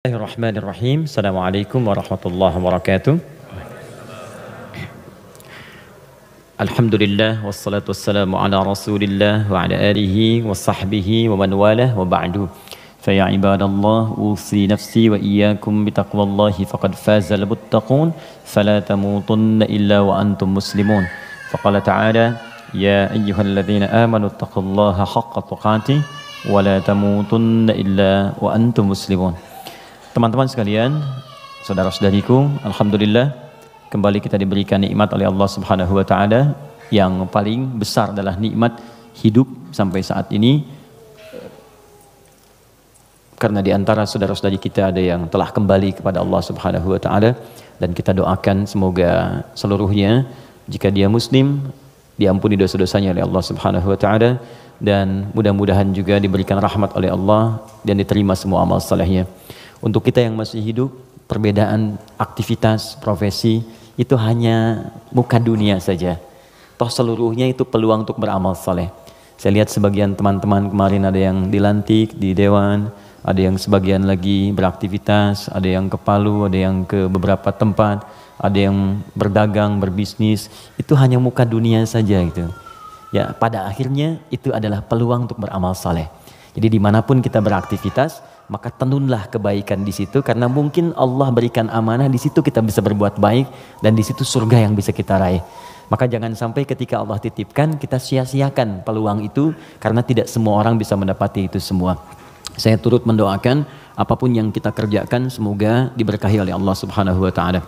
Bismillahirrahmanirrahim. Assalamualaikum warahmatullahi wabarakatuh. Alhamdulillah wassalatu wassalamu ala Rasulillah wa ala alihi wa sahbihi wa man walah wa ba'du. Fa ya ibadallah usi nafsi wa iyyakum bitaqwallahi faqad fazal muttaqun fala tamutunna illa wa antum muslimun. Faqala ta'ala ya ayyuhalladzina amanu taqullaha haqqa tuqatih wa la tamutunna illa wa antum muslimun. Teman-teman sekalian, saudara-saudariku, alhamdulillah kembali kita diberikan nikmat oleh Allah Subhanahu wa taala. Yang paling besar adalah nikmat hidup sampai saat ini. Karena di antara saudara-saudari kita ada yang telah kembali kepada Allah Subhanahu wa taala, dan kita doakan semoga seluruhnya jika dia muslim diampuni dosa-dosanya oleh Allah Subhanahu wa taala, dan mudah-mudahan juga diberikan rahmat oleh Allah dan diterima semua amal salehnya. Untuk kita yang masih hidup, perbedaan aktivitas, profesi itu hanya muka dunia saja. Toh seluruhnya itu peluang untuk beramal saleh. Saya lihat sebagian teman-teman kemarin ada yang dilantik di dewan, ada yang sebagian lagi beraktivitas, ada yang ke Palu, ada yang ke beberapa tempat, ada yang berdagang, berbisnis. Itu hanya muka dunia saja gitu. Ya, pada akhirnya itu adalah peluang untuk beramal saleh. Jadi dimanapun kita beraktivitas, maka tenunlah kebaikan di situ, karena mungkin Allah berikan amanah di situ kita bisa berbuat baik, dan di situ surga yang bisa kita raih. Maka jangan sampai ketika Allah titipkan kita sia-siakan peluang itu, karena tidak semua orang bisa mendapati itu semua. Saya turut mendoakan apapun yang kita kerjakan semoga diberkahi oleh Allah Subhanahu wa taala.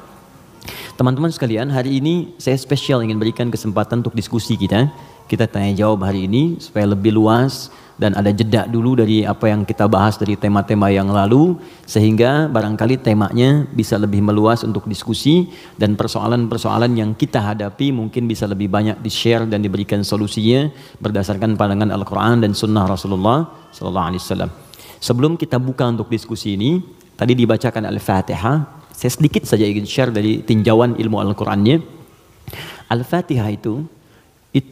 Teman-teman sekalian, hari ini saya spesial ingin berikan kesempatan untuk diskusi kita. Kita tanya jawab hari ini supaya lebih luas dan ada jeda dulu dari apa yang kita bahas dari tema-tema yang lalu, sehingga barangkali temanya bisa lebih meluas untuk diskusi, dan persoalan-persoalan yang kita hadapi mungkin bisa lebih banyak di-share dan diberikan solusinya berdasarkan pandangan Al-Quran dan Sunnah Rasulullah SAW. Sebelum kita buka untuk diskusi ini, tadi dibacakan Al-Fatihah. Saya sedikit saja ingin share dari tinjauan ilmu Al-Qurannya. Al-Fatihah itu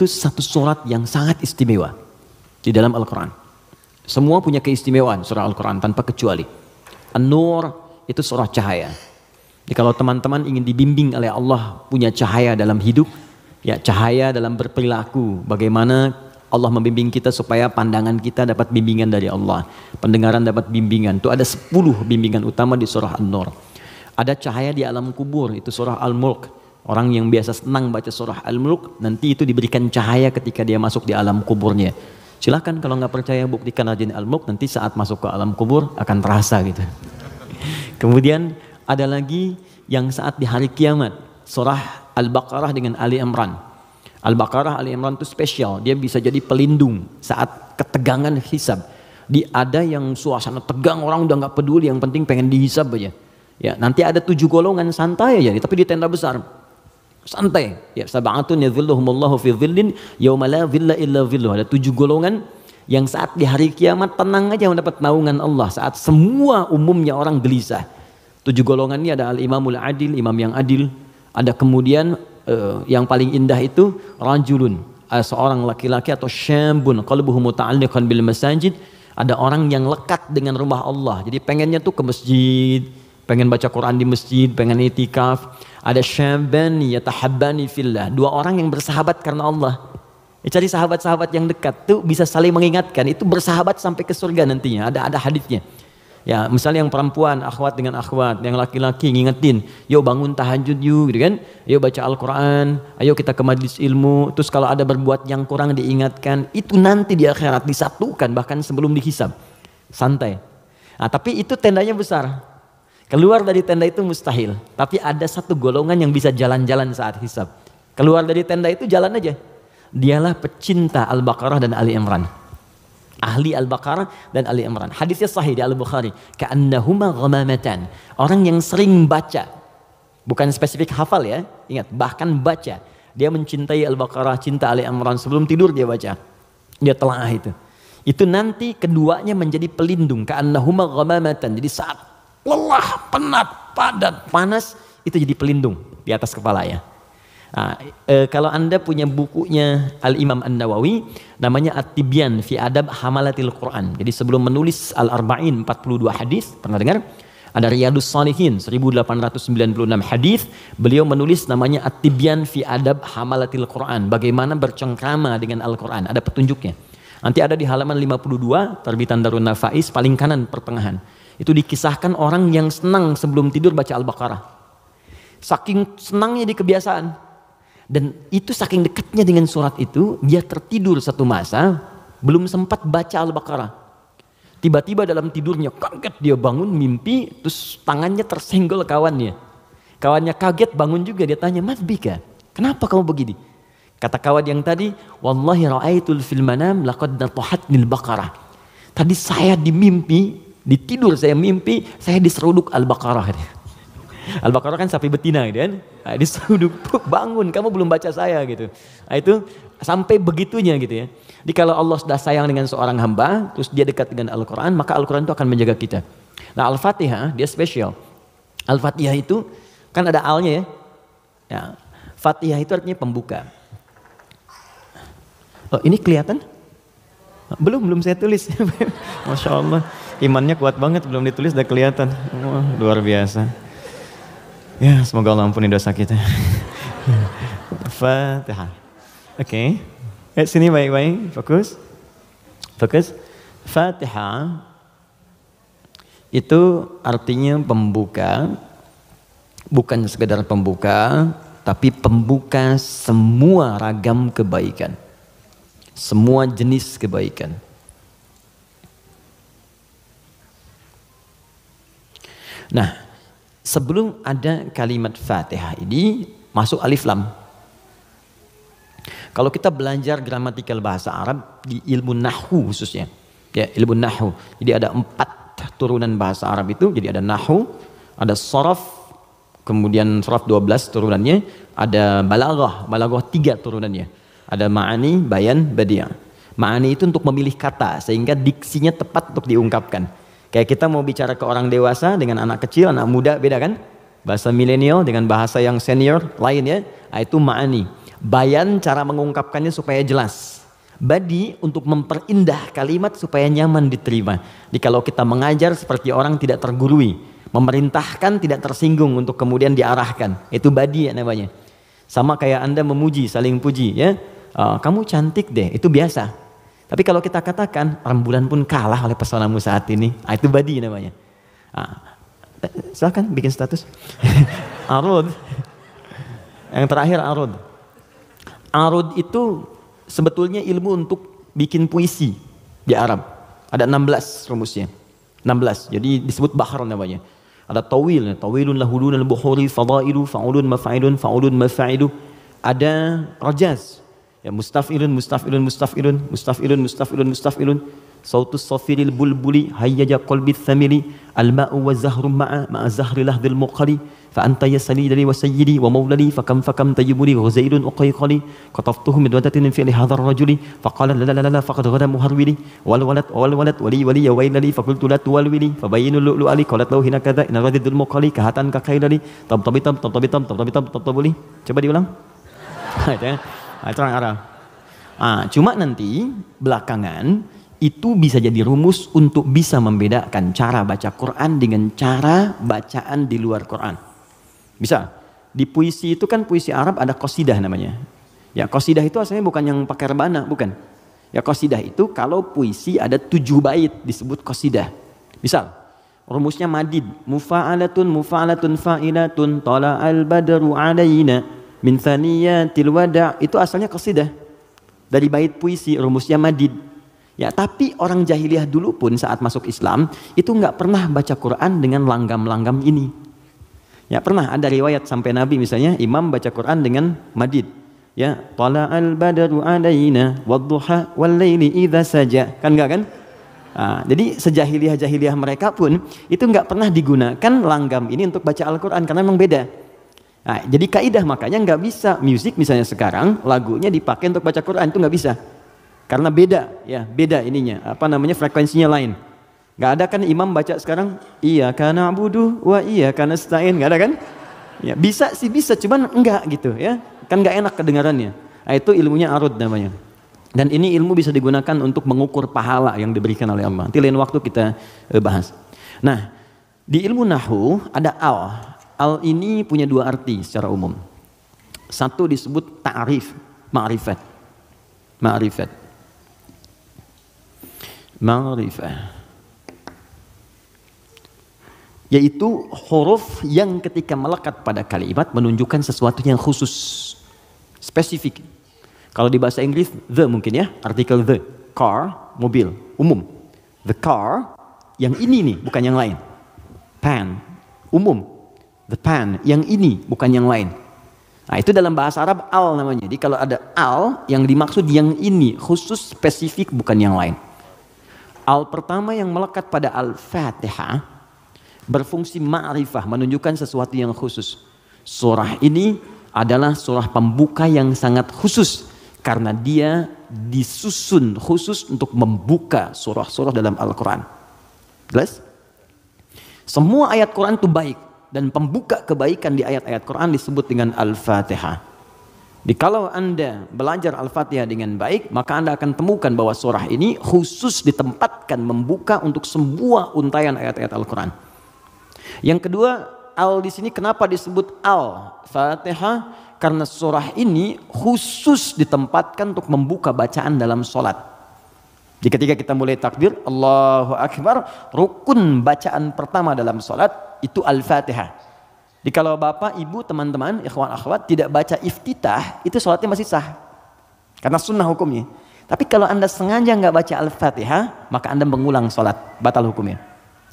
satu surat yang sangat istimewa di dalam Al-Quran. Semua punya keistimewaan surah Al-Quran tanpa kecuali. An-Nur itu surah cahaya. Jadi kalau teman-teman ingin dibimbing oleh Allah punya cahaya dalam hidup, ya cahaya dalam berperilaku, bagaimana Allah membimbing kita supaya pandangan kita dapat bimbingan dari Allah, pendengaran dapat bimbingan. Itu ada 10 bimbingan utama di surah An-Nur. Ada cahaya di alam kubur, itu surah Al-Mulk. Orang yang biasa senang baca surah Al-Mulk, nanti itu diberikan cahaya ketika dia masuk di alam kuburnya. Silahkan kalau nggak percaya buktikan rajin Al-Mulk, nanti saat masuk ke alam kubur akan terasa gitu. Kemudian ada lagi yang saat di hari kiamat, surah Al-Baqarah dengan Ali Imran. Al-Baqarah Ali Imran itu spesial, dia bisa jadi pelindung saat ketegangan hisab. Ada yang suasana tegang, orang udah nggak peduli, yang penting pengen dihisab aja. Ya, nanti ada 7 golongan santai aja, tapi di tenda besar. Santai, ya sab'atun yadhilluhumullahu fi dhillin yauma la dhilla illa dhilluh. Ada 7 golongan yang saat di hari kiamat tenang aja mendapat naungan Allah, saat semua umumnya orang gelisah. 7 golongan ini ada al-imamul adil, imam yang adil. Ada kemudian yang paling indah itu rajulun, seorang laki-laki, atau syambun qalbuhu muta'alliqan bil masajid. Ada orang yang lekat dengan rumah Allah, jadi pengennya tuh ke masjid, pengen baca Quran di masjid, pengen itikaf. Ada syabani yatahabbani fillah, 2 orang yang bersahabat karena Allah. Cari sahabat-sahabat yang dekat tuh bisa saling mengingatkan, itu bersahabat sampai ke surga nantinya. Ada hadisnya. Ya, misalnya yang perempuan akhwat dengan akhwat, yang laki-laki ngingetin, yuk bangun tahajud yuk, gitu kan? Yuk baca Al-Quran, ayo kita ke majlis ilmu. Terus kalau ada berbuat yang kurang diingatkan, itu nanti di akhirat disatukan bahkan sebelum dihisab. Santai. Nah, tapi itu tendanya besar. Keluar dari tenda itu mustahil, tapi ada 1 golongan yang bisa jalan-jalan saat hisab. Keluar dari tenda itu jalan aja. Dialah pecinta Al-Baqarah dan Ali Imran. Ahli Al-Baqarah dan Ali Imran. Hadisnya sahih di Al-Bukhari. Ka'annahuma ghamamatan. Orang yang sering baca, bukan spesifik hafal ya, ingat, bahkan baca. Dia mencintai Al-Baqarah, cinta Ali Imran, sebelum tidur dia baca. Dia telaah itu. Itu nanti keduanya menjadi pelindung. Ka'annahuma ghamamatan. Jadi saat lelah, penat, padat, panas, itu jadi pelindung di atas kepalanya. Nah, kalau Anda punya bukunya Al-Imam An-Nawawi, namanya At-Tibyan fi Adab Hamalatil Quran. Jadi sebelum menulis Al-Arba'in 42 hadis, pernah dengar? Ada Riyadus Shalihin 1896 hadis, beliau menulis namanya At-Tibyan fi Adab Hamalatil Quran, bagaimana bercengkrama dengan Al-Quran, ada petunjuknya. Nanti ada di halaman 52 terbitan Darun Nafais paling kanan pertengahan. Itu dikisahkan orang yang senang sebelum tidur baca Al-Baqarah. Saking senangnya di kebiasaan. Dan itu saking dekatnya dengan surat itu, dia tertidur satu masa belum sempat baca Al-Baqarah. Tiba-tiba dalam tidurnya kaget, dia bangun mimpi, terus tangannya tersenggol kawannya. Kawannya kaget, bangun juga, dia tanya, "Mas Bika, kenapa kamu begini?" Kata kawan yang tadi, "Wallahi ra'aitul fil manam laqad natahatnil baqarah." Tadi saya di mimpi, di tidur saya mimpi, saya diseruduk Al-Baqarah. Al-Baqarah kan sapi betina gitu kan. Nah, diseruduk, bangun, kamu belum baca saya gitu. Nah, itu sampai begitunya gitu ya. Jadi kalau Allah sudah sayang dengan seorang hamba, terus dia dekat dengan Al-Quran, maka Al-Quran itu akan menjaga kita. Nah, Al-Fatihah dia spesial. Al-Fatihah itu kan ada alnya ya. Ya. Fatihah itu artinya pembuka. Oh, ini kelihatan? Belum saya tulis. Masya Allah, imannya kuat banget, belum ditulis udah kelihatan. Wah, luar biasa. Ya, semoga Allah ampuni dosa kita. Fatihah. Oke. Sini baik-baik, fokus. Fokus. Fatihah itu artinya pembuka, bukan sekedar pembuka, tapi pembuka semua ragam kebaikan. Semua jenis kebaikan. Nah, sebelum ada kalimat Fatihah ini masuk alif lam. Kalau kita belajar gramatikal bahasa Arab di ilmu nahwu khususnya, ya ilmu nahwu. Jadi ada 4 turunan bahasa Arab itu. Jadi ada nahwu, ada sharaf, kemudian sharaf 12 turunannya, ada balaghah, balaghah 3 turunannya. Ada ma'ani, bayan, badi'ah. Ma'ani itu untuk memilih kata sehingga diksinya tepat untuk diungkapkan. Kayak kita mau bicara ke orang dewasa dengan anak kecil, anak muda beda kan? Bahasa milenial dengan bahasa yang senior lain ya. Nah, itu ma'ani. Bayan cara mengungkapkannya supaya jelas. Badi untuk memperindah kalimat supaya nyaman diterima. Jadi kalau kita mengajar seperti orang tidak tergurui, memerintahkan tidak tersinggung untuk kemudian diarahkan. Itu badi ya namanya. Sama kayak Anda memuji, saling puji ya. Kamu cantik deh, itu biasa. Tapi kalau kita katakan rembulan pun kalah oleh pesonamu saat ini, itu badi namanya. Silakan bikin status. Arud. Yang terakhir arud. Arud itu sebetulnya ilmu untuk bikin puisi di Arab. Ada 16 rumusnya. 16. Jadi disebut bahar namanya. Ada tawil, tawilun lahulun al-buhuri fadailu fa'ulun mafa'ilun fa'ulun mafa'ilu. Ada rajaz. Ya mustaf'ilun mustaf'ilun mustaf'ilun mustaf'ilun mustaf'ilun mustaf'ilun. Sautus safiril bulbuli hayyaja qalbi thamili al-ma'u wa zahru ma'a zahri lahdil muqali fa anta yasali dari wa sayyidi wa maulali fa kam tayyibuli ghuzailun uqayqali qataftuhu min wadatin fi hadha ar-rajuli fa qala la la la faqad ghada muharwili wal walad wali ya wailali fa qultu la tuwalwili fa bayyinu lu'lu ali qalat lahu hina kadza inna radidul muqali kahatan ka khailali tabtabitam tabtabuli. Coba diulang. Itu orang Arab. Cuma nanti belakangan itu bisa jadi rumus untuk bisa membedakan cara baca Quran dengan cara bacaan di luar Quran. Bisa. Di puisi itu kan puisi Arab ada qasidah namanya. Ya qasidah itu asalnya bukan yang pakai rebana, bukan. Ya qasidah itu kalau puisi ada 7 bait disebut qasidah. Misal, rumusnya madid. Mufa'alatun fa'ilatun tala'al badru alaina min thaniyatil wada'. Itu asalnya qasidah. Dari bait puisi rumusnya madid. Ya, tapi orang jahiliyah dulu pun saat masuk Islam itu nggak pernah baca Quran dengan langgam-langgam ini. Ya pernah ada riwayat sampai Nabi misalnya imam baca Quran dengan madid. Ya, tala'al badru alaina wadduha wal laili idza saja. Kan enggak kan? Jadi sejahiliyah-jahiliyah mereka pun itu nggak pernah digunakan langgam ini untuk baca Al-Quran karena memang beda. Jadi kaidah makanya nggak bisa musik misalnya sekarang lagunya dipakai untuk baca Quran itu nggak bisa. Karena beda, ya beda ininya, frekuensinya lain. Gak ada kan imam baca sekarang, iyyaka na'budu wa iyyaka nasta'in, gak ada kan? Ya bisa sih bisa, cuman enggak gitu ya, kan gak enak kedengarannya. Itu ilmunya arud namanya. Dan ini ilmu bisa digunakan untuk mengukur pahala yang diberikan oleh Allah. Nanti lain waktu kita bahas. Nah, Di ilmu nahwu ada al. Al ini punya dua arti secara umum. Satu disebut ta'rif, ma'rifat. Ma'rifat. Ma'rifah. Yaitu huruf yang ketika melekat pada kalimat menunjukkan sesuatu yang khusus, spesifik. Kalau di bahasa Inggris, the mungkin ya, artikel the. Car, mobil, umum. The car, yang ini nih, bukan yang lain. Pen, umum. The pen, yang ini, bukan yang lain. Nah itu dalam bahasa Arab al namanya. Jadi kalau ada al, yang dimaksud yang ini, khusus, spesifik, bukan yang lain. Al pertama yang melekat pada Al-Fatihah, berfungsi ma'rifah, menunjukkan sesuatu yang khusus. Surah ini adalah surah pembuka yang sangat khusus, karena dia disusun khusus untuk membuka surah-surah dalam Al-Quran. Jelas? Semua ayat Quran itu baik, dan pembuka kebaikan di ayat-ayat Quran disebut dengan Al-Fatihah. Jadi kalau Anda belajar Al-Fatihah dengan baik, maka Anda akan temukan bahwa surah ini khusus ditempatkan membuka untuk semua untayan ayat-ayat Al-Quran. Yang kedua, al di sini kenapa disebut Al-Fatihah? Karena surah ini khusus ditempatkan untuk membuka bacaan dalam sholat. Jadi ketika kita mulai takbir, Allahu Akbar, rukun bacaan pertama dalam sholat itu Al-Fatihah. Jadi kalau bapak, ibu, teman-teman, ikhwan, akhwat tidak baca iftitah, itu sholatnya masih sah. Karena sunnah hukumnya. Tapi kalau Anda sengaja nggak baca Al-Fatihah, maka Anda mengulang sholat, batal hukumnya.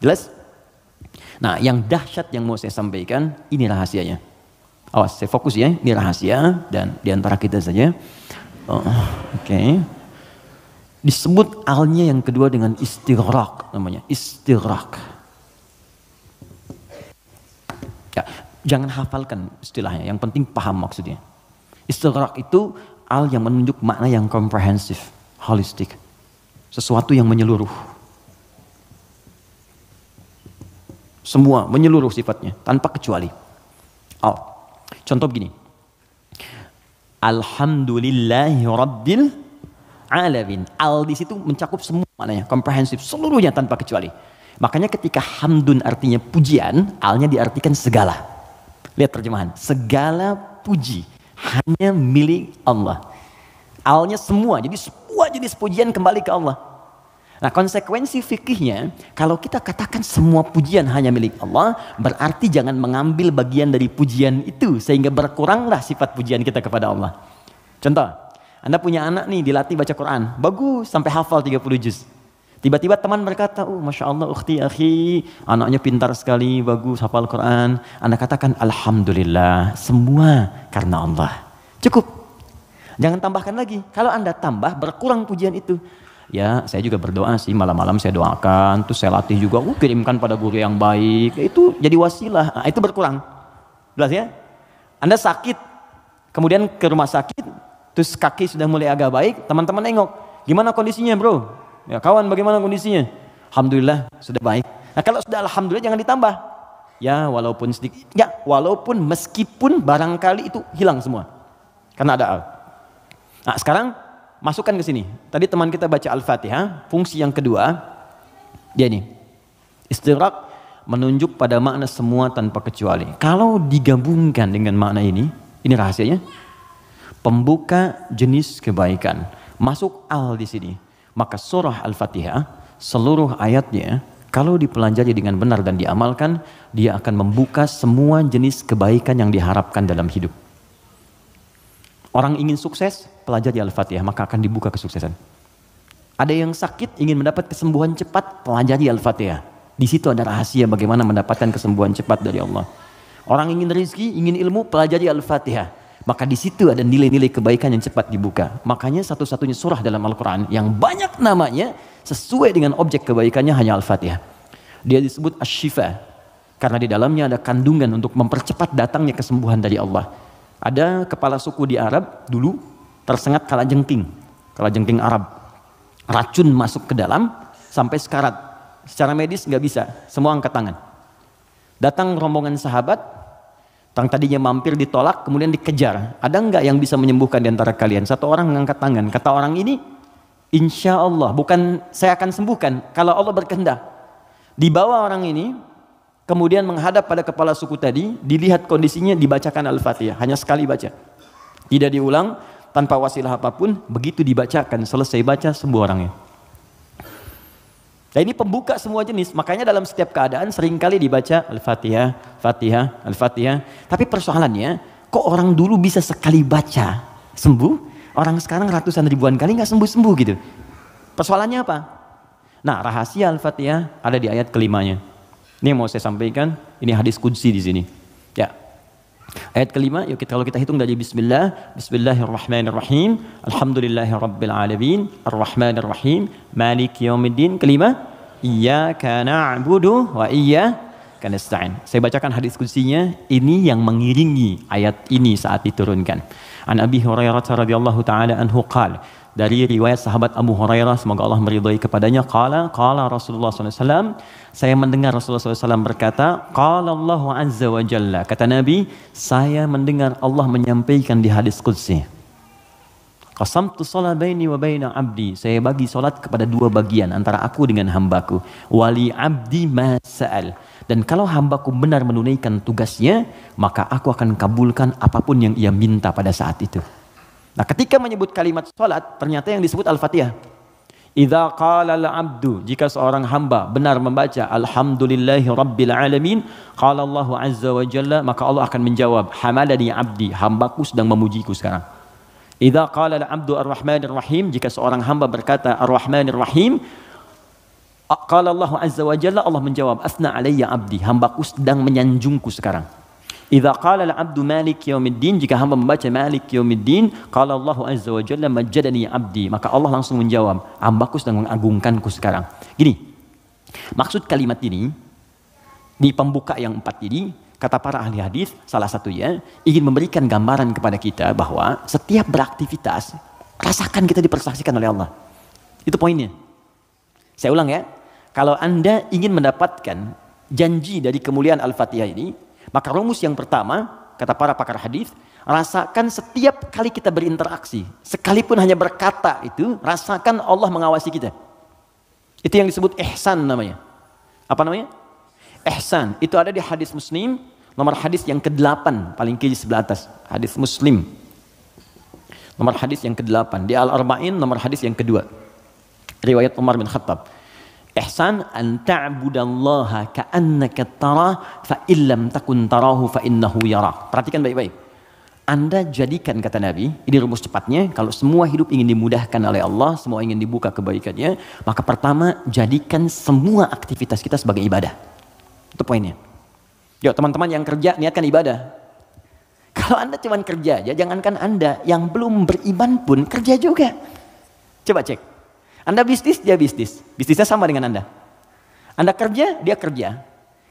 Jelas? Nah, yang dahsyat yang mau saya sampaikan, ini rahasianya. Awas, saya fokus ya, ini rahasia dan diantara kita saja. Oke. Disebut alnya yang kedua dengan istighraq namanya, istighraq. Ya, jangan hafalkan istilahnya, yang penting paham maksudnya. Istighraq itu al yang menunjuk makna yang komprehensif, holistik. Sesuatu yang menyeluruh. Semua menyeluruh sifatnya tanpa kecuali. Al. Contoh begini. Alhamdulillahi rabbil alamin. Al di situ mencakup semua maknanya, komprehensif, seluruhnya tanpa kecuali. Makanya ketika hamdun artinya pujian, alnya diartikan segala. Lihat terjemahan. Segala puji hanya milik Allah. Alnya semua. Jadi semua jenis pujian kembali ke Allah. Nah, konsekuensi fikihnya, kalau kita katakan semua pujian hanya milik Allah, berarti jangan mengambil bagian dari pujian itu, sehingga berkuranglah sifat pujian kita kepada Allah. Contoh, Anda punya anak nih, dilatih baca Quran, bagus, sampai hafal 30 juz. Tiba-tiba teman berkata, oh Masya Allah, ukhti, akhi, anaknya pintar sekali, bagus, hafal Quran. Anda katakan, Alhamdulillah, semua karena Allah. Cukup. Jangan tambahkan lagi. Kalau Anda tambah, berkurang pujian itu. Ya, saya juga berdoa sih, malam-malam saya doakan, terus saya latih juga, kirimkan pada guru yang baik, itu jadi wasilah, nah, itu berkurang. Jelas ya? Anda sakit, kemudian ke rumah sakit, terus kaki sudah mulai agak baik, teman-teman nengok, gimana kondisinya bro? Ya kawan, bagaimana kondisinya? Alhamdulillah, sudah baik. Nah kalau sudah Alhamdulillah jangan ditambah. Ya walaupun sedikit, ya walaupun meskipun barangkali itu hilang semua. Karena ada al. Nah sekarang, masukkan ke sini. Tadi teman kita baca Al-Fatihah, fungsi yang kedua, dia ini. Istighraq menunjuk pada makna semua tanpa kecuali. Kalau digabungkan dengan makna ini rahasianya. Pembuka jenis kebaikan. Masuk al di sini. Maka surah Al-Fatihah, seluruh ayatnya, kalau dipelajari dengan benar dan diamalkan, dia akan membuka semua jenis kebaikan yang diharapkan dalam hidup. Orang ingin sukses, pelajari Al-Fatihah, maka akan dibuka kesuksesan. Ada yang sakit, ingin mendapat kesembuhan cepat, pelajari Al-Fatihah. Di situ ada rahasia bagaimana mendapatkan kesembuhan cepat dari Allah. Orang ingin rezeki, ingin ilmu, pelajari Al-Fatihah. Maka di situ ada nilai-nilai kebaikan yang cepat dibuka. Makanya satu-satunya surah dalam Al-Quran yang banyak namanya sesuai dengan objek kebaikannya hanya Al-Fatihah. Dia disebut Asy-Syifa karena di dalamnya ada kandungan untuk mempercepat datangnya kesembuhan dari Allah. Ada kepala suku di Arab dulu tersengat kalajengking Arab. Racun masuk ke dalam sampai sekarat. Secara medis nggak bisa, semua angkat tangan. Datang rombongan sahabat, yang tadinya mampir ditolak, kemudian dikejar. Ada nggak yang bisa menyembuhkan di antara kalian? Satu orang mengangkat tangan. Kata orang ini, insya Allah, bukan saya akan sembuhkan kalau Allah berkehendak. Dibawa orang ini kemudian menghadap pada kepala suku tadi, dilihat kondisinya, dibacakan Al-Fatihah, hanya sekali baca, tidak diulang, tanpa wasilah apapun. Begitu dibacakan, selesai baca, sembuh orangnya. Nah, ini pembuka semua jenis, makanya dalam setiap keadaan seringkali dibaca Al-Fatihah, Fatihah, Al-Fatihah. Tapi persoalannya, kok orang dulu bisa sekali baca sembuh, orang sekarang ratusan ribuan kali nggak sembuh-sembuh gitu. Persoalannya apa? Nah, rahasia Al-Fatihah ada di ayat kelimanya. Ini yang mau saya sampaikan, ini hadis qudsi di sini. Ya. Ayat kelima, yuk kalau kita hitung dari bismillah, bismillahirrahmanirrahim, alhamdulillahirabbil alamin, arrahmanirrahim, maliki yaumiddin. Kelima, iyyaka na'budu wa iyyaka nasta'in. Saya bacakan hadis qudsinya, ini yang mengiringi ayat ini saat diturunkan. An Abi Hurairah radhiyallahu taala anhu qala, dari riwayat sahabat Abu Hurairah, semoga Allah meridhai kepadanya, qala Rasulullah SAW, saya mendengar Rasulullah SAW berkata, qala Allah azza wa jalla, kata Nabi, saya mendengar Allah menyampaikan di hadis qudsi, qasamtu shalah baini wa baina abdi, saya bagi salat kepada dua bagian antara aku dengan hambaku, wali abdi ma sa'al, dan kalau hambaku benar menunaikan tugasnya, maka aku akan kabulkan apapun yang ia minta pada saat itu. Nah, ketika menyebut kalimat salat, ternyata yang disebut Al-Fatihah. Idza qala al-'abdu, jika seorang hamba benar membaca alhamdulillahi rabbil alamin, qala Allah azza wa jalla, maka Allah akan menjawab, hamadani 'abdi, hambaku sedang memujiku sekarang. Idza qala al-'abdu ar-rahmanir rahim, jika seorang hamba berkata ar-rahmanir rahim, qala Allah azza wa jalla, Allah menjawab, asna alayya 'abdi, hambaku sedang menyanjungku sekarang. Idza qala al-'abdu maliki yaumiddin, jika hamba membaca maliki yaumiddin, qala Allah azza wa jalla majjadani 'abdi, maka Allah langsung menjawab, hambaku sedang mengagungkanku sekarang. Gini, maksud kalimat ini di pembuka yang 4 ini, kata para ahli hadis, salah satunya ingin memberikan gambaran kepada kita bahwa setiap beraktivitas rasakan kita dipersaksikan oleh Allah. Itu poinnya. Saya ulang ya, kalau Anda ingin mendapatkan janji dari kemuliaan Al-Fatihah ini, maka rumus yang pertama, kata para pakar hadis, rasakan setiap kali kita berinteraksi, sekalipun hanya berkata itu, rasakan Allah mengawasi kita. Itu yang disebut ihsan namanya. Apa namanya? Ihsan. Itu ada di hadis Muslim, nomor hadis yang ke-8, paling kiri sebelah atas. Hadis Muslim. Nomor hadis yang ke-8. Di Al-Arba'in, nomor hadis yang kedua. Riwayat Umar bin Khattab. Ihsan an ta'budallaha ka'annaka tarah fa illam takun tarahu fa innahu yarak. Perhatikan baik-baik. Anda jadikan, kata Nabi, ini rumus cepatnya, kalau semua hidup ingin dimudahkan oleh Allah, semua ingin dibuka kebaikannya, maka pertama jadikan semua aktivitas kita sebagai ibadah. Itu poinnya. Yuk teman-teman yang kerja, niatkan ibadah. Kalau Anda cuma kerja aja, jangankan Anda, yang belum beriman pun kerja juga. Coba cek. Anda bisnis, dia bisnis. Bisnisnya sama dengan Anda. Anda kerja, dia kerja.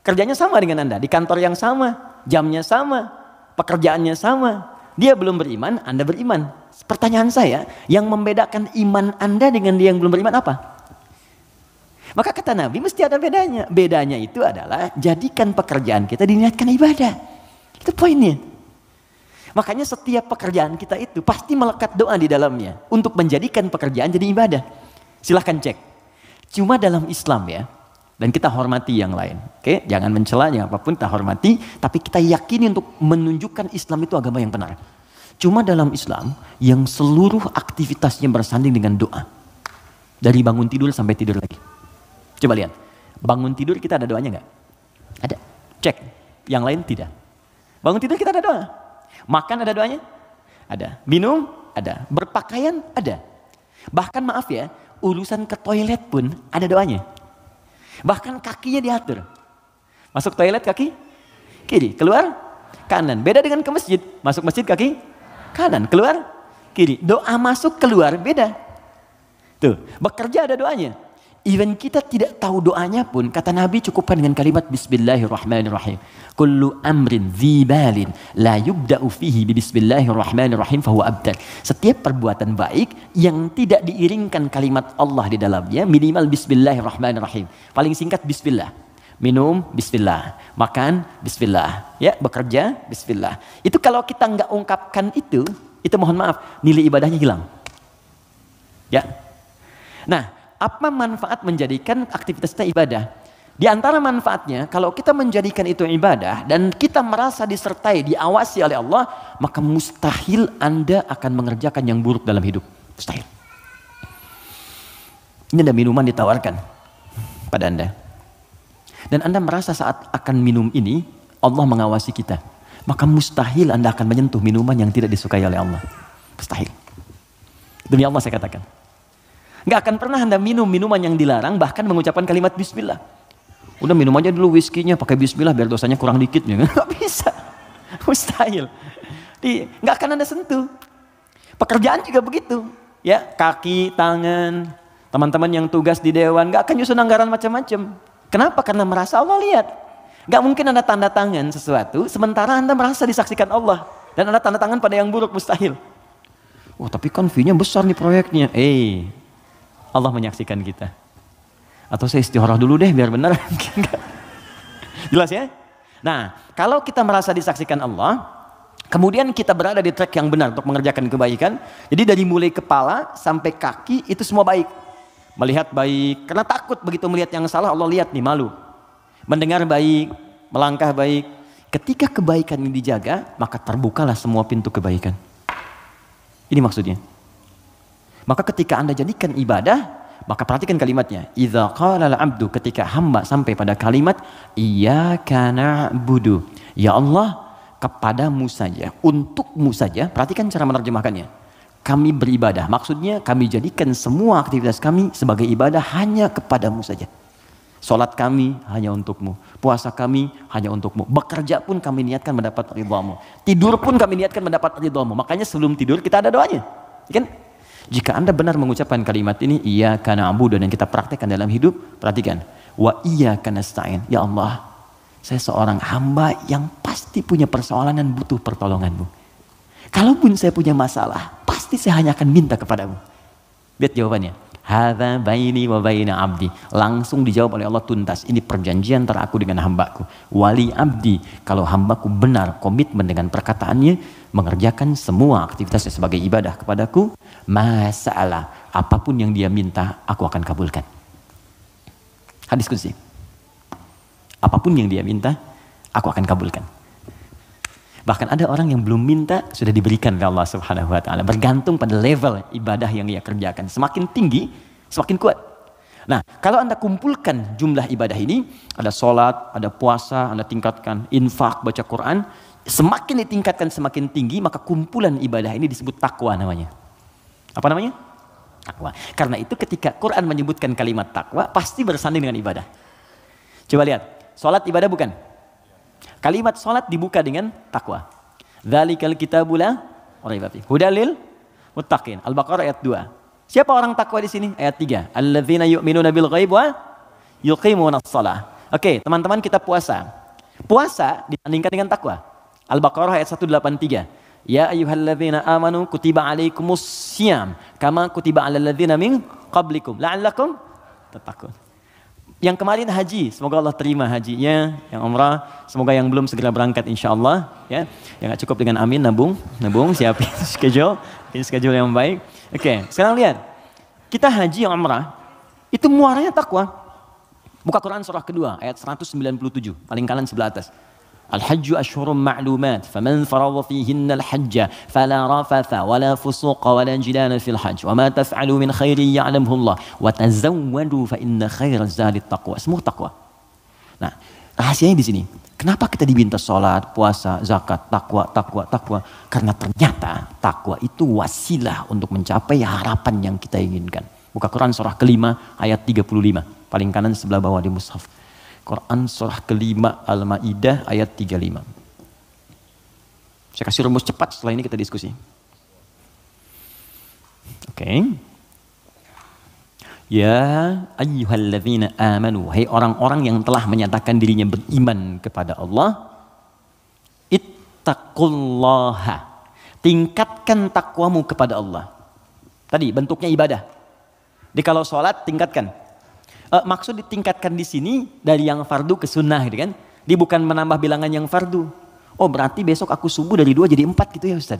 Kerjanya sama dengan Anda. Di kantor yang sama, jamnya sama, pekerjaannya sama. Dia belum beriman, Anda beriman. Pertanyaan saya, yang membedakan iman Anda dengan dia yang belum beriman apa? Maka kata Nabi, mesti ada bedanya. Bedanya itu adalah, jadikan pekerjaan kita diniatkan ibadah. Itu poinnya. Makanya setiap pekerjaan kita itu pasti melekat doa di dalamnya. Untuk menjadikan pekerjaan jadi ibadah. Silahkan cek. Cuma dalam Islam ya, dan kita hormati yang lain. Oke, jangan mencela, jangan apapun, kita hormati. Tapi kita yakini untuk menunjukkan Islam itu agama yang benar. Cuma dalam Islam, yang seluruh aktivitasnya bersanding dengan doa. Dari bangun tidur sampai tidur lagi. Coba lihat, bangun tidur kita ada doanya nggak? Ada. Cek. Yang lain tidak. Bangun tidur kita ada doa. Makan ada doanya? Ada. Minum? Ada. Berpakaian? Ada. Bahkan maaf ya, urusan ke toilet pun ada doanya. Bahkan kakinya diatur. Masuk toilet kaki kiri, keluar kanan. Beda dengan ke masjid. Masuk masjid kaki kanan, keluar kiri. Doa masuk keluar beda. Tuh, bekerja ada doanya. Even kita tidak tahu doanya pun, kata Nabi cukupkan dengan kalimat Bismillahirrahmanirrahim. Kullu amrin dzibalin la yubda'u fihi bi Bismillahirrahmanirrahim fahuwa abtar. Setiap perbuatan baik yang tidak diiringkan kalimat Allah di dalamnya, minimal Bismillahirrahmanirrahim. Paling singkat Bismillah. Minum Bismillah, makan Bismillah, ya bekerja Bismillah. Itu kalau kita nggak ungkapkan itu mohon maaf, nilai ibadahnya hilang. Ya. Nah, apa manfaat menjadikan aktivitas kita ibadah? Di antara manfaatnya, kalau kita menjadikan itu ibadah dan kita merasa disertai, diawasi oleh Allah, maka mustahil Anda akan mengerjakan yang buruk dalam hidup. Mustahil. Ini ada minuman ditawarkan pada Anda. Dan Anda merasa saat akan minum ini, Allah mengawasi kita. Maka mustahil Anda akan menyentuh minuman yang tidak disukai oleh Allah. Mustahil. Demi Allah saya katakan. Nggak akan pernah Anda minum minuman yang dilarang, bahkan mengucapkan kalimat bismillah. Udah minum aja dulu whiskinya pakai bismillah biar dosanya kurang dikit. Nggak bisa. Mustahil. Nggak akan Anda sentuh. Pekerjaan juga begitu. Ya, kaki, tangan, teman-teman yang tugas di dewan nggak akan nyusun anggaran macam-macam. Kenapa? Karena merasa Allah lihat. Nggak mungkin Anda tanda tangan sesuatu sementara Anda merasa disaksikan Allah dan Anda tanda tangan pada yang buruk, mustahil. Oh, tapi kan fee-nya besar nih proyeknya. Allah menyaksikan kita. Atau saya istikharah dulu deh biar benar. Jelas ya? Nah, kalau kita merasa disaksikan Allah, kemudian kita berada di track yang benar untuk mengerjakan kebaikan. Jadi dari mulai kepala sampai kaki itu semua baik. Melihat baik, karena takut begitu melihat yang salah Allah lihat nih, malu. Mendengar baik, melangkah baik. Ketika kebaikan ini dijaga, maka terbukalah semua pintu kebaikan. Ini maksudnya. Maka ketika Anda jadikan ibadah, maka perhatikan kalimatnya. Idza qala al-'abdu, ketika hamba sampai pada kalimat iyyaka na'budu. Ya Allah, kepadamu saja, untukmu saja. Perhatikan cara menerjemahkannya. Kami beribadah. Maksudnya kami jadikan semua aktivitas kami sebagai ibadah hanya kepadamu saja. Salat kami hanya untukmu. Puasa kami hanya untukmu. Bekerja pun kami niatkan mendapat ridhamu. Tidur pun kami niatkan mendapat ridhamu. Makanya sebelum tidur kita ada doanya. Kan? Jika Anda benar mengucapkan kalimat ini, iyyaka na'budu, dan kita praktekkan dalam hidup, perhatikan. Wa iyyaka nasta'in. Ya Allah, saya seorang hamba yang pasti punya persoalan dan butuh pertolonganmu. Kalaupun saya punya masalah, pasti saya hanya akan minta kepadamu. Lihat jawabannya. Hadza baini wa baina abdi. Langsung dijawab oleh Allah tuntas. Ini perjanjian antara aku dengan hambaku. Wali abdi. Kalau hambaku benar komitmen dengan perkataannya, mengerjakan semua aktivitasnya sebagai ibadah kepadaku, masalah apapun yang dia minta, aku akan kabulkan. Hadis qudsi. Apapun yang dia minta, aku akan kabulkan. Bahkan ada orang yang belum minta sudah diberikan oleh Allah Subhanahu wa taala, bergantung pada level ibadah yang ia kerjakan. Semakin tinggi, semakin kuat. Nah, kalau Anda kumpulkan jumlah ibadah ini, ada sholat, ada puasa, Anda tingkatkan infak, baca Quran, semakin ditingkatkan semakin tinggi, maka kumpulan ibadah ini disebut takwa namanya. Apa namanya? Takwa. Karena itu ketika Quran menyebutkan kalimat takwa, pasti bersanding dengan ibadah. Coba lihat, sholat ibadah bukan? Kalimat sholat dibuka dengan takwa. Dzalikal kitabu la raiba fihi hudal lil muttaqin. Al-Baqarah ayat 2. Siapa orang takwa di sini? Ayat 3. Alladzina yu'minuna bil ghaib wa yuqimunas shalah. Oke, teman-teman, kita puasa. Puasa disandingkan dengan takwa. Al-Baqarah ayat 183. Ya ayyuhalladzina amanu kutiba alaikumus syiyam kama kutiba alal ladzina min qablikum la'allakum tattaqun. Yang kemarin haji, semoga Allah terima hajinya. Yang umrah, semoga yang belum segera berangkat insyaallah, ya. Yang nggak cukup dengan amin, nabung, siapin schedule yang baik. Oke, sekarang lihat. Kita haji yang umrah, itu muaranya takwa. Buka Quran surah kedua, ayat 197, paling kanan sebelah atas. Al-hajju ashhurum ma'lumat, faman farada fihinna al-hajja fala rafatha wala fusuqa wala jidala fil hajj wa ma taf'alu min khairin ya'lamhu Allah wa tazawwadu fa inna khairaz zadi taqwa. Semua takwa. Nah, rahasianya di sini. Kenapa kita diminta salat, puasa, zakat, takwa? Karena ternyata takwa itu wasilah untuk mencapai harapan yang kita inginkan. Buka Quran surah kelima ayat 35, paling kanan sebelah bawah di mushaf. Quran surah kelima Al-Maidah ayat 35. Saya kasih rumus cepat, setelah ini kita diskusi. Oke. Ya ayyuhalladzina amanu, hai orang-orang yang telah menyatakan dirinya beriman kepada Allah, ittaqullaha, tingkatkan takwamu kepada Allah. Tadi bentuknya ibadah. Di kalau sholat tingkatkan. Maksud ditingkatkan di sini dari yang fardu ke sunnah, gitu kan? Dia bukan menambah bilangan yang fardu. Oh, berarti besok aku subuh dari 2 jadi 4 gitu ya Ustaz.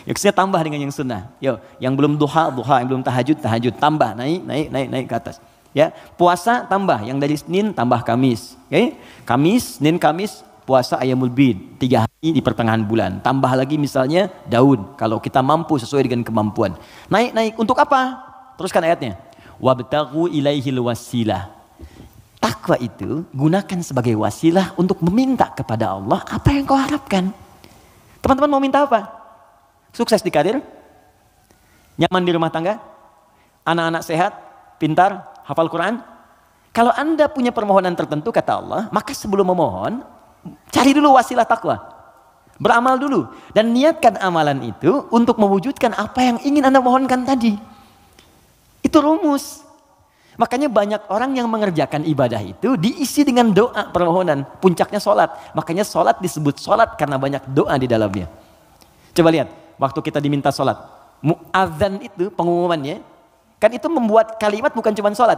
Ya, saya tambah dengan yang sunnah. Yo, yang belum duha, yang belum tahajud, tambah, naik ke atas. Ya, puasa tambah yang dari Senin tambah Kamis. Okay? Kamis, Senin, Kamis puasa Ayyamul Bid 3 hari di pertengahan bulan. Tambah lagi misalnya daun kalau kita mampu sesuai dengan kemampuan. Naik untuk apa? Teruskan ayatnya. Wabtaghu ilaihil wasilah. Takwa itu gunakan sebagai wasilah untuk meminta kepada Allah apa yang kau harapkan. Teman-teman mau minta apa? Sukses di karir? Nyaman di rumah tangga? Anak-anak sehat? Pintar? Hafal Quran? Kalau Anda punya permohonan tertentu kata Allah, maka sebelum memohon, cari dulu wasilah takwa. Beramal dulu. Dan niatkan amalan itu untuk mewujudkan apa yang ingin Anda mohonkan tadi. Itu rumus. Makanya banyak orang yang mengerjakan ibadah itu diisi dengan doa permohonan. Puncaknya sholat. Makanya sholat disebut sholat karena banyak doa di dalamnya. Coba lihat, waktu kita diminta sholat. Mu'adzan itu pengumumannya, kan itu membuat kalimat bukan cuma sholat.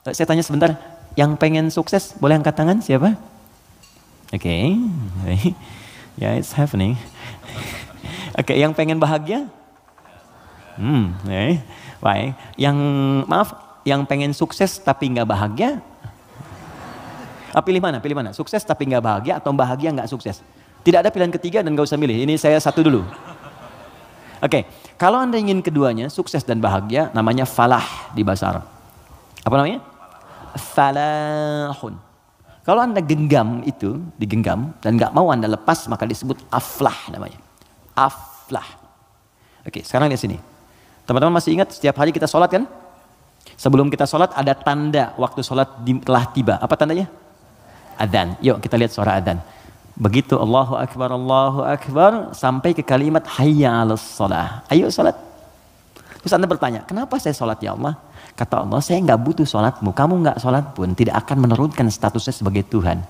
Saya tanya sebentar, yang pengen sukses boleh angkat tangan siapa? Oke. Ya, it's happening. Oke, yang pengen bahagia? Baik. Yang pengen sukses tapi nggak bahagia? Pilih mana? Sukses tapi nggak bahagia atau bahagia nggak sukses? Tidak ada pilihan ketiga dan nggak usah milih. Ini saya satu dulu. Oke, kalau Anda ingin keduanya, sukses dan bahagia, namanya falah di bahasa Arab. Apa namanya? Falahun. Kalau Anda genggam itu, digenggam, dan nggak mau Anda lepas, maka disebut aflah namanya. Aflah. Oke, sekarang di sini. Teman-teman masih ingat setiap hari kita sholat kan? Sebelum kita sholat ada tanda waktu sholat telah tiba. Apa tandanya? Adzan. Yuk kita lihat suara adzan. Begitu Allahu Akbar sampai ke kalimat hayya 'alas shalah. Ayo salat. Terus Anda bertanya, kenapa saya salat ya Allah? Kata Allah, saya nggak butuh salatmu. Kamu nggak salat pun tidak akan menurunkan statusnya sebagai Tuhan.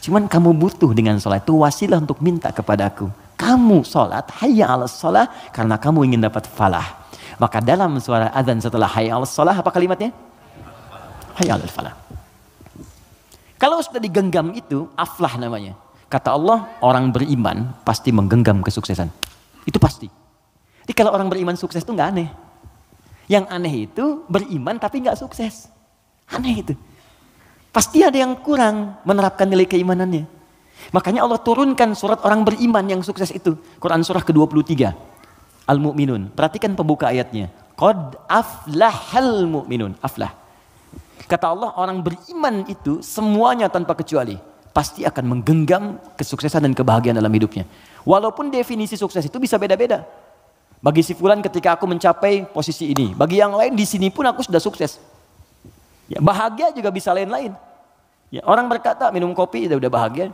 Cuman kamu butuh dengan salat itu wasilah untuk minta kepadaku. Kamu salat hayya 'alas shalah karena kamu ingin dapat falah. Maka dalam suara adzan setelah hayya 'alas shalah apa kalimatnya? Hayya 'alal falah. Kalau sudah digenggam itu aflah namanya. Kata Allah, orang beriman pasti menggenggam kesuksesan. Itu pasti. Jadi kalau orang beriman sukses itu nggak aneh. Yang aneh itu beriman tapi nggak sukses. Aneh itu. Pasti ada yang kurang menerapkan nilai keimanannya. Makanya Allah turunkan surat orang beriman yang sukses itu. Quran surah ke-23. Al-Mu'minun. Perhatikan pembuka ayatnya. Qad aflahal mu'minun. Aflah. Kata Allah, orang beriman itu semuanya tanpa kecuali pasti akan menggenggam kesuksesan dan kebahagiaan dalam hidupnya. Walaupun definisi sukses itu bisa beda-beda. Bagi si fulan ketika aku mencapai posisi ini, bagi yang lain di sini pun aku sudah sukses. Ya, bahagia juga bisa lain-lain. Ya, orang berkata minum kopi udah bahagia,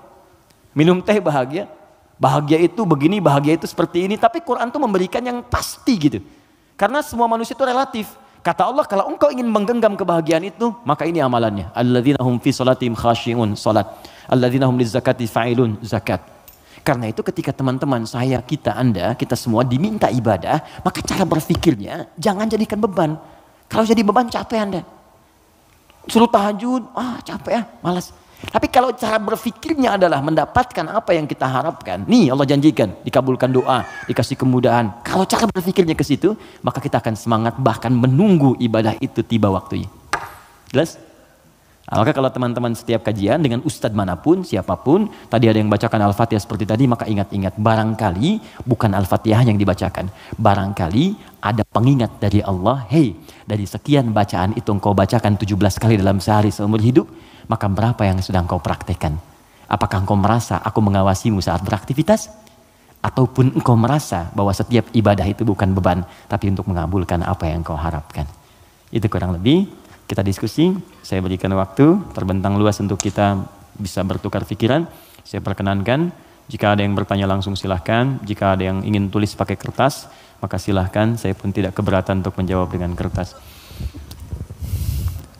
minum teh bahagia, bahagia itu begini, bahagia itu seperti ini. Tapi Quran tuh memberikan yang pasti gitu. Karena semua manusia itu relatif. Kata Allah, kalau engkau ingin menggenggam kebahagiaan itu, maka ini amalannya. Alladzina hum fi salatihim khashi'un, salat. Alladzina hum lizakati fa'ilun, zakat. Karena itu ketika teman-teman saya, kita, Anda, kita semua diminta ibadah, maka cara berpikirnya jangan jadikan beban. Kalau jadi beban capek Anda. Suruh tahajud, capek ya, malas. Tapi kalau cara berpikirnya adalah mendapatkan apa yang kita harapkan, nih Allah janjikan, dikabulkan doa, dikasih kemudahan. Kalau cara berpikirnya ke situ, maka kita akan semangat bahkan menunggu ibadah itu tiba waktunya. Jelas? Maka kalau teman-teman setiap kajian dengan ustadz manapun, siapapun, tadi ada yang bacakan Al-Fatihah seperti tadi, maka ingat-ingat, barangkali bukan Al-Fatihah yang dibacakan. Barangkali ada pengingat dari Allah, hey, dari sekian bacaan itu engkau bacakan 17 kali dalam sehari seumur hidup, maka berapa yang sedang kau praktekkan? Apakah engkau merasa aku mengawasimu saat beraktivitas? Ataupun engkau merasa bahwa setiap ibadah itu bukan beban, tapi untuk mengabulkan apa yang kau harapkan? Itu kurang lebih kita diskusi. Saya berikan waktu terbentang luas untuk kita bisa bertukar pikiran. Saya perkenankan, jika ada yang bertanya langsung silahkan. Jika ada yang ingin tulis pakai kertas, maka silahkan. Saya pun tidak keberatan untuk menjawab dengan kertas.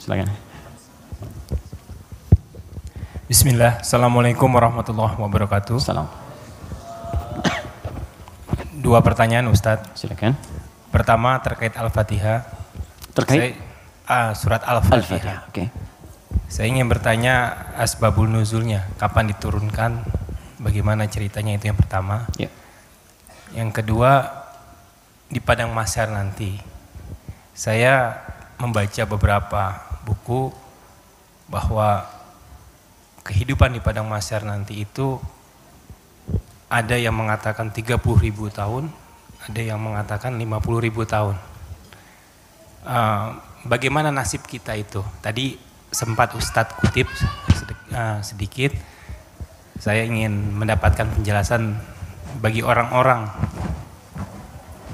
Silakan. Bismillah, Assalamualaikum warahmatullahi wabarakatuh. Salam. 2 pertanyaan Ustadz. Silakan. Pertama terkait Al-Fatihah. Terkait? Surat Al-Fatihah. Okay. Saya ingin bertanya asbabul nuzulnya, kapan diturunkan, bagaimana ceritanya, itu yang pertama. Yeah. Yang kedua, di padang mahsyar nanti, saya membaca beberapa buku bahwa kehidupan di padang mahsyar nanti itu ada yang mengatakan 30.000 tahun, ada yang mengatakan 50.000 tahun. Bagaimana nasib kita itu? Tadi sempat Ustadz kutip sedikit. Saya ingin mendapatkan penjelasan bagi orang-orang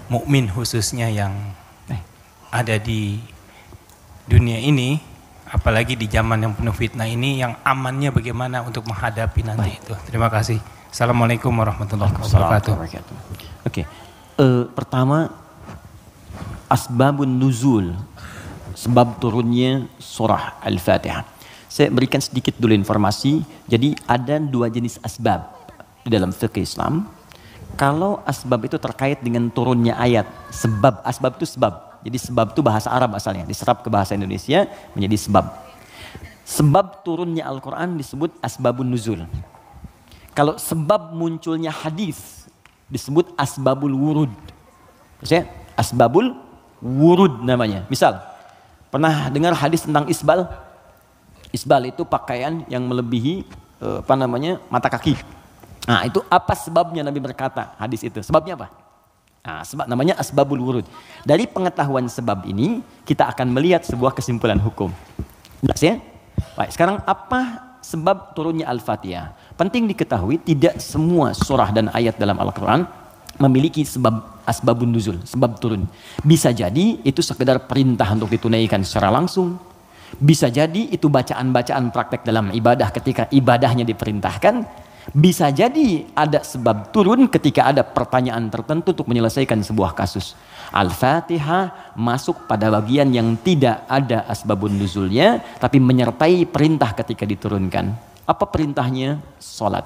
mukmin khususnya yang ada di dunia ini, apalagi di zaman yang penuh fitnah ini, yang amannya bagaimana untuk menghadapi nanti itu. Terima kasih. Assalamualaikum warahmatullahi wabarakatuh. Oke. Pertama, asbabun nuzul, sebab turunnya surah Al-Fatihah. Saya berikan sedikit dulu informasi. Jadi ada dua jenis asbab di dalam fikih Islam. Kalau asbab itu terkait dengan turunnya ayat, sebab, asbab itu sebab. Jadi sebab itu bahasa Arab asalnya, diserap ke bahasa Indonesia menjadi sebab. Sebab turunnya Al-Quran disebut asbabun nuzul. Kalau sebab munculnya hadis disebut asbabul wurud. Maksudnya asbabul wurud namanya. Misal, pernah dengar hadis tentang isbal? Isbal itu pakaian yang melebihi mata kaki. Nah, itu apa sebabnya Nabi berkata hadis itu? Sebabnya apa? Nah, sebab namanya asbabul wurud. Dari pengetahuan sebab ini kita akan melihat sebuah kesimpulan hukum. Jelas ya? Baik, sekarang apa sebab turunnya Al-Fatihah? Penting diketahui tidak semua surah dan ayat dalam Al-Quran memiliki sebab asbabun nuzul, sebab turun. Bisa jadi itu sekedar perintah untuk ditunaikan secara langsung. Bisa jadi itu bacaan-bacaan praktek dalam ibadah ketika ibadahnya diperintahkan. Bisa jadi ada sebab turun ketika ada pertanyaan tertentu untuk menyelesaikan sebuah kasus. Al-Fatihah masuk pada bagian yang tidak ada asbabun nuzulnya, tapi menyertai perintah ketika diturunkan. Apa perintahnya? Salat.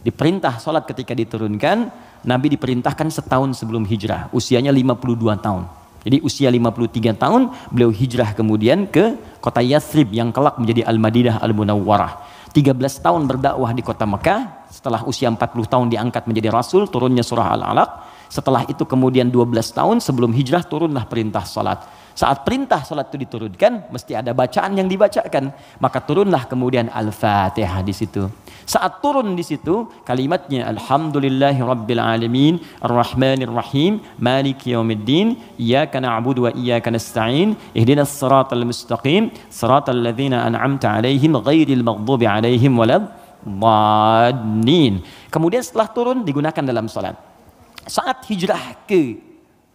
Diperintah salat ketika diturunkan, Nabi diperintahkan setahun sebelum hijrah, usianya 52 tahun. Jadi usia 53 tahun, beliau hijrah kemudian ke kota Yathrib yang kelak menjadi Al-Madinah Al-Munawwarah. 13 tahun berdakwah di kota Mekah, setelah usia 40 tahun diangkat menjadi Rasul, turunnya surah Al-Alaq. Setelah itu kemudian 12 tahun sebelum hijrah turunlah perintah salat. Saat perintah salat itu diturunkan, mesti ada bacaan yang dibacakan. Maka turunlah kemudian Al-Fatihah di situ. Saat turun di situ, kalimatnya Alhamdulillahi Rabbil Alamin, Ar-Rahmanir Rahim, Maliki Yaumiddin, Iyyaka na'budu wa iyyaka nasta'in, Ihdinas siratal mustaqim, siratal ladzina an'amta 'alaihim ghairil maghdubi 'alaihim waladdallin. Kemudian setelah turun digunakan dalam salat. Saat hijrah ke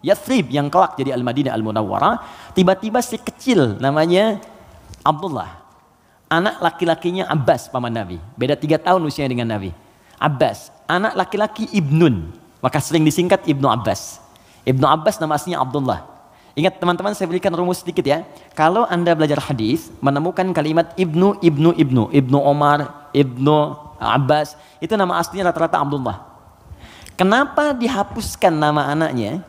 Yathrib yang kelak jadi Al-Madinah Al-Munawwarah, tiba-tiba si kecil namanya Abdullah. Anak laki-lakinya Abbas paman Nabi. Beda 3 tahun usianya dengan Nabi. Abbas, anak laki-laki Ibnun. Maka sering disingkat Ibnu Abbas. Ibnu Abbas nama aslinya Abdullah. Ingat teman-teman, saya berikan rumus sedikit ya. Kalau Anda belajar hadis, menemukan kalimat Ibnu Omar, Ibnu Abbas, itu nama aslinya rata-rata Abdullah. Kenapa dihapuskan nama anaknya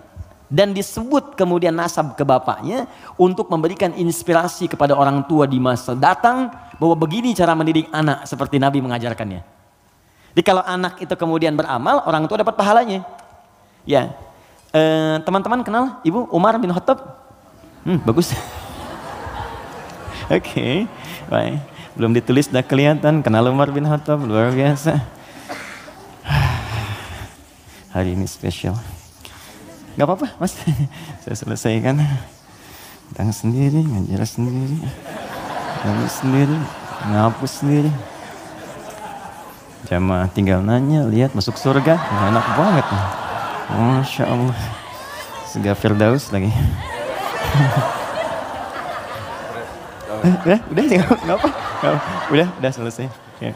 dan disebut kemudian nasab ke bapaknya untuk memberikan inspirasi kepada orang tua di masa datang bahwa begini cara mendidik anak seperti Nabi mengajarkannya. Jadi kalau anak itu kemudian beramal, orang tua dapat pahalanya. Ya, teman-teman kenal Ibu Umar bin Khattab? Bagus. Oke, baik. Belum ditulis sudah kelihatan kenal Umar bin Khattab, luar biasa. Hari ini spesial. Gak apa-apa mas, saya selesaikan. Datang sendiri, ngajar sendiri, ngapus sendiri, ngapus sendiri. Jamaah tinggal nanya, lihat masuk surga, enak banget. Masya Allah, surga Firdaus lagi. Udah nggak apa, udah selesai. Ya.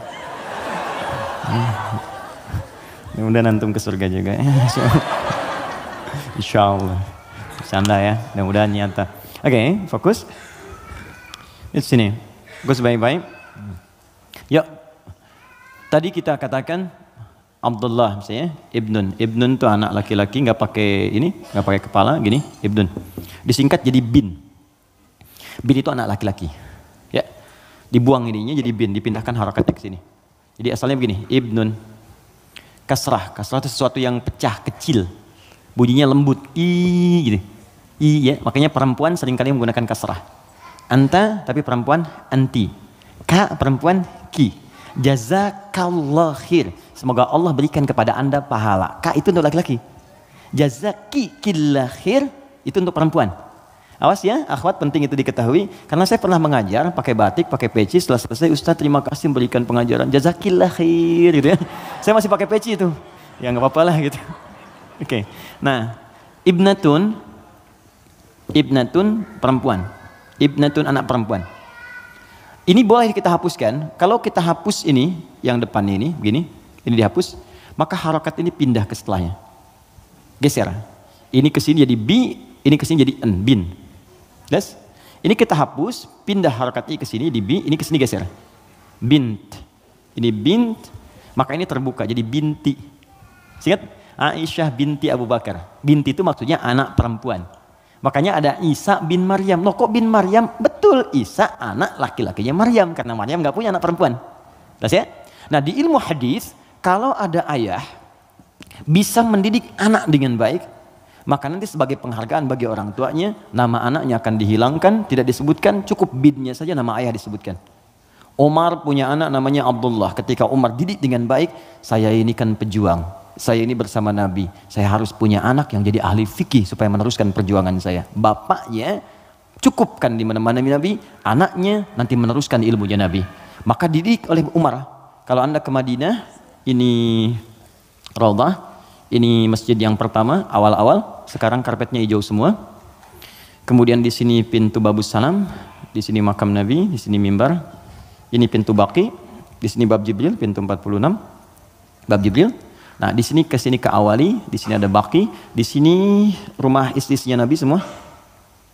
Mudah-mudahan antum ke surga juga. Insya Allah. Bercanda ya, mudah-mudahan nyata. Oke, fokus. Di sini. Fokus baik-baik. Ya. Tadi kita katakan Abdullah misalnya, Ibnun. Ibnun itu anak laki-laki, nggak pakai ini, nggak pakai kepala, gini, Ibnun. Disingkat jadi bin. Bin itu anak laki-laki. Ya. Dibuang ininya jadi bin, dipindahkan harakatnya ke sini. Jadi asalnya begini, Ibnun. Kasrah itu sesuatu yang pecah, kecil. Bunyinya lembut, gitu. Ya, makanya perempuan seringkali menggunakan kasrah. Anta tapi perempuan anti. Ka perempuan ki. Jazakallah khair. Semoga Allah berikan kepada Anda pahala. Ka itu untuk laki-laki. Jazakillah khair itu untuk perempuan. Awas ya, akhwat, penting itu diketahui. Karena saya pernah mengajar pakai batik, pakai peci. Setelah selesai, Ustaz terima kasih memberikan pengajaran. Jazakillah khair gitu ya. Saya masih pakai peci itu. Ya nggak apa-apa lah gitu. Oke. Nah, ibnatun perempuan. Ibnatun anak perempuan. Ini boleh kita hapuskan. Kalau kita hapus ini, yang depan ini, begini, ini dihapus, maka harokat ini pindah ke setelahnya. Geser. Ini ke sini jadi bi, ini ke sini jadi en, bin. Yes? Ini kita hapus, pindah harokatnya ke sini di bi, ini ke sini geser. Bint. Ini bint, maka ini terbuka jadi binti. Ingat? Aisyah binti Abu Bakar. Binti itu maksudnya anak perempuan. Makanya ada Isa bin Maryam. Loh kok bin Maryam? Betul, Isa anak laki-lakinya Maryam. Karena Maryam gak punya anak perempuan. Jelas ya? Nah di ilmu hadis, kalau ada ayah bisa mendidik anak dengan baik, maka nanti sebagai penghargaan bagi orang tuanya, nama anaknya akan dihilangkan, tidak disebutkan, cukup binnya saja nama ayah disebutkan. Umar punya anak namanya Abdullah. Ketika Umar didik dengan baik, saya ini kan pejuang, saya ini bersama Nabi, saya harus punya anak yang jadi ahli fikih supaya meneruskan perjuangan saya. Bapaknya cukupkan di mana-mana Nabi, anaknya nanti meneruskan ilmunya Nabi. Maka didik oleh Umar. Kalau Anda ke Madinah, ini Raudhah, ini masjid yang pertama awal-awal, sekarang karpetnya hijau semua. Kemudian di sini pintu Babus Salam, di sini makam Nabi, di sini mimbar. Ini pintu Baqi, di sini Bab Jibril, pintu 46. Bab Jibril. Nah, di sini ke awali, di sini ada Baqi, di sini rumah istri-istrinya Nabi semua.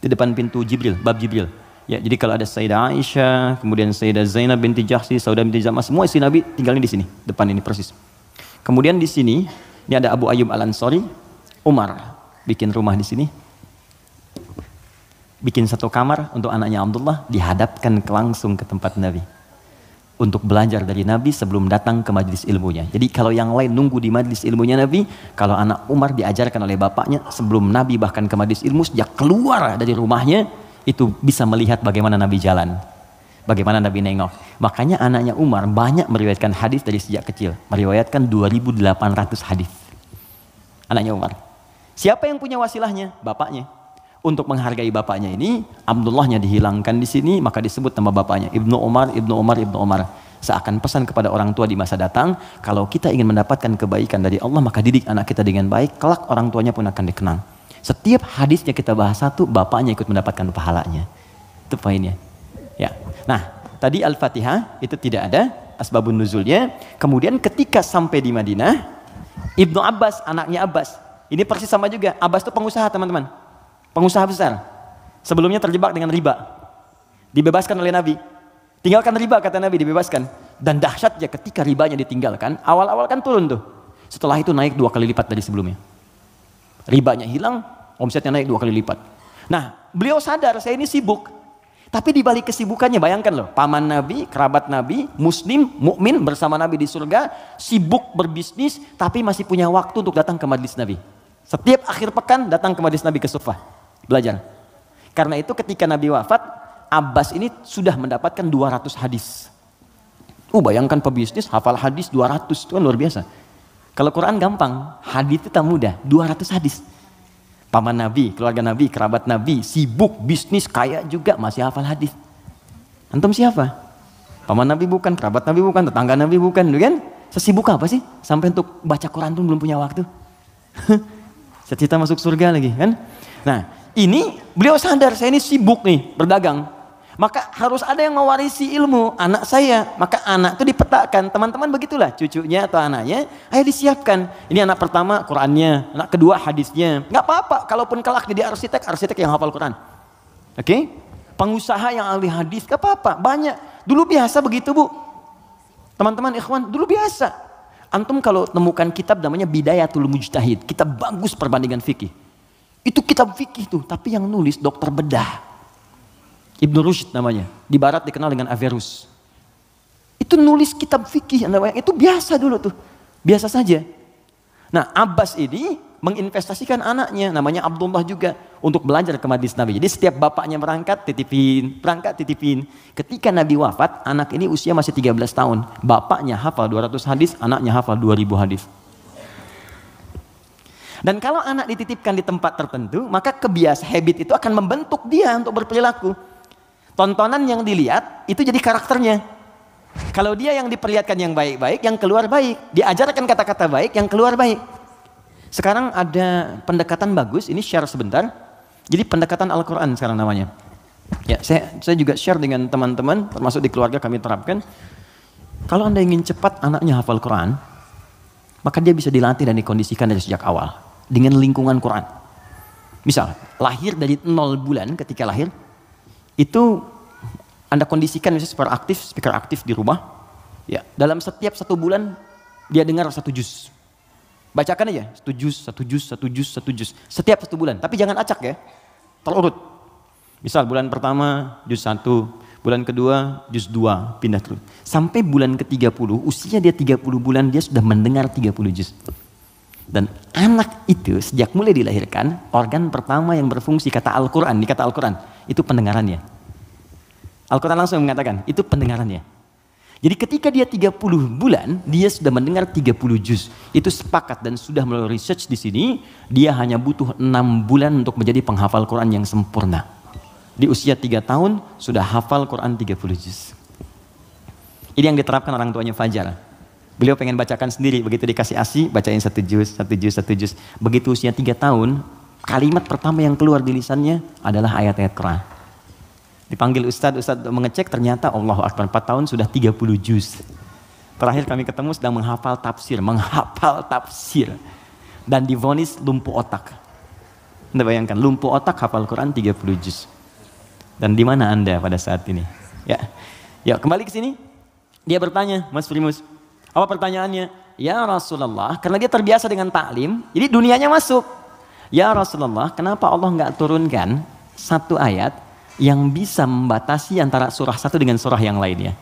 Di depan pintu Jibril, Bab Jibril. Ya, jadi kalau ada Sayyidah Aisyah, kemudian Sayyidah Zainab binti Jahsy, Saudah binti Zam'ah, semua istri Nabi tinggalnya di sini, depan ini persis. Kemudian di sini, ini ada Abu Ayyub Al-Ansari, Umar bikin rumah di sini. Bikin satu kamar untuk anaknya Abdullah, dihadapkan langsung ke tempat Nabi. Untuk belajar dari Nabi sebelum datang ke majlis ilmunya. Jadi kalau yang lain nunggu di majlis ilmunya Nabi, kalau anak Umar diajarkan oleh bapaknya sebelum Nabi bahkan ke majlis ilmu, sejak keluar dari rumahnya, itu bisa melihat bagaimana Nabi jalan. Bagaimana Nabi nengok. Makanya anaknya Umar banyak meriwayatkan hadis dari sejak kecil. Meriwayatkan 2.800 hadis. Anaknya Umar. Siapa yang punya wasilahnya? Bapaknya. Untuk menghargai bapaknya ini, Abdullahnya dihilangkan di sini, maka disebut nama bapaknya Ibnu Umar, Ibnu Umar, Ibnu Umar. Seakan pesan kepada orang tua di masa datang, kalau kita ingin mendapatkan kebaikan dari Allah, maka didik anak kita dengan baik, kelak orang tuanya pun akan dikenang. Setiap hadisnya kita bahas satu, bapaknya ikut mendapatkan pahalanya. Itu poinnya. Ya. Nah, tadi Al-Fatihah itu tidak ada asbabun nuzulnya. Kemudian ketika sampai di Madinah, Ibnu Abbas, anaknya Abbas, ini persis sama juga. Abbas itu pengusaha, teman-teman. Pengusaha besar. Sebelumnya terjebak dengan riba. Dibebaskan oleh Nabi. Tinggalkan riba, kata Nabi, dibebaskan. Dan dahsyatnya ketika ribanya ditinggalkan, awal-awal kan turun tuh. Setelah itu naik 2 kali lipat dari sebelumnya. Ribanya hilang, omsetnya naik 2 kali lipat. Nah, beliau sadar saya ini sibuk. Tapi di balik kesibukannya, bayangkan loh, paman Nabi, kerabat Nabi, muslim, mukmin bersama Nabi di surga, sibuk berbisnis, tapi masih punya waktu untuk datang ke majlis Nabi. Setiap akhir pekan datang ke majlis Nabi ke Sufah, belajar. Karena itu ketika Nabi wafat, Abbas ini sudah mendapatkan 200 hadis. Bayangkan pebisnis, hafal hadis 200, itu kan luar biasa. Kalau Quran gampang, hadis itu tak mudah, 200 hadis. Paman Nabi, keluarga Nabi, kerabat Nabi, sibuk, bisnis, kaya juga, masih hafal hadis. Antum siapa? Paman Nabi bukan, kerabat Nabi bukan, tetangga Nabi bukan, kan? Sesibuk apa sih? Sampai untuk baca Quran pun belum punya waktu. Cita-cita masuk surga lagi, kan? Nah, ini beliau sadar, saya ini sibuk nih, berdagang. Maka harus ada yang mewarisi ilmu anak saya. Maka anak itu dipetakan, teman-teman begitulah, cucunya atau anaknya, ayo disiapkan. Ini anak pertama Qurannya, anak kedua hadisnya. Nggak apa-apa, kalaupun kelak jadi arsitek yang hafal Quran. Oke? Pengusaha yang ahli hadis, nggak apa-apa, banyak. Dulu biasa begitu, Bu. Teman-teman ikhwan, dulu biasa. Antum kalau temukan kitab namanya Bidayatul Mujtahid, kitab bagus perbandingan fikih. Itu kitab fikih tuh, tapi yang nulis dokter bedah. Ibnu Rushd namanya, di barat dikenal dengan Averroes. Itu nulis kitab fikih, itu biasa dulu tuh, biasa saja. Nah, Abbas ini menginvestasikan anaknya, namanya Abdullah juga, untuk belajar ke majlis Nabi. Jadi setiap bapaknya berangkat titipin. Ketika Nabi wafat, anak ini usia masih 13 tahun. Bapaknya hafal 200 hadis, anaknya hafal 2000 hadis. Dan kalau anak dititipkan di tempat tertentu, maka habit itu akan membentuk dia untuk berperilaku. Tontonan yang dilihat, itu jadi karakternya. Kalau dia yang diperlihatkan yang baik-baik, yang keluar baik. Diajarkan kata-kata baik, yang keluar baik. Sekarang ada pendekatan bagus, ini share sebentar. Jadi pendekatan Al-Quran sekarang namanya. Ya, saya juga share dengan teman-teman, termasuk di keluarga kami terapkan. Kalau Anda ingin cepat anaknya hafal Quran, maka dia bisa dilatih dan dikondisikan dari sejak awal. Dengan lingkungan Quran. Misal, lahir dari 0 bulan ketika lahir, itu Anda kondisikan misalnya speaker aktif di rumah. Ya, dalam setiap 1 bulan dia dengar 1 juz. Bacakan aja 1 juz. Setiap 1 bulan. Tapi jangan acak ya. Terurut. Misal bulan pertama juz 1, bulan kedua juz 2, pindah terus. Sampai bulan ke-30, usia dia 30 bulan dia sudah mendengar 30 juz. Dan anak itu sejak mulai dilahirkan, organ pertama yang berfungsi kata Al-Quran, itu pendengarannya. Al-Quran langsung mengatakan, itu pendengarannya. Jadi ketika dia 30 bulan, dia sudah mendengar 30 juz. Itu sepakat dan sudah melalui research di sini, dia hanya butuh 6 bulan untuk menjadi penghafal Quran yang sempurna. Di usia 3 tahun, sudah hafal Quran 30 juz. Ini yang diterapkan orang tuanya Fajar. Beliau pengen bacakan sendiri, begitu dikasih ASI, bacain 1 juz. Begitu usia 3 tahun, kalimat pertama yang keluar di lisannya adalah ayat-ayat Quran. Dipanggil Ustadz mengecek, ternyata Allahu Akbar, 4 tahun sudah 30 juz. Terakhir kami ketemu sedang menghafal tafsir. Dan divonis lumpuh otak. Anda bayangkan, lumpuh otak hafal Quran 30 juz. Dan di mana Anda pada saat ini? Ya, kembali ke sini. Dia bertanya, Mas Primus, apa pertanyaannya? Ya Rasulullah, karena dia terbiasa dengan taklim, jadi dunianya masuk. Ya Rasulullah, kenapa Allah nggak turunkan 1 ayat yang bisa membatasi antara surah satu dengan surah yang lainnya?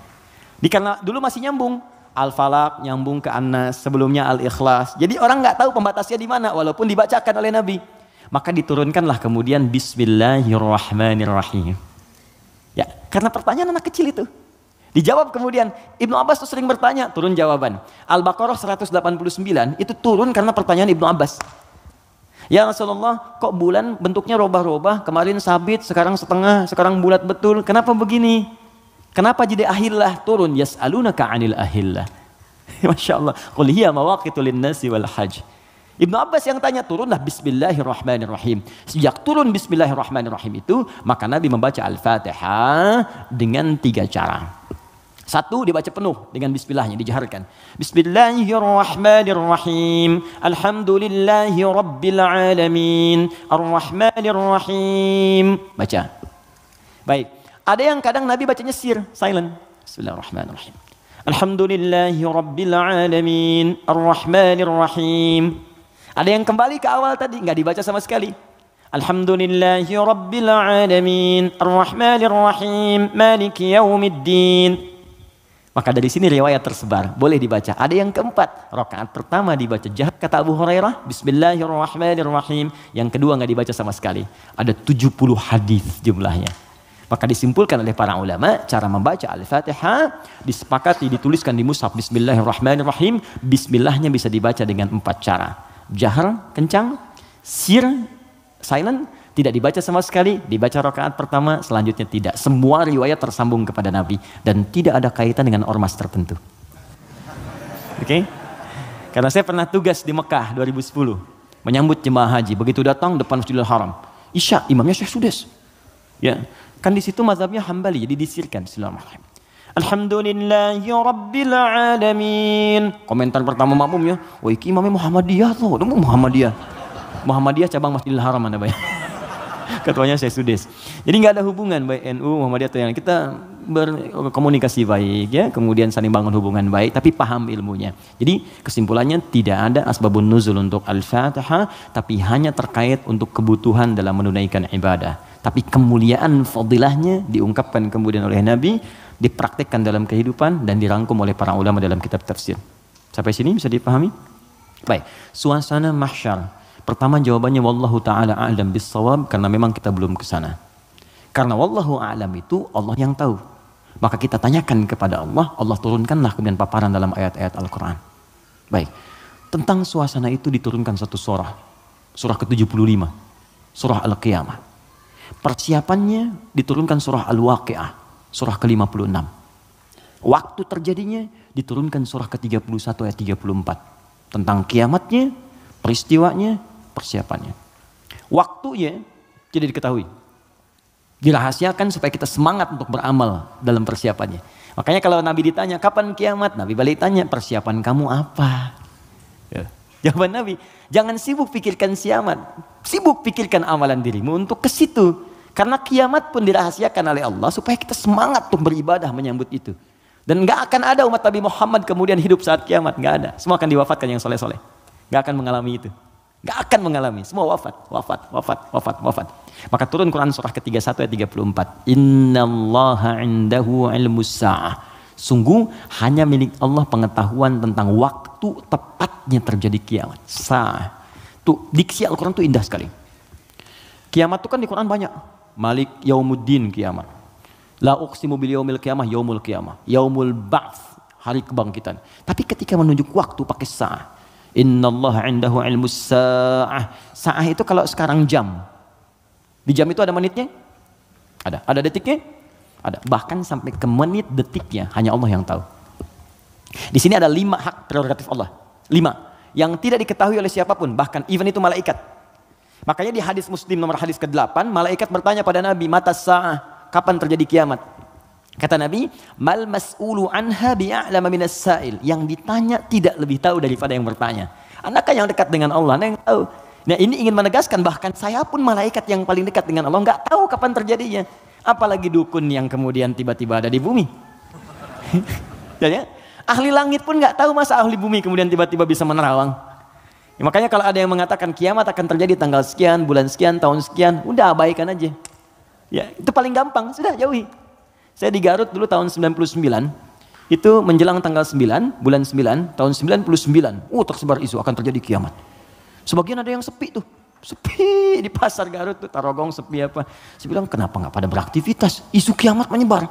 Karena dulu masih nyambung. Al-Falaq nyambung ke An-Nas, sebelumnya Al-Ikhlas. Jadi orang nggak tahu pembatasnya di mana, walaupun dibacakan oleh Nabi. Maka diturunkanlah kemudian Bismillahirrahmanirrahim. Ya, karena pertanyaan anak kecil itu. Dijawab kemudian. Ibnu Abbas tuh sering bertanya, turun jawaban. Al-Baqarah 189 itu turun karena pertanyaan Ibnu Abbas. Ya Rasulullah, kok bulan bentuknya robah-robah, kemarin sabit, sekarang setengah, sekarang bulat betul, kenapa begini? Kenapa jadi ahillah turun? Yas'alunaka 'anil ahillah. Masya Allah. Qul hiya mawaqitu lin-nasi wal hajj. Ibnu Abbas yang tanya, turunlah Bismillahirrahmanirrahim. Sejak turun Bismillahirrahmanirrahim itu, maka Nabi membaca Al-Fatihah dengan 3 cara. 1, dibaca penuh dengan bismillahnya, dijaharkan. Bismillahirrahmanirrahim. Alhamdulillahi rabbil alamin. Ar-Rahmanirrahim. Baca. Baik. Ada yang kadang Nabi bacanya sir, silent. Bismillahirrahmanirrahim. Alhamdulillahi rabbil alamin. Ar-Rahmanirrahim. Ada yang kembali ke awal tadi, nggak dibaca sama sekali. Alhamdulillahi rabbil alamin. Ar-Rahmanirrahim. Maliki yaumiddin. Maka dari sini riwayat tersebar, boleh dibaca. Ada yang keempat, rakaat pertama dibaca jahat kata Abu Hurairah, Bismillahirrahmanirrahim. Yang kedua nggak dibaca sama sekali. Ada 70 hadis jumlahnya. Maka disimpulkan oleh para ulama, cara membaca Al-Fatihah disepakati dituliskan di mushaf Bismillahirrahmanirrahim. Bismillahnya bisa dibaca dengan 4 cara. Jahar, kencang, sir, silent, tidak dibaca sama sekali, dibaca rakaat pertama, selanjutnya tidak. Semua riwayat tersambung kepada Nabi dan tidak ada kaitan dengan ormas tertentu. Oke? Karena saya pernah tugas di Mekah 2010 menyambut jemaah haji. Begitu datang depan Masjidil Haram, Isya imamnya Syekh Sudes. Ya, kan di situ mazhabnya Hambali, jadi disirkan. Bismillahirrahmanirrahim. Alhamdulillahi rabbil alamin. Komentar pertama makmumnya, "Wah, iki imamnya Muhammadiyah tuh, Muhammadiyah cabang Masjidil Haram Anda bayang." Ketuanya Syekh Sudes. Jadi nggak ada hubungan baik NU, Muhammadiyah atau yang kita berkomunikasi baik ya, kemudian saling bangun hubungan baik, tapi paham ilmunya. Jadi kesimpulannya tidak ada asbabun nuzul untuk Al-Fatihah, tapi hanya terkait untuk kebutuhan dalam menunaikan ibadah. Tapi kemuliaan fadilahnya diungkapkan kemudian oleh Nabi, dipraktikkan dalam kehidupan dan dirangkum oleh para ulama dalam kitab tafsir. Sampai sini bisa dipahami? Baik, suasana mahsyar. Pertama jawabannya wallahu taala a'lam bissawab, karena memang kita belum ke sana. Karena wallahu a'lam itu Allah yang tahu. Maka kita tanyakan kepada Allah, Allah turunkanlah kemudian paparan dalam ayat-ayat Al-Qur'an. Baik. Tentang suasana itu diturunkan satu surah. Surah ke-75. Surah Al-Qiyamah. Persiapannya diturunkan surah Al-Waqi'ah. Surah ke-56. Waktu terjadinya diturunkan surah ke-31 ayat 34. Tentang kiamatnya, peristiwanya, persiapannya. Waktunya tidak diketahui. Dirahasiakan supaya kita semangat untuk beramal dalam persiapannya. Makanya kalau Nabi ditanya kapan kiamat, Nabi balik tanya persiapan kamu apa? Ya. Jawaban Nabi, jangan sibuk pikirkan kiamat, sibuk pikirkan amalan dirimu untuk ke situ. Karena kiamat pun dirahasiakan oleh Allah supaya kita semangat untuk beribadah menyambut itu. Dan nggak akan ada umat Nabi Muhammad kemudian hidup saat kiamat, nggak ada. Semua akan diwafatkan yang soleh-soleh. Nggak akan mengalami itu. Nggak akan mengalami. Semua wafat. Maka turun Quran surah ke-31 ayat 34. Innallaha indahu ilmus sa'ah. Sungguh hanya milik Allah pengetahuan tentang waktu tepatnya terjadi kiamat. Sa'ah. Tuh, diksi Al-Quran itu indah sekali. Kiamat itu kan di Quran banyak. Malik yaumuddin kiamat. La uqsimu bil yaumil qiyamah, yaumul qiyamah. Yaumul ba'ts, hari kebangkitan. Tapi ketika menunjuk waktu pakai sa'ah. Innallaha indahu ilmus sa'ah. Sa'ah itu kalau sekarang jam. Di jam itu ada menitnya? Ada. Ada detiknya? Ada. Bahkan sampai ke menit detiknya hanya Allah yang tahu. Di sini ada 5 hak prerogatif Allah. 5 yang tidak diketahui oleh siapapun, bahkan even itu malaikat. Makanya di hadis Muslim nomor hadis ke-8, malaikat bertanya pada Nabi, mata sa'ah, kapan terjadi kiamat? Kata Nabi, mal mas'ulu anha bi'a'lama minas sa'il. Yang ditanya tidak lebih tahu daripada yang bertanya. Anaknya yang dekat dengan Allah, yang tahu. Nah ini ingin menegaskan bahkan saya pun malaikat yang paling dekat dengan Allah nggak tahu kapan terjadinya. Apalagi dukun yang kemudian tiba-tiba ada di bumi. Ya, ahli langit pun nggak tahu masa ahli bumi kemudian tiba-tiba bisa menerawang. Ya, makanya kalau ada yang mengatakan kiamat akan terjadi tanggal sekian, bulan sekian, tahun sekian, udah abaikan aja. Ya itu paling gampang, sudah jauhi. Saya di Garut dulu tahun 99, itu menjelang tanggal 9, bulan 9, tahun 99, tersebar isu akan terjadi kiamat. Sebagian ada yang sepi tuh, sepi di pasar Garut tuh, Tarogong sepi apa. Saya bilang kenapa nggak pada beraktivitas, isu kiamat menyebar.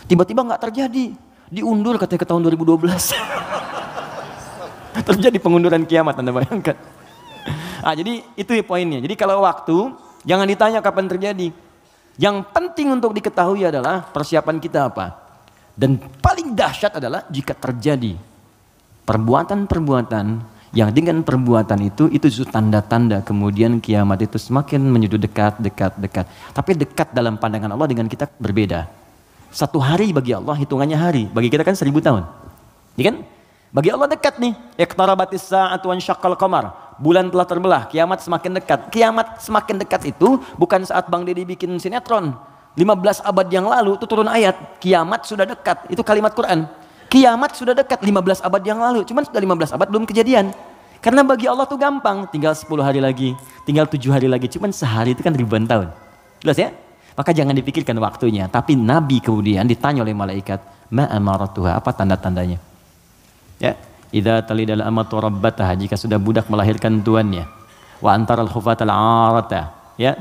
Tiba-tiba nggak terjadi, diundur katanya ke tahun 2012. Terjadi pengunduran kiamat, Anda bayangkan. Jadi itu poinnya, jadi kalau waktu, jangan ditanya kapan terjadi. Yang penting untuk diketahui adalah persiapan kita apa. Dan paling dahsyat adalah jika terjadi perbuatan-perbuatan yang dengan perbuatan itu justru tanda-tanda kemudian kiamat itu semakin menuju dekat. Tapi dekat dalam pandangan Allah dengan kita berbeda. 1 hari bagi Allah hitungannya hari, bagi kita kan 1000 tahun. Ya kan? Bagi Allah dekat nih. Iqtarabatis sa'atu wan syaqqal qamar. Bulan telah terbelah, kiamat semakin dekat. Kiamat semakin dekat itu bukan saat Bang Deddy bikin sinetron. 15 abad yang lalu itu turun ayat, kiamat sudah dekat. Itu kalimat Quran. Kiamat sudah dekat 15 abad yang lalu. Cuman sudah 15 abad belum kejadian. Karena bagi Allah tuh gampang. Tinggal 10 hari lagi. Tinggal 7 hari lagi. Cuman sehari itu kan ribuan tahun. Jelas ya? Maka jangan dipikirkan waktunya. Tapi Nabi kemudian ditanya oleh malaikat. Ma amaratuha. Apa tanda-tandanya? Ya. Idza talidal amatu rabbataha. Jika sudah budak melahirkan tuannya. Wa antaral khufatal arata. Ya,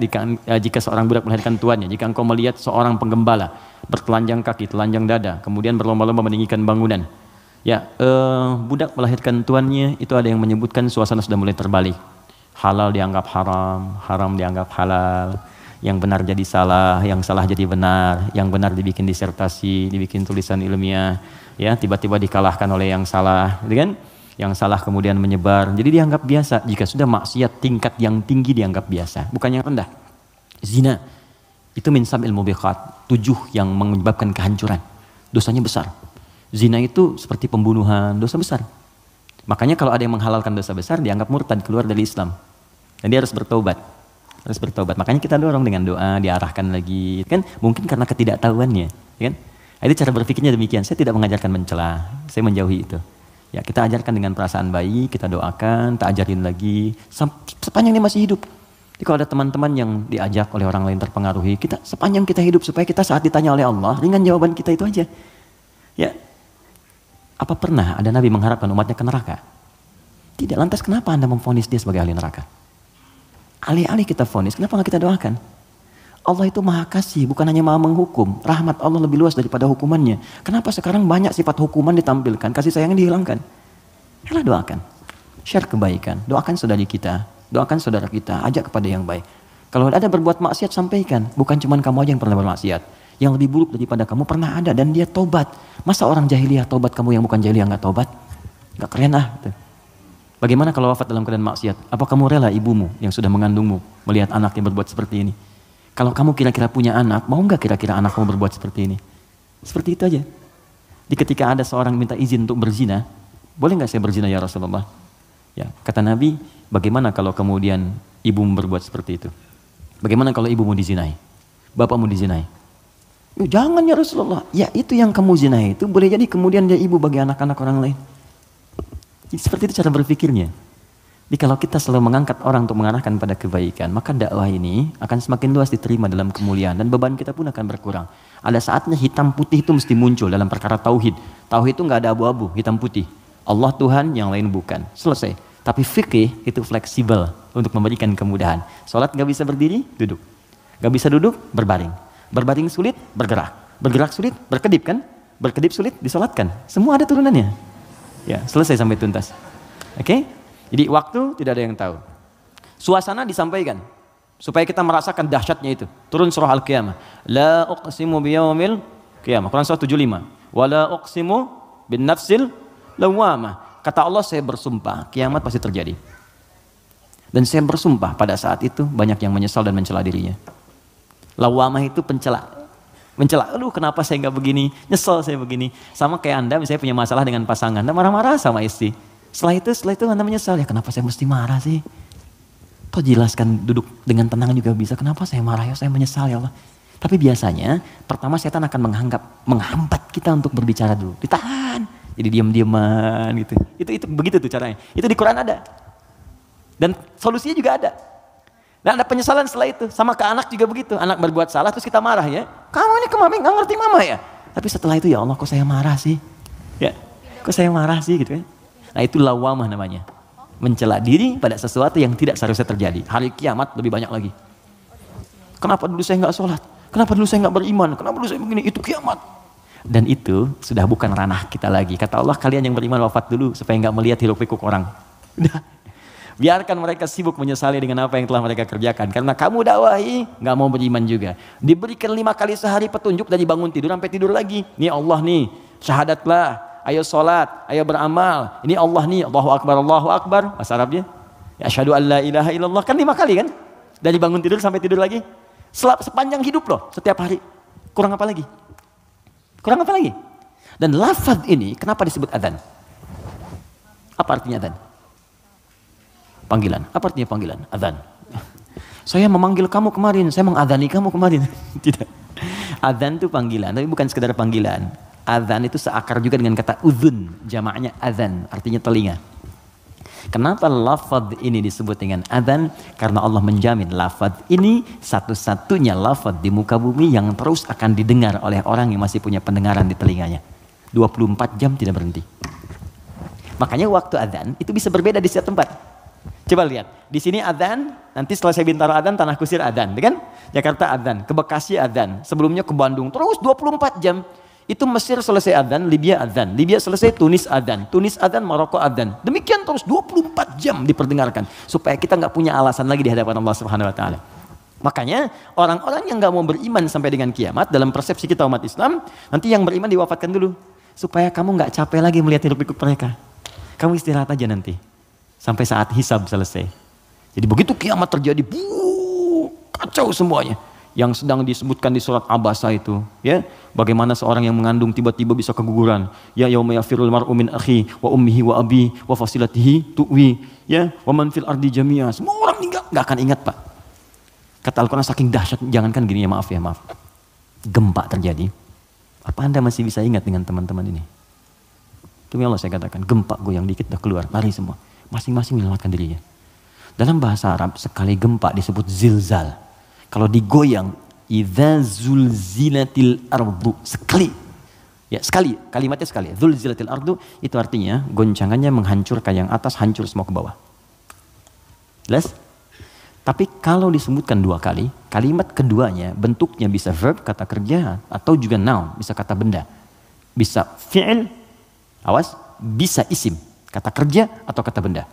jika seorang budak melahirkan tuannya, jika engkau melihat seorang penggembala bertelanjang kaki, telanjang dada, kemudian berlomba-lomba meninggikan bangunan, ya, budak melahirkan tuannya, itu ada yang menyebutkan suasana sudah mulai terbalik. Halal dianggap haram, haram dianggap halal, yang benar jadi salah, yang salah jadi benar, yang benar dibikin disertasi, dibikin tulisan ilmiah, ya, tiba-tiba dikalahkan oleh yang salah, gitu kan? Yang salah kemudian menyebar, jadi dianggap biasa. Jika sudah maksiat tingkat yang tinggi dianggap biasa, bukan yang rendah. Zina itu min sab'il mubiqat, 7 yang menyebabkan kehancuran, dosanya besar. Zina itu seperti pembunuhan, dosa besar. Makanya kalau ada yang menghalalkan dosa besar dianggap murtad, keluar dari Islam, dan dia harus bertobat. Makanya kita dorong dengan doa, diarahkan lagi, kan? Mungkin karena ketidaktahuannya, kan? Itu cara berpikirnya demikian. Saya tidak mengajarkan mencela, saya menjauhi itu. Ya, kita ajarkan dengan perasaan baik, kita doakan, kita ajarin lagi sepanjang dia masih hidup. Jadi kalau ada teman-teman yang diajak oleh orang lain terpengaruhi, kita sepanjang kita hidup supaya kita saat ditanya oleh Allah, ringan jawaban kita itu aja. Ya. Apa pernah ada nabi mengharapkan umatnya ke neraka? Tidak, lantas kenapa Anda memvonis dia sebagai ahli neraka? Alih-alih kita vonis, kenapa nggak kita doakan? Allah itu maha kasih, bukan hanya maha menghukum. Rahmat Allah lebih luas daripada hukumannya. Kenapa sekarang banyak sifat hukuman ditampilkan, kasih sayang dihilangkan? Yalah, doakan. Share kebaikan, doakan saudari kita, doakan saudara kita, ajak kepada yang baik. Kalau ada berbuat maksiat, sampaikan. Bukan cuma kamu aja yang pernah bermaksiat. Yang lebih buruk daripada kamu pernah ada dan dia tobat. Masa orang jahiliyah tobat, kamu yang bukan jahiliyah nggak tobat? Nggak keren ah. Gitu. Bagaimana kalau wafat dalam keadaan maksiat? Apa kamu rela ibumu yang sudah mengandungmu melihat anak yang berbuat seperti ini? Kalau kamu kira-kira punya anak, mau nggak kira-kira anak kamu berbuat seperti ini? Seperti itu aja. Di ketika ada seorang minta izin untuk berzina, boleh nggak saya berzina ya Rasulullah? Ya, kata Nabi, bagaimana kalau kemudian ibumu berbuat seperti itu? Bagaimana kalau ibumu dizinai? Bapakmu dizinai? Jangan ya Rasulullah. Ya itu yang kamu zinai itu boleh jadi kemudian dia ibu bagi anak-anak orang lain. Jadi, seperti itu cara berpikirnya. Jadi kalau kita selalu mengangkat orang untuk mengarahkan pada kebaikan, maka dakwah ini akan semakin luas diterima dalam kemuliaan dan beban kita pun akan berkurang. Ada saatnya hitam putih itu mesti muncul dalam perkara tauhid. Tauhid itu nggak ada abu-abu, hitam putih. Allah Tuhan, yang lain bukan. Selesai. Tapi fikih itu fleksibel untuk memberikan kemudahan. Sholat nggak bisa berdiri, duduk. Nggak bisa duduk, berbaring. Berbaring sulit, bergerak. Bergerak sulit, berkedip kan? Berkedip sulit, disolatkan. Semua ada turunannya. Ya, selesai sampai tuntas. Oke? Jadi waktu tidak ada yang tahu. Suasana disampaikan supaya kita merasakan dahsyatnya itu. Turun surah Al-Qiyamah. La uqsimu biyaumil qiyamah. Quran surah 75. Wa la uqsimu bin nafsil lawwamah. Kata Allah, saya bersumpah, kiamat pasti terjadi. Dan saya bersumpah pada saat itu banyak yang menyesal dan mencela dirinya. Lawamah itu pencela. Mencela, aduh kenapa saya nggak begini, nyesel saya begini. Sama kayak Anda misalnya punya masalah dengan pasangan, Anda marah-marah sama istri. Setelah itu Anda menyesal, ya kenapa saya mesti marah sih? Kok jelaskan duduk dengan tenang juga bisa, kenapa saya marah ya, saya menyesal ya Allah. Tapi biasanya, pertama setan akan menghambat kita untuk berbicara dulu. Ditahan. Jadi diam-diaman gitu. Itu begitu tuh caranya. Itu di Quran ada. Dan solusinya juga ada. Dan ada penyesalan setelah itu. Sama ke anak juga begitu. Anak berbuat salah terus kita marah ya. Kamu ini kemarin nggak ngerti mama ya. Tapi setelah itu ya Allah kok saya marah sih. Ya, kok saya marah sih gitu kan. Nah itu lawamah namanya. Mencela diri pada sesuatu yang tidak seharusnya terjadi. Hari kiamat lebih banyak lagi. Kenapa dulu saya nggak sholat? Kenapa dulu saya nggak beriman? Kenapa dulu saya begini? Itu kiamat. Dan itu sudah bukan ranah kita lagi. Kata Allah, kalian yang beriman wafat dulu supaya nggak melihat hiruk pikuk orang. Udah. Biarkan mereka sibuk menyesali dengan apa yang telah mereka kerjakan. Karena kamu dakwahi, nggak mau beriman juga. Diberikan 5 kali sehari petunjuk dari bangun tidur sampai tidur lagi. Nih Allah nih, syahadatlah, ayo sholat, ayo beramal. Ini Allah nih, Allahu Akbar. Bahasa Arabnya. Ya, asyhadu an la ilaha illallah. Kan 5 kali kan? Dari bangun tidur sampai tidur lagi. Sepanjang hidup loh, setiap hari. Kurang apa lagi? Kurang apa lagi? Dan lafaz ini kenapa disebut adzan? Apa artinya adzan? Panggilan. Apa artinya panggilan? Adzan. Saya memanggil kamu kemarin, saya mengadzani kamu kemarin. Tidak. Adzan itu panggilan, tapi bukan sekedar panggilan. Adzan itu seakar juga dengan kata udzun, jamaknya adzan, artinya telinga. Kenapa lafaz ini disebut dengan adzan? Karena Allah menjamin lafaz ini satu-satunya lafaz di muka bumi yang terus akan didengar oleh orang yang masih punya pendengaran di telinganya. 24 jam tidak berhenti. Makanya waktu adzan itu bisa berbeda di setiap tempat. Coba lihat, di sini adzan, nanti setelah saya Bintaro adzan, Tanah Kusir adzan, kan? Jakarta adzan, ke Bekasi adzan, sebelumnya ke Bandung, terus 24 jam. Itu Mesir selesai adzan, Libya adzan, Libya selesai Tunis adzan, Maroko adzan. Demikian terus 24 jam diperdengarkan supaya kita nggak punya alasan lagi di hadapan Allah Subhanahu wa taala. Makanya orang-orang yang nggak mau beriman sampai dengan kiamat dalam persepsi kita umat Islam, nanti yang beriman diwafatkan dulu supaya kamu nggak capek lagi melihat hiruk pikuk mereka. Kamu istirahat aja nanti sampai saat hisab selesai. Jadi begitu kiamat terjadi, kacau semuanya. Yang sedang disebutkan di surat Abasa itu, ya, bagaimana seorang yang mengandung tiba-tiba bisa keguguran. Ya yauma yafirul mar'u min akhi wa ummihi wa abi wa fasilatihi tuwi, ya, wa man fil ardi jami'a. Semua orang enggak akan ingat, Pak. Kata Al-Qur'an saking dahsyat, jangankan gini ya, maaf. Gempa terjadi. Apa Anda masih bisa ingat dengan teman-teman ini? Demi Allah saya katakan, gempa goyang dikit udah keluar, lari semua. Masing-masing menyelamatkan dirinya. Dalam bahasa Arab sekali gempa disebut zilzal. Kalau digoyang, idza zulzilatil ardu, sekali Ya, sekali, kalimatnya sekali. Zulzilatil ardu itu artinya goncangannya menghancurkan yang atas, hancur semua ke bawah. Jelas? Tapi kalau disebutkan 2 kali, kalimat keduanya bentuknya bisa verb, kata kerja, atau juga noun, bisa kata benda. Bisa fi'il, awas, bisa isim, kata kerja atau kata benda.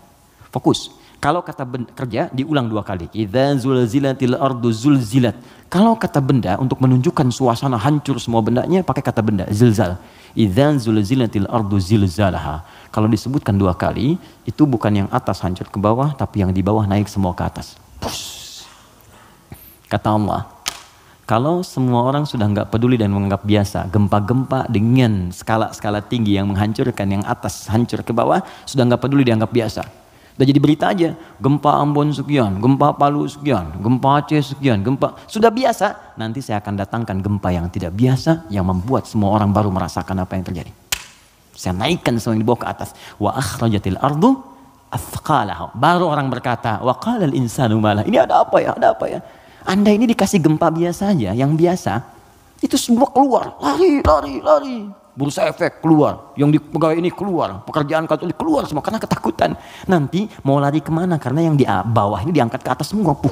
Fokus. Kalau kata kerja diulang 2 kali. Idza zulzilatil ardu zulzilat. Kalau kata benda untuk menunjukkan suasana hancur semua bendanya pakai kata benda zilzal. Idza zulzilatil ardu zilzalaha. Kalau disebutkan 2 kali itu bukan yang atas hancur ke bawah tapi yang di bawah naik semua ke atas. Push. Kata Allah, kalau semua orang sudah nggak peduli dan menganggap biasa gempa-gempa dengan skala-skala tinggi yang menghancurkan yang atas hancur ke bawah sudah nggak peduli dianggap biasa. Udah jadi berita aja, gempa Ambon sekian, gempa Palu sekian, gempa Aceh sekian, gempa sudah biasa. Nanti saya akan datangkan gempa yang tidak biasa yang membuat semua orang baru merasakan apa yang terjadi. Saya naikkan semua yang dibawa ke atas. Wa akhrajatil ardu athqalaha. Baru orang berkata, wa qalal insanu malah. Ini ada apa ya? Ada apa ya? Anda ini dikasih gempa biasa aja, yang biasa, itu semua keluar, lari. Bursa efek keluar, yang di pegawai ini keluar, pekerjaan kantor ini keluar semua karena ketakutan. Nanti mau lari kemana? Karena yang di bawah ini diangkat ke atas semua. Puh.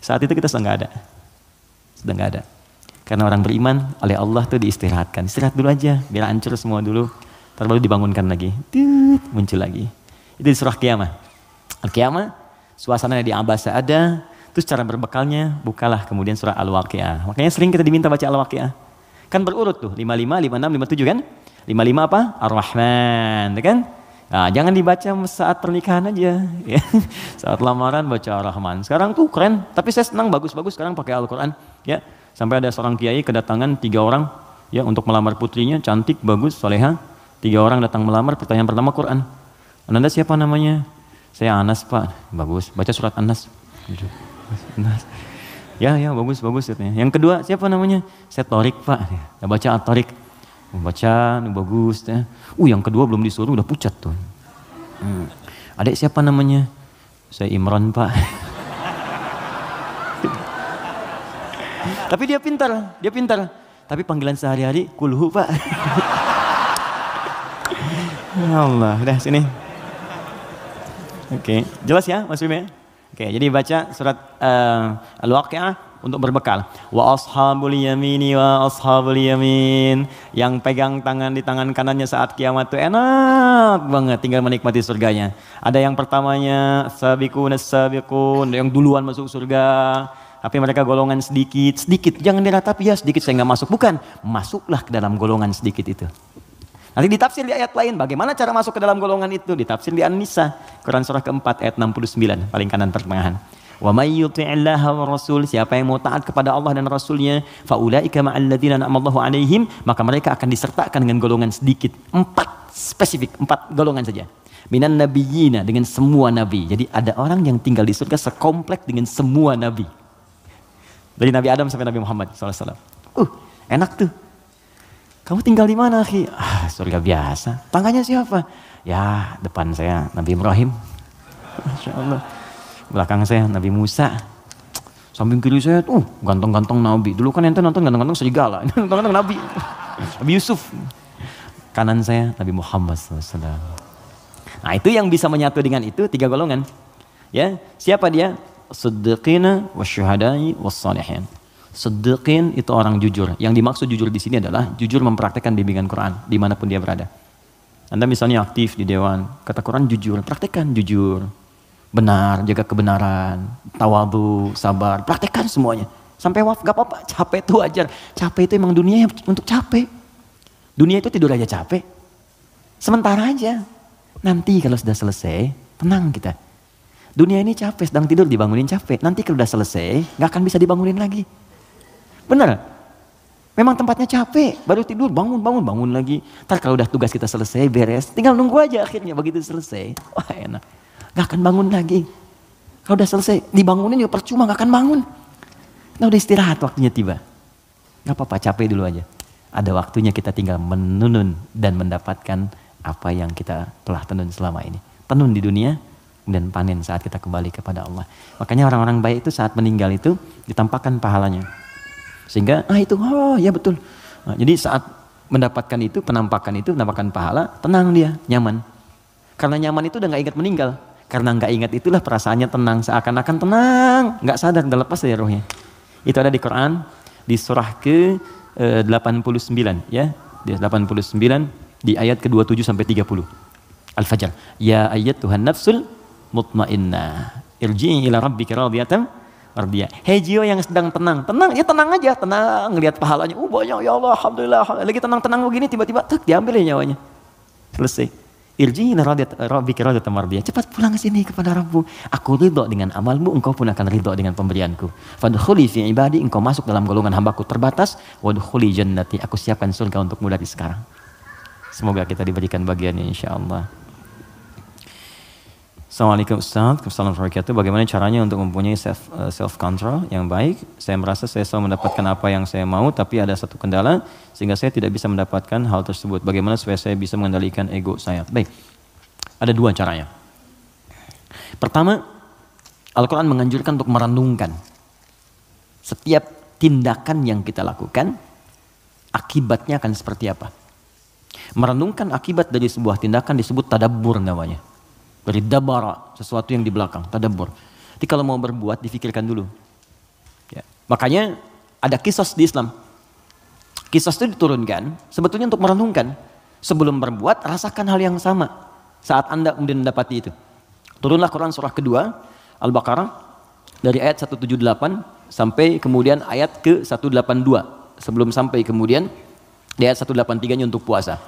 Saat itu kita sudah nggak ada. Karena orang beriman oleh Allah tuh diistirahatkan. Istirahat dulu aja, biar hancur semua dulu. Terus baru dibangunkan lagi, muncul lagi. Itu di surah Qiyamah. Al-Qiyamah, suasananya di Abasa ada. Terus cara berbekalnya, bukalah kemudian surah Al-Waqi'ah. Makanya sering kita diminta baca Al-Waqi'ah. Kan berurut tuh, 55, 56, 57 kan? 55 apa? Ar-Rahman, kan? Nah, jangan dibaca saat pernikahan aja. Ya. Saat lamaran baca Ar-Rahman. Sekarang tuh keren, tapi saya senang bagus-bagus sekarang pakai Al-Quran. Ya. Sampai ada seorang kiai kedatangan 3 orang ya untuk melamar putrinya, cantik, bagus, soleha. 3 orang datang melamar, pertanyaan pertama Quran. Anda siapa namanya? Saya Anas Pak. Bagus, baca surat Anas. Anas. Ya bagus katanya. Yang kedua siapa namanya? Saya Torik Pak. Ya, baca At-Torik. Baca bagus ya. Yang kedua belum disuruh udah pucat tuh. Adik siapa namanya? Saya Imran Pak. Tapi dia pintar. Tapi panggilan sehari-hari Kulhu Pak. Ya Allah, udah sini. Oke, jelas ya Mas Bim ya? Oke, jadi baca surat Al-Waqi'ah untuk berbekal. Wa ashabul yamini wa ashabul yamin. Yang pegang tangan di tangan kanannya saat kiamat itu enak banget, tinggal menikmati surganya. Ada yang pertamanya sabiqun as-sabiqun, yang duluan masuk surga. Tapi mereka golongan sedikit. Jangan diratapi ya sedikit saya nggak masuk. Bukan, masuklah ke dalam golongan sedikit itu. Nanti ditafsir di ayat lain, bagaimana cara masuk ke dalam golongan itu? Ditafsir di An-Nisa, Quran surah keempat ayat 69, paling kanan pertengahan. Wa may yuti'illaha wa rasul, siapa yang mau taat kepada Allah dan Rasulnya, fa ulaika ma'al ladzina an'amallahu 'alaihim, maka mereka akan disertakan dengan golongan sedikit. 4 spesifik, 4 golongan saja. Minan nabiyyina, dengan semua nabi. Jadi ada orang yang tinggal di surga sekomplek dengan semua nabi. Dari Nabi Adam sampai Nabi Muhammad SAW. Enak tuh. Kamu tinggal di mana, akhi? Surga biasa. Tangganya siapa? Ya, depan saya Nabi Ibrahim. Masya Allah. Belakang saya Nabi Musa. Samping kiri saya tuh ganteng-ganteng Nabi. Dulu kan ente nonton ganteng-ganteng serigala. Ganteng-ganteng Nabi. Nabi Yusuf. Kanan saya Nabi Muhammad SAW. Nah, itu yang bisa menyatu dengan itu 3 golongan. Ya, siapa dia? Siddiqina wasyuhada'i wassalihin. Siddiqin itu orang jujur. Yang dimaksud jujur di sini adalah jujur mempraktekkan bimbingan Quran dimanapun dia berada. Anda misalnya aktif di dewan, kata Quran jujur, praktekkan jujur, benar, jaga kebenaran, tawadhu, sabar, praktekkan semuanya. Sampai wafat gak apa-apa, capek itu wajar. Capek itu emang dunia untuk capek. Dunia itu tidur aja capek. Sementara aja. Nanti kalau sudah selesai, tenang kita. Dunia ini capek, sedang tidur dibangunin capek. Nanti kalau sudah selesai, gak akan bisa dibangunin lagi. Benar? Memang tempatnya capek, baru tidur, bangun lagi. Ntar kalau udah tugas kita selesai, beres, tinggal nunggu aja akhirnya begitu selesai. Wah enak, gak akan bangun lagi. Kalau udah selesai, dibangunin juga percuma, gak akan bangun. Nah udah istirahat, waktunya tiba. Gak apa-apa, capek dulu aja. Ada waktunya kita tinggal menenun dan mendapatkan apa yang kita telah tenun selama ini. Tenun di dunia, dan panen saat kita kembali kepada Allah. Makanya orang-orang baik itu saat meninggal itu ditampakkan pahalanya. Sehingga, itu, ya betul. Nah, jadi saat mendapatkan itu, penampakan pahala, tenang dia, nyaman. Karena nyaman itu udah nggak ingat meninggal. Karena nggak ingat itulah perasaannya tenang, seakan-akan tenang, nggak sadar, udah lepas dari rohnya. Itu ada di Quran, di surah ke 89 ya, di 89 di ayat ke-27 sampai 30. Al-Fajr. Ya ayyatuhan nafsul mutmainnah, irji'i ila rabbika radiyatan mardiyah. Hei jiwa yang sedang tenang ya tenang aja, tenang ngelihat pahalanya. Banyak ya Allah, alhamdulillah. Lagi tenang-tenang begini tiba-tiba diambil ya nyawanya. Selesai. Irji'i ila rabbika radiyatan mardiyah. Cepat pulang ke sini kepada Rabbmu. Aku ridho dengan amalmu, engkau pun akan ridho dengan pemberianku. Fadkhuli fi ibadi, engkau masuk dalam golongan hambaku terbatas. Wadkhuli jannati, aku siapkan surga untukmu dari sekarang. Semoga kita diberikan bagiannya insyaallah. Assalamualaikum Ustaz, Assalamualaikum warahmatullahi wabarakatuh. Bagaimana caranya untuk mempunyai self control yang baik? Saya merasa saya selalu mendapatkan apa yang saya mau, tapi ada satu kendala sehingga saya tidak bisa mendapatkan hal tersebut. Bagaimana supaya saya bisa mengendalikan ego saya? Baik, ada dua caranya. Pertama, Al-Quran menganjurkan untuk merenungkan setiap tindakan yang kita lakukan, akibatnya akan seperti apa. Merenungkan akibat dari sebuah tindakan disebut tadabbur namanya. Dari dabara, sesuatu yang di belakang, tadabbur. Jadi kalau mau berbuat, difikirkan dulu. Ya. Makanya ada kisos di Islam. Kisos itu diturunkan sebetulnya untuk merenungkan. Sebelum berbuat, rasakan hal yang sama saat Anda kemudian mendapati itu. Turunlah Quran surah kedua, Al-Baqarah, dari ayat 178 sampai kemudian ayat ke 182. Sebelum sampai kemudian di ayat 183-nya untuk puasa.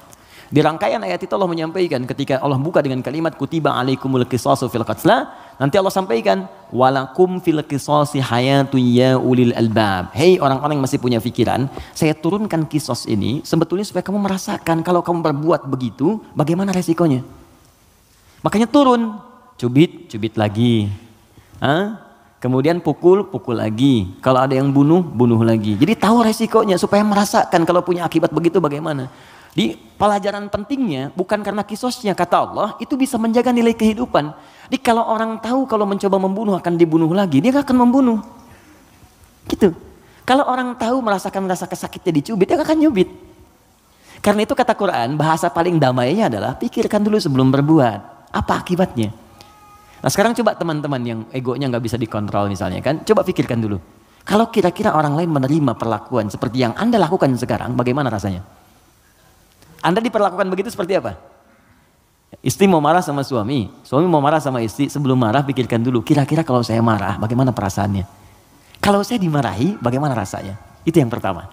Di rangkaian ayat itu Allah menyampaikan ketika Allah buka dengan kalimat kutiba alaikumul qisasu fil qatla, nanti Allah sampaikan walakum fil qisasi hayatun ya ulil albab. Hei orang-orang yang masih punya pikiran, saya turunkan kisos ini sebetulnya supaya kamu merasakan kalau kamu berbuat begitu bagaimana resikonya. Makanya turun, cubit lagi. Kemudian pukul lagi. Kalau ada yang bunuh lagi. Jadi tahu resikonya supaya merasakan kalau punya akibat begitu bagaimana. Di pelajaran pentingnya bukan karena kisosnya, kata Allah itu bisa menjaga nilai kehidupan. Jadi kalau orang tahu kalau mencoba membunuh akan dibunuh lagi, dia gak akan membunuh. Gitu. Kalau orang tahu merasakan rasa kesakitnya dicubit, dia gak akan nyubit. Karena itu kata Quran, bahasa paling damainya adalah pikirkan dulu sebelum berbuat. Apa akibatnya? Nah sekarang coba teman-teman yang egonya gak bisa dikontrol misalnya kan, coba pikirkan dulu. Kalau kira-kira orang lain menerima perlakuan seperti yang Anda lakukan sekarang, bagaimana rasanya? Anda diperlakukan begitu seperti apa? Istri mau marah sama suami mau marah sama istri, sebelum marah pikirkan dulu, kira-kira kalau saya marah bagaimana perasaannya? Kalau saya dimarahi bagaimana rasanya? Itu yang pertama.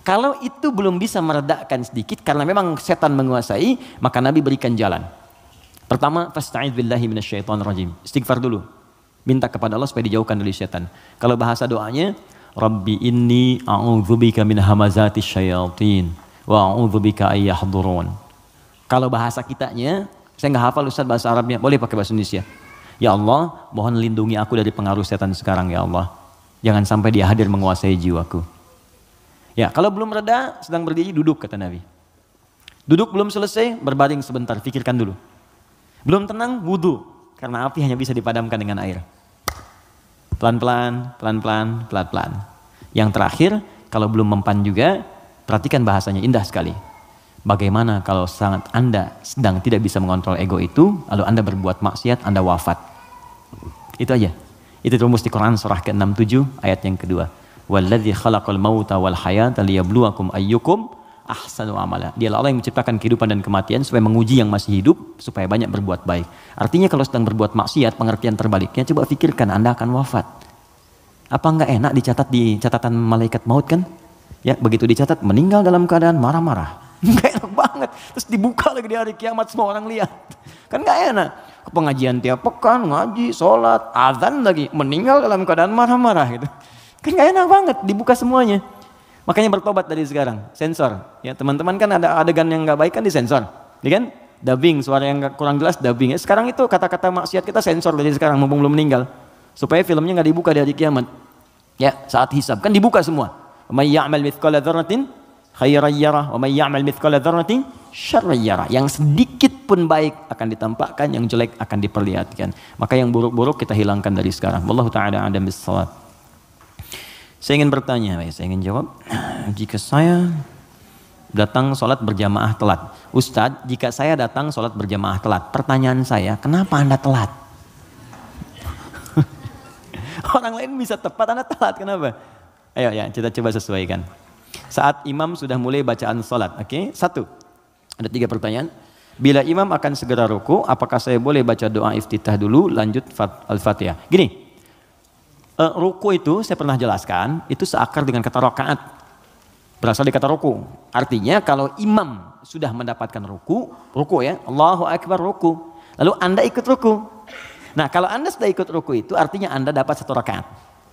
Kalau itu belum bisa meredakan sedikit karena memang setan menguasai, maka Nabi berikan jalan. Pertama, fasta'idz billahi minasyaitonir rajim. Istighfar dulu. Minta kepada Allah supaya dijauhkan dari setan. Kalau bahasa doanya, Rabbi inni a'udzubika min hamazati syayatin wa a'udzubika ay yahdurun. Kalau bahasa kitanya, saya nggak hafal Ustaz bahasa Arabnya, boleh pakai bahasa Indonesia. Ya Allah, mohon lindungi aku dari pengaruh setan sekarang ya Allah. Jangan sampai dia hadir menguasai jiwaku. Ya, kalau belum reda, sedang berdiri, duduk kata Nabi. Duduk belum selesai, berbaring sebentar, pikirkan dulu. Belum tenang, wudu, karena api hanya bisa dipadamkan dengan air. Pelan-pelan. Yang terakhir, kalau belum mempan juga, perhatikan bahasanya, indah sekali. Bagaimana kalau sangat Anda sedang tidak bisa mengontrol ego itu, lalu Anda berbuat maksiat, Anda wafat. Itu aja. Itu rumus di Quran surah ke-67 ayat yang kedua. Walladzi khalaqal mauta wal hayata liyabluwakum ayyukum ahsanu amala. Dialah Allah yang menciptakan kehidupan dan kematian supaya menguji yang masih hidup, supaya banyak berbuat baik. Artinya kalau sedang berbuat maksiat, pengertian terbaliknya, coba pikirkan Anda akan wafat. Apa enggak enak dicatat di catatan malaikat maut kan? Ya, begitu dicatat meninggal dalam keadaan marah-marah. Gak enak banget. Terus dibuka lagi di hari kiamat, semua orang lihat. Kan gak enak. Pengajian tiap pekan, ngaji, sholat, azan lagi, meninggal dalam keadaan marah-marah gitu. Kan gak enak banget, dibuka semuanya. Makanya bertobat dari sekarang, sensor. Ya, teman-teman kan ada adegan yang gak baik kan disensor. Ya kan? Dubbing, suara yang kurang jelas dubbing. Ya, sekarang itu kata-kata maksiat kita sensor dari sekarang, mumpung belum meninggal. Supaya filmnya gak dibuka di hari kiamat. Ya, saat hisab kan dibuka semua. May ya'mal mithqala dzarratin khairan yarah wa may ya'mal mithqala dzarratin syarran yarah. Yang sedikit pun baik akan ditampakkan, yang jelek akan diperlihatkan. Maka yang buruk-buruk kita hilangkan dari sekarang. Wallahu taala a'lam bissawab. Saya ingin bertanya, saya ingin jawab. Jika saya datang sholat berjamaah telat. Ustadz, jika saya datang sholat berjamaah telat, pertanyaan saya, kenapa Anda telat? Orang lain bisa tepat, Anda telat, kenapa? Ayo ya, kita coba sesuaikan. Saat imam sudah mulai bacaan sholat, oke? Satu, ada 3 pertanyaan. Bila imam akan segera ruku, apakah saya boleh baca doa iftitah dulu, lanjut Al-Fatihah? Gini, ruku itu saya pernah jelaskan, itu seakar dengan kata rakaat. Berasal dari kata ruku. Artinya kalau imam sudah mendapatkan ruku ya, Allahu Akbar ruku. Lalu Anda ikut ruku. Nah kalau Anda sudah ikut ruku itu artinya Anda dapat 1 rakaat.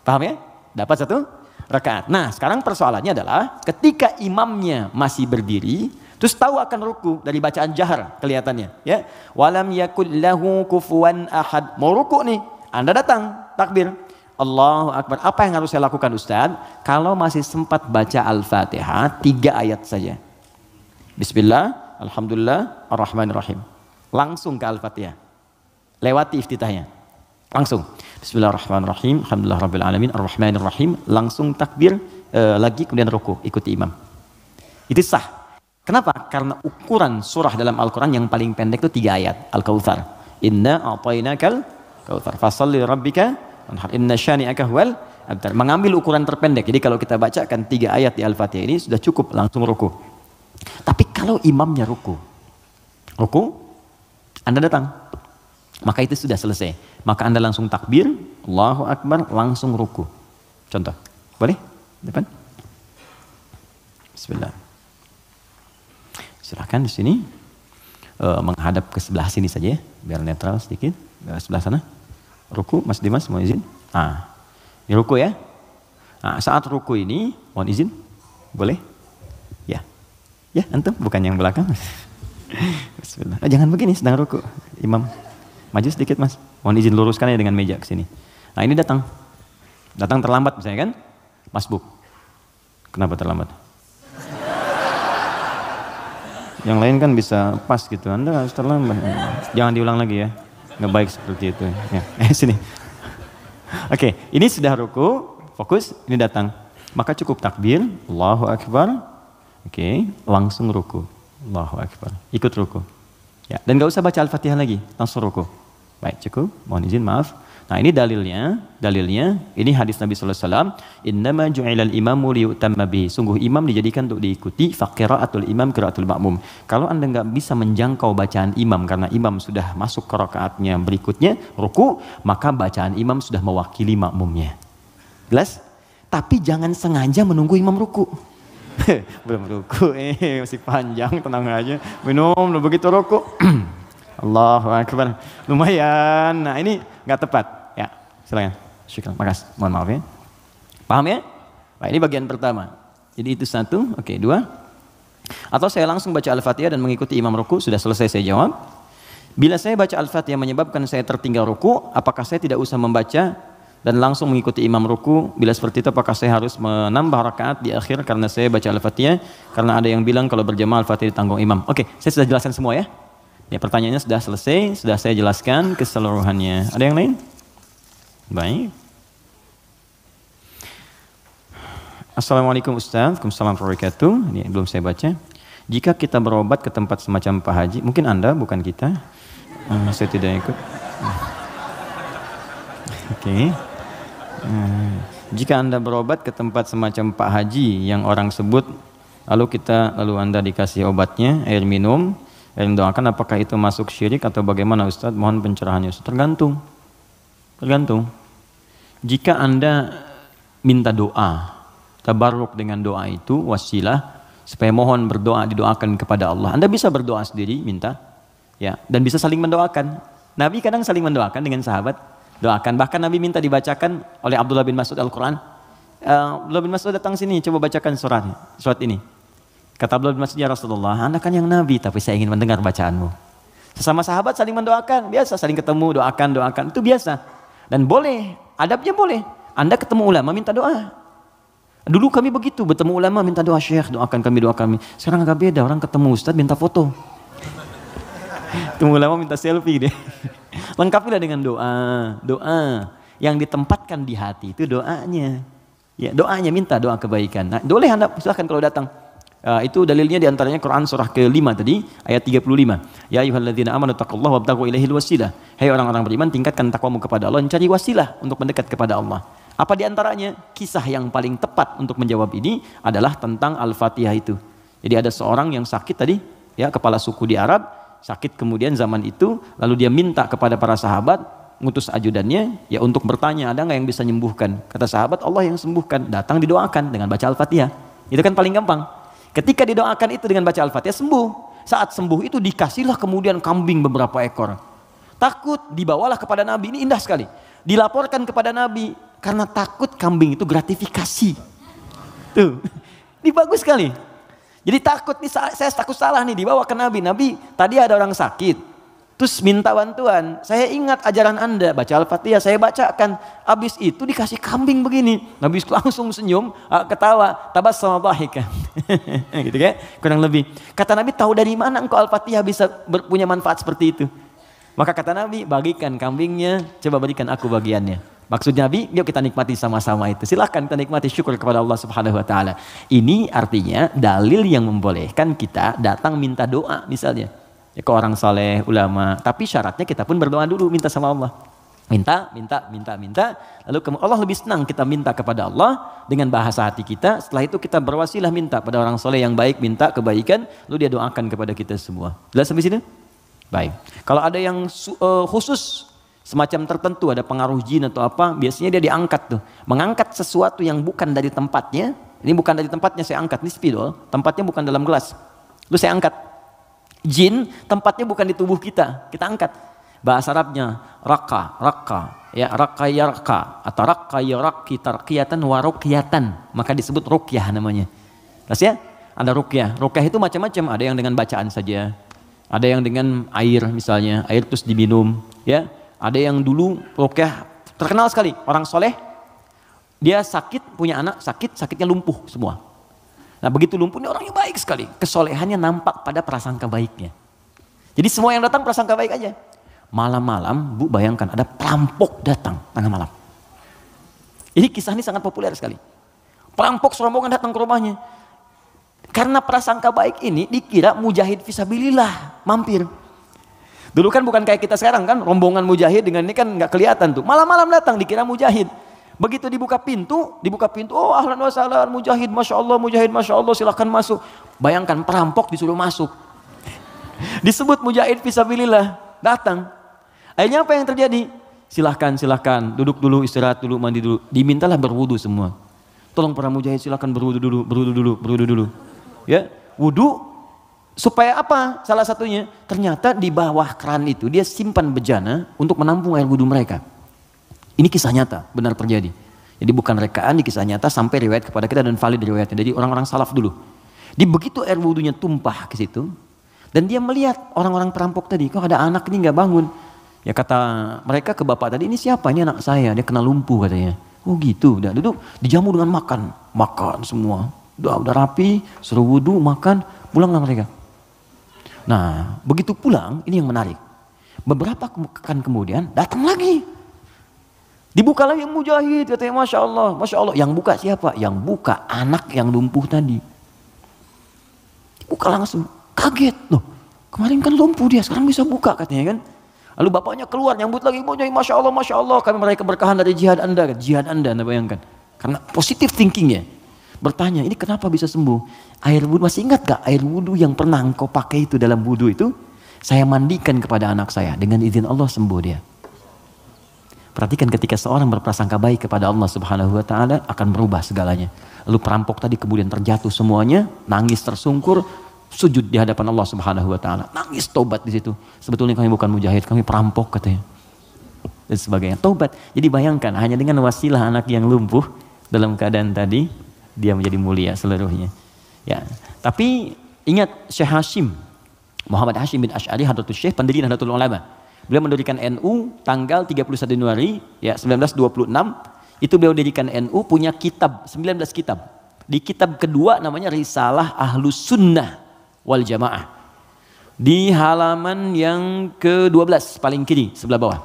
Paham ya? Dapat 1 rakaat. Nah sekarang persoalannya adalah ketika imamnya masih berdiri, terus tahu akan ruku dari bacaan jahar kelihatannya. Ya, walam yakul lahu kufuwan ahad. Mau ruku nih, Anda datang takbir. Allahu Akbar. Apa yang harus saya lakukan Ustaz? Kalau masih sempat baca Al-Fatihah 3 ayat saja. Bismillah, Alhamdulillah, Ar-Rahmanir-Rahim. Langsung ke Al-Fatihah. Lewati iftitahnya. Langsung. Bismillahirrahmanirrahim. Alhamdulillah Rabbil Alamin. Ar-Rahmanir-Rahim. Langsung takbir lagi kemudian ruku. Ikuti imam. Itu sah. Kenapa? Karena ukuran surah dalam Al-Quran yang paling pendek itu 3 ayat. Al-Kautsar. Inna a'tainakal kautsar. Fashalli rabbika inna syani'aka huwal abtar. Mengambil ukuran terpendek. Jadi kalau kita bacakan 3 ayat di Al-Fatihah ini sudah cukup langsung ruku. Tapi kalau imamnya ruku, Anda datang, maka itu sudah selesai. Maka Anda langsung takbir, Allahu Akbar, langsung ruku. Contoh, boleh? Depan. Bismillah. Silakan di sini menghadap ke sebelah sini saja ya, biar netral sedikit. Sebelah sana. Ruku, Mas Dimas mau izin? Ini ruku ya. Saat ruku ini, mohon izin, boleh? Ya, antum bukan yang belakang. Bismillah. Jangan begini, sedang ruku, imam. Maju sedikit Mas. Mohon izin luruskan ya dengan meja ke sini. Nah ini datang terlambat misalnya kan? Masbuk. Kenapa terlambat? Yang lain kan bisa pas gitu. Anda harus terlambat. Jangan diulang lagi ya. Nggak baik seperti itu ya. Sini. Oke, ini sudah ruku, fokus, ini datang. Maka cukup takbir, Allahu Akbar. Oke, langsung ruku. Allahu Akbar. Ikut ruku. Ya, dan nggak usah baca Al-Fatihah lagi, langsung ruku. Baik, cukup. Mohon izin, maaf. Nah, ini dalilnya ini hadis Nabi sallallahu alaihi wasallam, "Innama ju'ilal imamu liyutamma bihi." Sungguh imam dijadikan untuk diikuti, faqira'atul imam qira'atul ma'mum. Kalau Anda nggak bisa menjangkau bacaan imam karena imam sudah masuk ke rakaatnya berikutnya, ruku, maka bacaan imam sudah mewakili makmumnya. Jelas? Tapi jangan sengaja menunggu imam ruku. Belum ruku, masih panjang, tenang aja. Minum, begitu ruku. Allahu Akbar. Lumayan. Nah, ini nggak tepat. Ya, silakan. Syukran. Makasih. Mohon maaf ya. Paham ya? Nah, ini bagian pertama. Jadi itu 1, oke, 2. Atau saya langsung baca Al-Fatihah dan mengikuti imam ruku, sudah selesai saya jawab. Bila saya baca Al-Fatihah menyebabkan saya tertinggal ruku, apakah saya tidak usah membaca dan langsung mengikuti imam ruku? Bila seperti itu apakah saya harus menambah rakaat di akhir karena saya baca Al-Fatihah? Karena ada yang bilang kalau berjamaah Al-Fatihah ditanggung imam. Oke, saya sudah jelaskan semua ya. Ya, pertanyaannya sudah selesai, sudah saya jelaskan keseluruhannya. Ada yang lain? Baik. Assalamualaikum Ustaz. Waalaikumsalam warahmatullahi wabarakatuh. Ini belum saya baca. Jika kita berobat ke tempat semacam Pak Haji, mungkin Anda bukan kita. Saya tidak ikut. Oke. Jika Anda berobat ke tempat semacam Pak Haji yang orang sebut, lalu Anda dikasih obatnya, air minum, yang doakan, apakah itu masuk syirik atau bagaimana Ustaz? Mohon pencerahannya Ustaz. Tergantung. Jika Anda minta doa, tabarruk dengan doa itu, wasilah, supaya mohon berdoa, didoakan kepada Allah. Anda bisa berdoa sendiri, minta. Ya, dan bisa saling mendoakan. Nabi kadang saling mendoakan dengan sahabat. Doakan. Bahkan Nabi minta dibacakan oleh Abdullah bin Mas'ud Al-Quran. Abdullah bin Mas'ud datang sini, coba bacakan surat ini. Kata Abdullah bin Mas'ud, ya Rasulullah, Anda kan yang Nabi, tapi saya ingin mendengar bacaanmu. Sesama sahabat saling mendoakan, biasa saling ketemu, doakan, itu biasa. Dan boleh, adabnya boleh. Anda ketemu ulama, minta doa. Dulu kami begitu, bertemu ulama, minta doa, Syekh, doakan kami. Sekarang agak beda, orang ketemu Ustaz, minta foto. Ketemu ulama, minta selfie deh. Lengkapilah dengan doa. Yang ditempatkan di hati, itu doanya. Ya, doanya minta doa kebaikan. Nah, boleh Anda silahkan kalau datang. Itu dalilnya diantaranya Quran surah ke-5 tadi ayat 35. Ya ayyuhalladzina amanu taqullaha wabtaghu ilaihil wasilah. Hai orang-orang beriman, tingkatkan takwamu kepada Allah dan cari wasilah untuk mendekat kepada Allah. Apa diantaranya? Kisah yang paling tepat untuk menjawab ini adalah tentang Al-Fatihah itu. Jadi ada seorang yang sakit tadi, ya, kepala suku di Arab, sakit kemudian zaman itu, lalu dia minta kepada para sahabat, ngutus ajudannya, ya, untuk bertanya ada nggak yang bisa menyembuhkan. Kata sahabat, Allah yang sembuhkan. Datang didoakan dengan baca Al-Fatihah. Itu kan paling gampang. Ketika didoakan itu dengan baca Al-Fatihah, sembuh. Saat sembuh itu dikasihlah kemudian kambing beberapa ekor. Takut, dibawalah kepada Nabi. Ini indah sekali. Dilaporkan kepada Nabi karena takut kambing itu gratifikasi. Tuh, ini bagus sekali. Jadi takut nih, saya takut salah nih, dibawa ke Nabi. Nabi, tadi ada orang sakit. Terus minta bantuan, saya ingat ajaran Anda, baca Al-Fatihah, saya bacakan. Habis itu dikasih kambing begini. Nabi langsung senyum, ketawa, tabassama dhahikan. Gitu kan? Kurang lebih. Kata Nabi, tahu dari mana engkau Al-Fatihah bisa punya manfaat seperti itu? Maka kata Nabi, bagikan kambingnya, coba berikan aku bagiannya. Maksud Nabi, yuk kita nikmati sama-sama itu. Silakan kita nikmati, syukur kepada Allah Subhanahu wa taala. Ini artinya dalil yang membolehkan kita datang minta doa misalnya. Ya, ke orang saleh, ulama. Tapi syaratnya kita pun berdoa dulu, minta sama Allah. Minta. Lalu Allah lebih senang kita minta kepada Allah dengan bahasa hati kita. Setelah itu kita berwasilah minta pada orang saleh yang baik, minta kebaikan. Lalu dia doakan kepada kita semua. Jelas sampai sini? Baik. Kalau ada yang khusus, semacam tertentu, ada pengaruh jin atau apa, biasanya dia diangkat tuh. Mengangkat sesuatu yang bukan dari tempatnya. Ini bukan dari tempatnya saya angkat, ini spidol. Tempatnya bukan dalam gelas. Lalu saya angkat. Jin tempatnya bukan di tubuh kita angkat. Bahasa Arabnya raka, ya, raka yarka atau raka yaraki tarqiyatan wa ruqyatan, maka disebut ruqyah namanya. Terus ya, ada ruqyah. Ruqyah itu macam-macam, ada yang dengan bacaan saja, ada yang dengan air misalnya, air terus diminum, ya. Ada yang dulu ruqyah terkenal sekali, orang soleh, dia sakit, punya anak sakit, sakitnya lumpuh semua. Nah begitu lumpuh ini orangnya baik sekali. Kesolehannya nampak pada prasangka baiknya. Jadi semua yang datang prasangka baik aja. Malam-malam, Bu, bayangkan ada perampok datang tengah malam. Ini kisah ini sangat populer sekali. Perampok serombongan datang ke rumahnya. Karena prasangka baik ini dikira mujahid fisabilillah mampir. Dulu kan bukan kayak kita sekarang kan, rombongan mujahid dengan ini kan nggak kelihatan tuh. Malam-malam datang dikira mujahid. Begitu dibuka pintu, oh ahlan wa sahlan mujahid, masya Allah, silakan masuk. Bayangkan perampok disuruh masuk. Disebut mujahid fisabilillah, datang. Akhirnya apa yang terjadi? Silahkan, duduk dulu, istirahat dulu, mandi dulu. Dimintalah berwudu semua. Tolong para mujahid silakan berwudu dulu. Ya, wudu supaya apa? Salah satunya, ternyata di bawah keran itu dia simpan bejana untuk menampung air wudu mereka. Ini kisah nyata, benar terjadi. Jadi bukan rekaan, di kisah nyata sampai riwayat kepada kita dan valid riwayatnya. Jadi orang-orang salaf dulu. Di begitu air wudunya tumpah ke situ, dan dia melihat orang-orang perampok tadi, kok ada anak ini nggak bangun. Ya kata mereka ke bapak tadi, ini siapa? Ini anak saya, dia kena lumpuh katanya. Oh gitu, udah duduk, dijamu dengan makan semua. Udah rapi, suruh wudu, makan, pulanglah mereka. Nah, begitu pulang, ini yang menarik. Beberapa pekan kemudian datang lagi. Dibuka lagi yang mujahid, katanya Masya Allah. Yang buka siapa? Yang buka anak yang lumpuh tadi. Buka langsung, kaget loh. Kemarin kan lumpuh dia, sekarang bisa buka katanya kan. Lalu bapaknya keluar, nyambut lagi, Masya Allah. Kami meraih keberkahan dari jihad Anda, Anda bayangkan. Karena positif thinkingnya. Bertanya, ini kenapa bisa sembuh? Air wudhu, masih ingat gak air wudhu yang pernah engkau pakai itu dalam wudhu itu? Saya mandikan kepada anak saya, dengan izin Allah sembuh dia. Perhatikan ketika seorang berprasangka baik kepada Allah Subhanahu wa taala akan berubah segalanya. Lalu perampok tadi kemudian terjatuh semuanya, nangis tersungkur, sujud di hadapan Allah Subhanahu wa taala. Nangis tobat di situ. Sebetulnya kami bukan mujahid, kami perampok katanya. Dan sebagainya. Tobat. Jadi bayangkan hanya dengan wasilah anak yang lumpuh dalam keadaan tadi dia menjadi mulia seluruhnya. Ya. Tapi ingat Syekh Hashim Muhammad Hashim bin Asy'ari Hadratus Syekh pendiri Nahdlatul Ulama. Beliau mendirikan NU tanggal 31 Januari ya 1926. Itu beliau dirikan NU, punya kitab 19 kitab. Di kitab kedua namanya Risalah Ahlus Sunnah wal Jamaah. Di halaman yang ke-12 paling kiri sebelah bawah.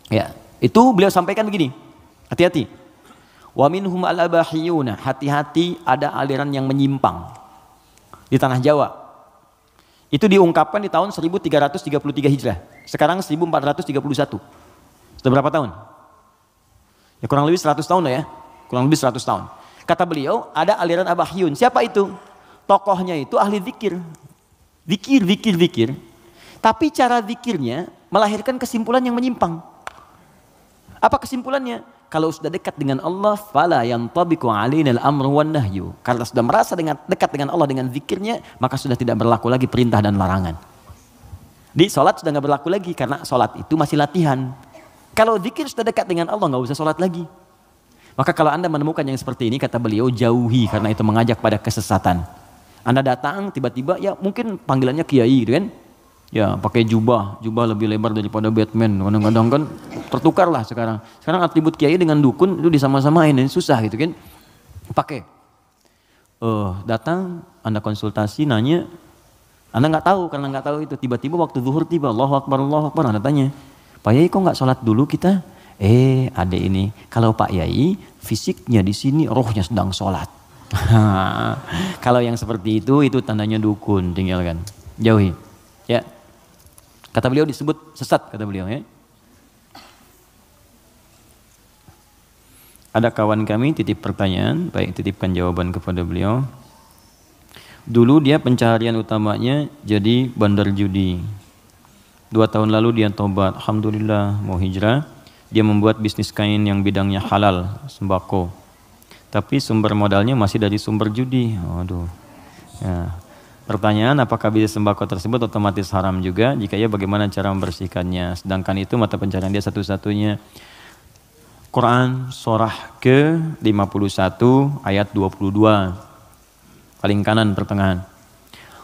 Ya, itu beliau sampaikan begini. Hati-hati. Wa minhum al-abahiyuna, hati-hati ada aliran yang menyimpang di tanah Jawa. Itu diungkapkan di tahun 1333 Hijrah. Sekarang 1431. Sudah berapa tahun? Ya kurang lebih 100 tahun lah ya. Kurang lebih 100 tahun. Kata beliau, ada aliran abahiyun. Siapa itu? Tokohnya itu ahli zikir. Zikir. Tapi cara zikirnya melahirkan kesimpulan yang menyimpang. Apa kesimpulannya? Kalau sudah dekat dengan Allah, fala yantabiqu alaina al-amru wan nahyu. Karena sudah merasa dekat dengan Allah dengan zikirnya, maka sudah tidak berlaku lagi perintah dan larangan. Di sholat sudah nggak berlaku lagi karena sholat itu masih latihan. Kalau zikir sudah dekat dengan Allah, nggak usah sholat lagi. Maka kalau Anda menemukan yang seperti ini, kata beliau, jauhi, karena itu mengajak pada kesesatan. Anda datang tiba-tiba, ya mungkin panggilannya kiai gitu kan. Ya pakai jubah lebih lebar daripada Batman. Kadang-kadang kan tertukar lah sekarang. Sekarang atribut kiai dengan dukun itu disama-samain, ini susah gitu kan. Pakai. Datang, Anda konsultasi, nanya, Anda nggak tahu, karena nggak tahu itu. Tiba-tiba waktu zuhur tiba, Allahu Akbar, Anda tanya, Pak Yai kok nggak sholat dulu kita? Ada ini. Kalau Pak Yai fisiknya di sini, rohnya sedang sholat. Kalau yang seperti itu tandanya dukun, tinggalkan, jauhi. Ya. Kata beliau disebut sesat, kata beliau ya. Ada kawan kami titip pertanyaan, baik titipkan jawaban kepada beliau. Dulu dia pencaharian utamanya jadi bandar judi. 2 tahun lalu dia tobat, alhamdulillah mau hijrah. Dia membuat bisnis kain yang bidangnya halal, sembako. Tapi sumber modalnya masih dari sumber judi. Waduh. Ya. Pertanyaan, apakah bisnis sembako tersebut otomatis haram juga? Jika ya, bagaimana cara membersihkannya? Sedangkan itu mata pencarian dia satu-satunya. Quran surah ke-51 ayat 22. Paling kanan pertengahan.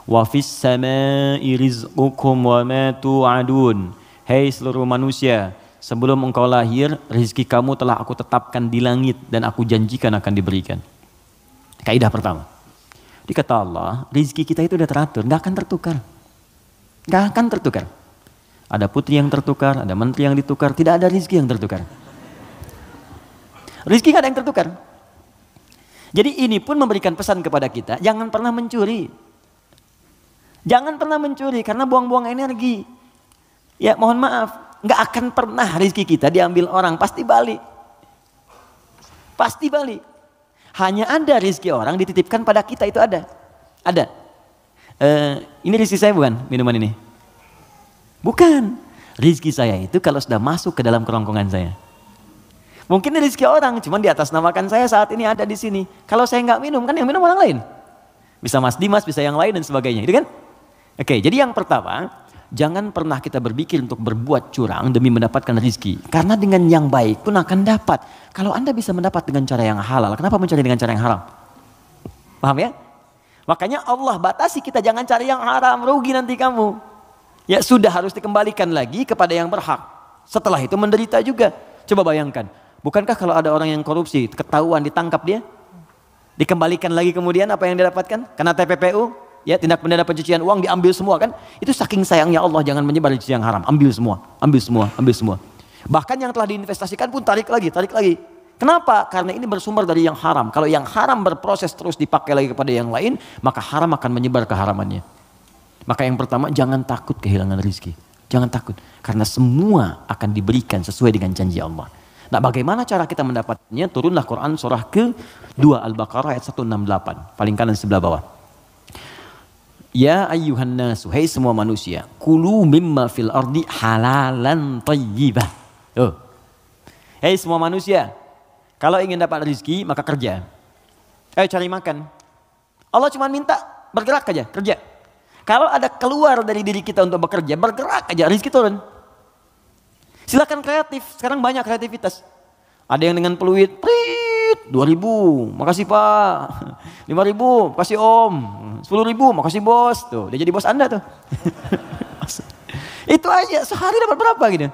Wa fis samaa'i rizqukum wa ma tu'adun. Hei seluruh manusia, sebelum engkau lahir, rezeki kamu telah aku tetapkan di langit dan aku janjikan akan diberikan. Kaidah pertama. Dikata Allah, rezeki kita itu udah teratur, nggak akan tertukar. Nggak akan tertukar. Ada putri yang tertukar, ada menteri yang ditukar, tidak ada rezeki yang tertukar. Rezeki nggak ada yang tertukar. Jadi ini pun memberikan pesan kepada kita, jangan pernah mencuri. Jangan pernah mencuri karena buang-buang energi. Ya mohon maaf, nggak akan pernah rezeki kita diambil orang, pasti balik. Pasti balik. Hanya ada rezeki orang dititipkan pada kita, itu ada. Ada. Ini rezeki saya bukan minuman ini? Bukan. Rezeki saya itu kalau sudah masuk ke dalam kerongkongan saya. Mungkin ini rezeki orang, cuman di atas namakan saya saat ini ada di sini. Kalau saya nggak minum, kan yang minum orang lain. Bisa Mas Dimas, bisa yang lain dan sebagainya, itu kan? Oke, jadi yang pertama, jangan pernah kita berpikir untuk berbuat curang demi mendapatkan rezeki. Karena dengan yang baik pun akan dapat. Kalau Anda bisa mendapat dengan cara yang halal, kenapa mencari dengan cara yang haram? Paham ya? Makanya Allah batasi kita, jangan cari yang haram, rugi nanti kamu. Ya sudah, harus dikembalikan lagi kepada yang berhak. Setelah itu menderita juga. Coba bayangkan, bukankah kalau ada orang yang korupsi, ketahuan, ditangkap dia? Dikembalikan lagi kemudian apa yang dia dapatkan? Karena TPPU, ya tindak pidana pencucian uang diambil semua kan? Itu saking sayangnya Allah, jangan menyebar rezeki yang haram. Ambil semua, ambil semua, ambil semua. Bahkan yang telah diinvestasikan pun tarik lagi, tarik lagi. Kenapa? Karena ini bersumber dari yang haram. Kalau yang haram berproses terus dipakai lagi kepada yang lain, maka haram akan menyebar keharamannya. Maka yang pertama, jangan takut kehilangan rezeki. Jangan takut, karena semua akan diberikan sesuai dengan janji Allah. Nah, bagaimana cara kita mendapatnya? Turunlah Quran surah ke-2 Al-Baqarah ayat 168, paling kanan sebelah bawah. Ya ayyuhan nasu, hai semua manusia, kulu mimma fil ardi halalan thayyibah. Hai semua manusia, kalau ingin dapat rezeki maka kerja. Ayo cari makan. Allah cuma minta bergerak aja, kerja. Kalau ada keluar dari diri kita untuk bekerja, bergerak aja, rezeki turun. Silakan kreatif, sekarang banyak kreativitas. Ada yang dengan peluit, 2.000, makasih Pak. 5.000, makasih Om. 10.000, makasih Bos. Tuh, dia jadi bos Anda tuh. Itu aja, sehari dapat berapa gitu.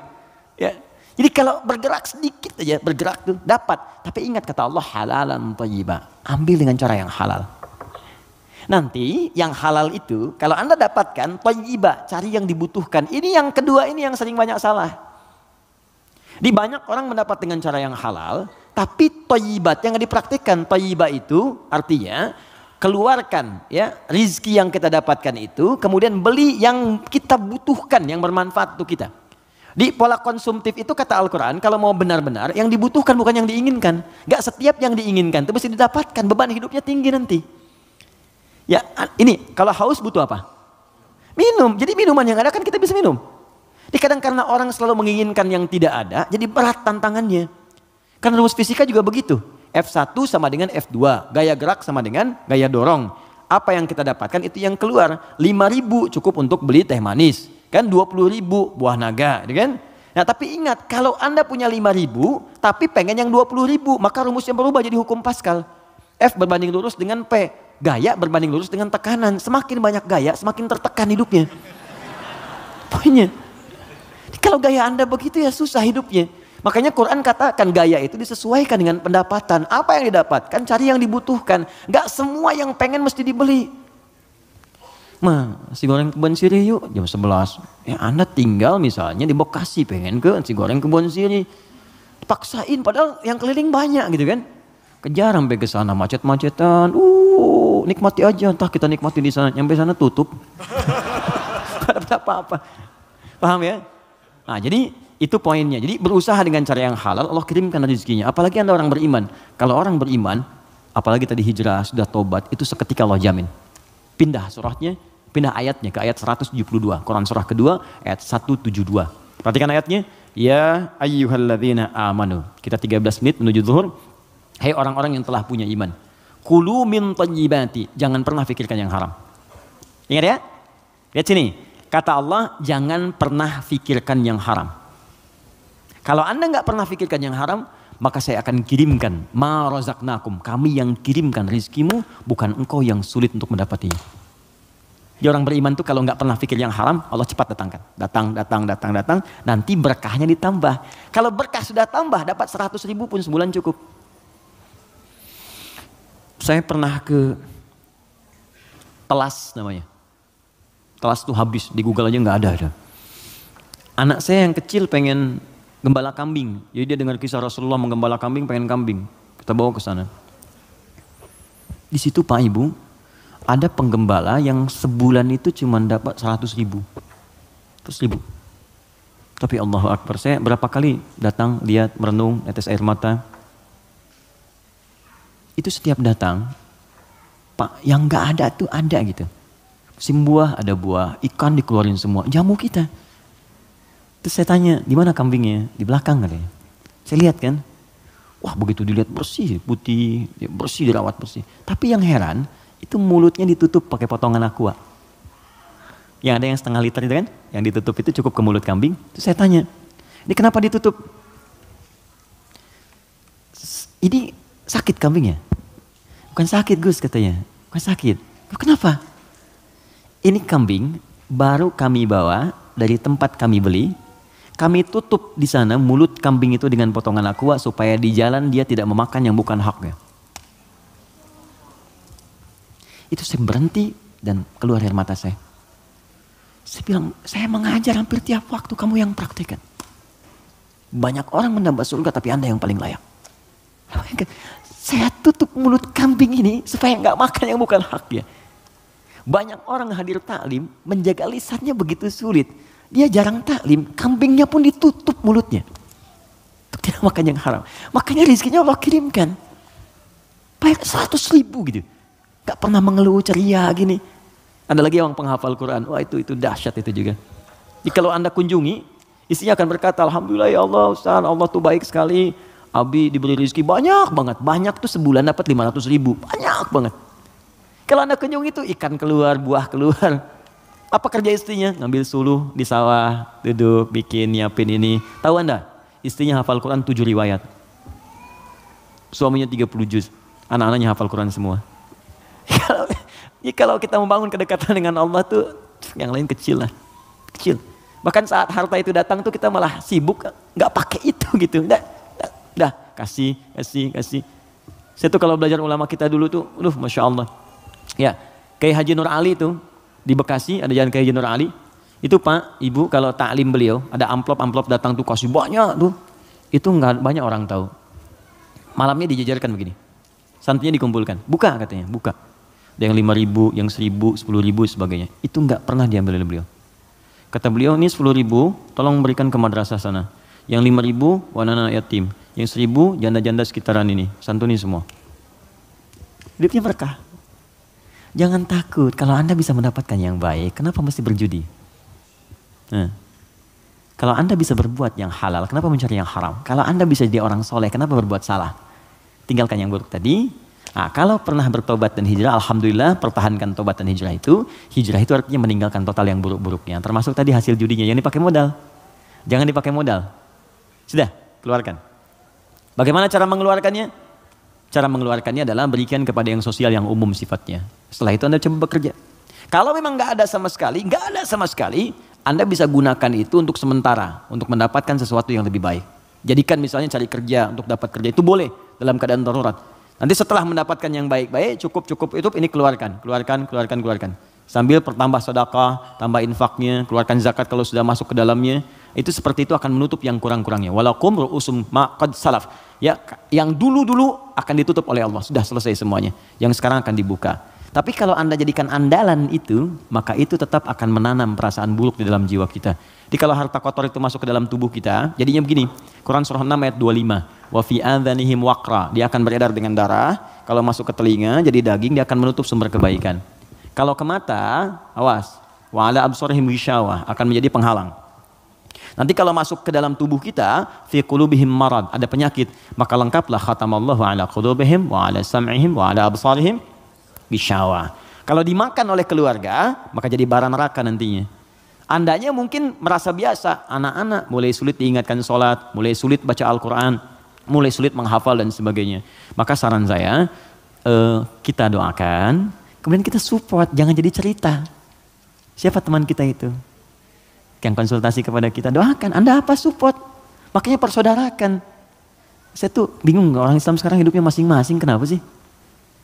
Ya. Jadi kalau bergerak sedikit aja, bergerak tuh dapat. Tapi ingat kata Allah, halalan thayyibah. Ambil dengan cara yang halal. Nanti yang halal itu kalau Anda dapatkan thayyibah, cari yang dibutuhkan. Ini yang kedua, ini yang sering banyak salah. Di banyak orang mendapat dengan cara yang halal, Tapi thayyibat yang dipraktikkan. Thayyibah itu artinya keluarkan ya rizki yang kita dapatkan itu, kemudian beli yang kita butuhkan, yang bermanfaat untuk kita. Di pola konsumtif itu kata Al-Quran, kalau mau benar-benar yang dibutuhkan bukan yang diinginkan. Gak setiap yang diinginkan itu mesti didapatkan, beban hidupnya tinggi nanti. Ya ini kalau haus butuh apa? Minum. Jadi minuman yang ada kan kita bisa minum. Jadi kadang karena orang selalu menginginkan yang tidak ada, jadi berat tantangannya. Kan rumus fisika juga begitu. F1 sama dengan F2, gaya gerak sama dengan gaya dorong. Apa yang kita dapatkan itu yang keluar. 5.000 cukup untuk beli teh manis. Kan 20.000 buah naga, kan? Nah tapi ingat, kalau Anda punya 5.000, tapi pengen yang 20.000, maka rumusnya berubah jadi hukum Pascal. F berbanding lurus dengan P. Gaya berbanding lurus dengan tekanan. Semakin banyak gaya, semakin tertekan hidupnya. Poinnya. Kalau gaya Anda begitu ya susah hidupnya. Makanya Quran katakan gaya itu disesuaikan dengan pendapatan. Apa yang didapatkan? Cari yang dibutuhkan. Gak semua yang pengen mesti dibeli. Nasi goreng Kebon Sirih yuk jam 11. Ya Anda tinggal misalnya di Bekasi pengen ke nasi goreng Kebon Sirih. Paksain padahal yang keliling banyak gitu kan. Kejar sampai ke sana macet-macetan. Nikmati aja, entah kita nikmati di sana. Nyampe sana tutup. Gak dapat apa-apa. Paham ya? Nah jadi itu poinnya. Jadi berusaha dengan cara yang halal, Allah kirimkan rezekinya. Apalagi Anda orang beriman. Kalau orang beriman, apalagi tadi hijrah, sudah tobat, itu seketika Allah jamin. Pindah surahnya, pindah ayatnya ke ayat 172. Quran surah kedua, ayat 172. Perhatikan ayatnya. Ya ayyuhalladzina amanu. Kita 13 menit menuju zuhur. Hai orang-orang yang telah punya iman. Kulu min thayyibati. Jangan pernah fikirkan yang haram. Ingat ya? Lihat sini. Kata Allah, jangan pernah fikirkan yang haram. Kalau Anda nggak pernah fikirkan yang haram, maka saya akan kirimkan ma razaqnakum. Kami yang kirimkan rizkimu, bukan engkau yang sulit untuk mendapatinya. Jadi orang beriman tuh kalau nggak pernah fikir yang haram, Allah cepat datangkan. Datang. Nanti berkahnya ditambah. Kalau berkah sudah tambah, dapat 100.000 pun sebulan cukup. Saya pernah ke Telas namanya. Telas tuh habis, di Google aja nggak ada. Anak saya yang kecil pengen gembala kambing. Jadi dia dengar kisah Rasulullah menggembala kambing, pengen kambing. Kita bawa ke sana. Di situ Pak Ibu, ada penggembala yang sebulan itu cuma dapat 100.000. 100.000. Tapi Allahu Akbar, saya berapa kali datang, lihat, merenung, netes air mata. Itu setiap datang, Pak, yang nggak ada tuh ada gitu. Musim buah ada buah, ikan dikeluarin semua, jamu kita. Terus saya tanya, di mana kambingnya? Di belakang katanya. Saya lihat kan, wah begitu dilihat bersih, putih, bersih, dirawat bersih. Tapi yang heran, itu mulutnya ditutup pakai potongan aqua. Yang ada yang setengah liter itu kan, yang ditutup itu cukup ke mulut kambing. Terus saya tanya, ini kenapa ditutup? Ini sakit kambingnya? Bukan sakit Gus katanya, bukan sakit. Kenapa? Ini kambing baru kami bawa dari tempat kami beli. Kami tutup di sana mulut kambing itu dengan potongan aqua supaya di jalan dia tidak memakan yang bukan haknya. Itu saya berhenti dan keluar air mata saya. Saya bilang, saya mengajar hampir tiap waktu, kamu yang praktekkan. Banyak orang mendapat surga tapi Anda yang paling layak. Saya tutup mulut kambing ini supaya nggak makan yang bukan haknya. Banyak orang hadir taklim menjaga lisannya begitu sulit. Dia jarang taklim, kambingnya pun ditutup mulutnya. Untuk tidak makan yang haram. Makanya rezekinya Allah kirimkan. Baik 100.000 gitu. Gak pernah mengeluh ceria gini. Ada lagi orang penghafal Quran. Wah itu dahsyat itu juga. Jadi kalau Anda kunjungi, istrinya akan berkata, Alhamdulillah ya Allah Ustaz, Allah tuh baik sekali. Abi diberi rezeki banyak banget. Banyak tuh sebulan dapat 500.000. Banyak banget. Kalau Anda kunjungi itu ikan keluar, buah keluar. Apa kerja istrinya? Ngambil suluh di sawah, duduk, bikin, nyiapin ini. Tahu Anda? Istrinya hafal Quran 7 riwayat. Suaminya 30 juz. Anak-anaknya hafal Quran semua. Kalau kita membangun kedekatan dengan Allah tuh yang lain kecil lah. Kecil. Bahkan saat harta itu datang tuh kita malah sibuk. Gak pakai itu gitu. Dah, kasih. Saya tuh kalau belajar ulama kita dulu tuh, Masya Allah. Ya, Kiai Haji Nur Ali tuh di Bekasi ada jalan Kiai Haji Nur Ali. Itu Pak, Ibu kalau taklim beliau ada amplop datang tuh kasih banyak tuh. Itu nggak banyak orang tahu. Malamnya dijajarkan begini. Santrinya dikumpulkan. Buka katanya, buka. Ada yang 5.000, yang 1.000, 10.000 sebagainya. Itu enggak pernah diambil oleh beliau. Kata beliau, ini 10.000 tolong berikan ke madrasah sana. Yang 5.000 anak yatim. Yang 1.000 janda-janda sekitaran ini. Santuni semua. Hidupnya berkah. Jangan takut. Kalau Anda bisa mendapatkan yang baik, kenapa mesti berjudi? Nah, kalau Anda bisa berbuat yang halal, kenapa mencari yang haram? Kalau Anda bisa jadi orang soleh, kenapa berbuat salah? Tinggalkan yang buruk tadi. Nah, kalau pernah bertobat dan hijrah, alhamdulillah pertahankan tobat dan hijrah itu. Hijrah itu artinya meninggalkan total yang buruk-buruknya. Termasuk tadi hasil judinya, yang dipakai modal. Jangan dipakai modal. Sudah, keluarkan. Bagaimana cara mengeluarkannya? Cara mengeluarkannya adalah berikan kepada yang sosial yang umum sifatnya. Setelah itu Anda coba bekerja. Kalau memang nggak ada sama sekali, Anda bisa gunakan itu untuk sementara, untuk mendapatkan sesuatu yang lebih baik. Jadikan misalnya cari kerja, untuk dapat kerja itu boleh dalam keadaan darurat. Nanti setelah mendapatkan yang baik-baik, cukup itu ini keluarkan. Sambil pertambah sedekah, tambah infaknya, keluarkan zakat kalau sudah masuk ke dalamnya. Itu seperti itu akan menutup yang kurang-kurangnya. Walakum ru'usum ma qad salaf. Ya, yang dulu-dulu akan ditutup oleh Allah. Sudah selesai semuanya. Yang sekarang akan dibuka. Tapi kalau Anda jadikan andalan itu, maka itu tetap akan menanam perasaan buruk di dalam jiwa kita. Jadi kalau harta kotor itu masuk ke dalam tubuh kita, jadinya begini. Quran surah 6 ayat 25. Wa fi adhanihim waqra. Dia akan beredar dengan darah. Kalau masuk ke telinga jadi daging, dia akan menutup sumber kebaikan. Kalau ke mata, awas. Wa ala absarihim ghishawah, akan menjadi penghalang. Nanti kalau masuk ke dalam tubuh kita, fi qulubihim marad, ada penyakit, maka lengkaplah khatamallahu ala qulubihim wa ala sam'ihim wa ala absarihim ghishawah. Kalau dimakan oleh keluarga, maka jadi bara neraka nantinya. Andanya mungkin merasa biasa, anak-anak mulai sulit diingatkan sholat, mulai sulit baca Al-Quran, mulai sulit menghafal dan sebagainya. Maka saran saya, kita doakan, kemudian kita support, jangan jadi cerita. Siapa teman kita itu? Yang konsultasi kepada kita, doakan. Anda apa? Support. Makanya persaudarakan. Saya tuh bingung, orang Islam sekarang hidupnya masing-masing, kenapa sih?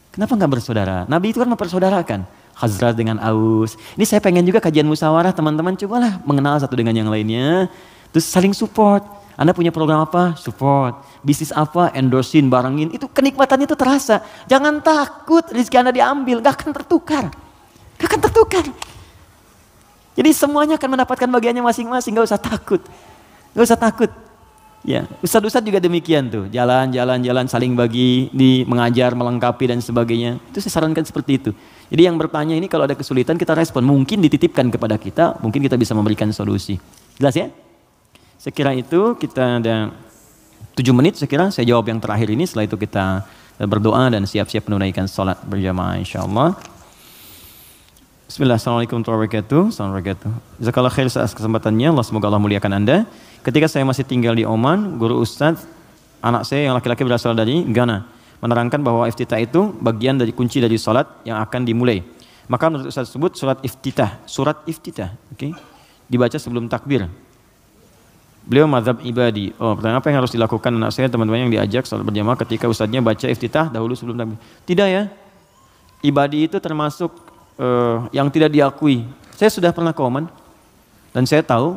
Kenapa nggak bersaudara? Nabi itu kan mempersaudarakan. Khazraj dengan Aus. Ini saya pengen juga kajian musyawarah, teman-teman cobalah mengenal satu dengan yang lainnya. Terus saling support. Anda punya program apa? Support. Bisnis apa? Endorsein, barengin. Itu kenikmatannya itu terasa. Jangan takut rezeki Anda diambil. Gak akan tertukar. Jadi semuanya akan mendapatkan bagiannya masing-masing. Gak usah takut. Ya, ustadz-ustadz juga demikian tuh. Jalan, saling bagi, mengajar, melengkapi dan sebagainya. Itu saya sarankan seperti itu. Jadi yang bertanya ini kalau ada kesulitan kita respon. Mungkin dititipkan kepada kita, mungkin kita bisa memberikan solusi. Jelas ya? Saya kira itu kita ada 7 menit saya jawab yang terakhir ini. Setelah itu kita berdoa dan siap-siap menunaikan salat berjamaah insyaallah. Bismillah, assalamualaikum warahmatullahi wabarakatuh. Jazakallah khair atas kesempatannya. Semoga Allah muliakan Anda. Ketika saya masih tinggal di Oman, guru ustadz, anak saya yang laki-laki berasal dari Ghana, menerangkan bahwa iftitah itu bagian dari kunci dari salat yang akan dimulai. Maka menurut ustadz tersebut surat iftitah, okay, dibaca sebelum takbir. Beliau mazhab ibadi. Pertanyaan apa yang harus dilakukan anak saya, teman-teman yang diajak salat berjamaah ketika ustadznya baca iftitah dahulu sebelum takbir? Tidak ya. Ibadi itu termasuk yang tidak diakui. Saya sudah pernah ke Oman dan saya tahu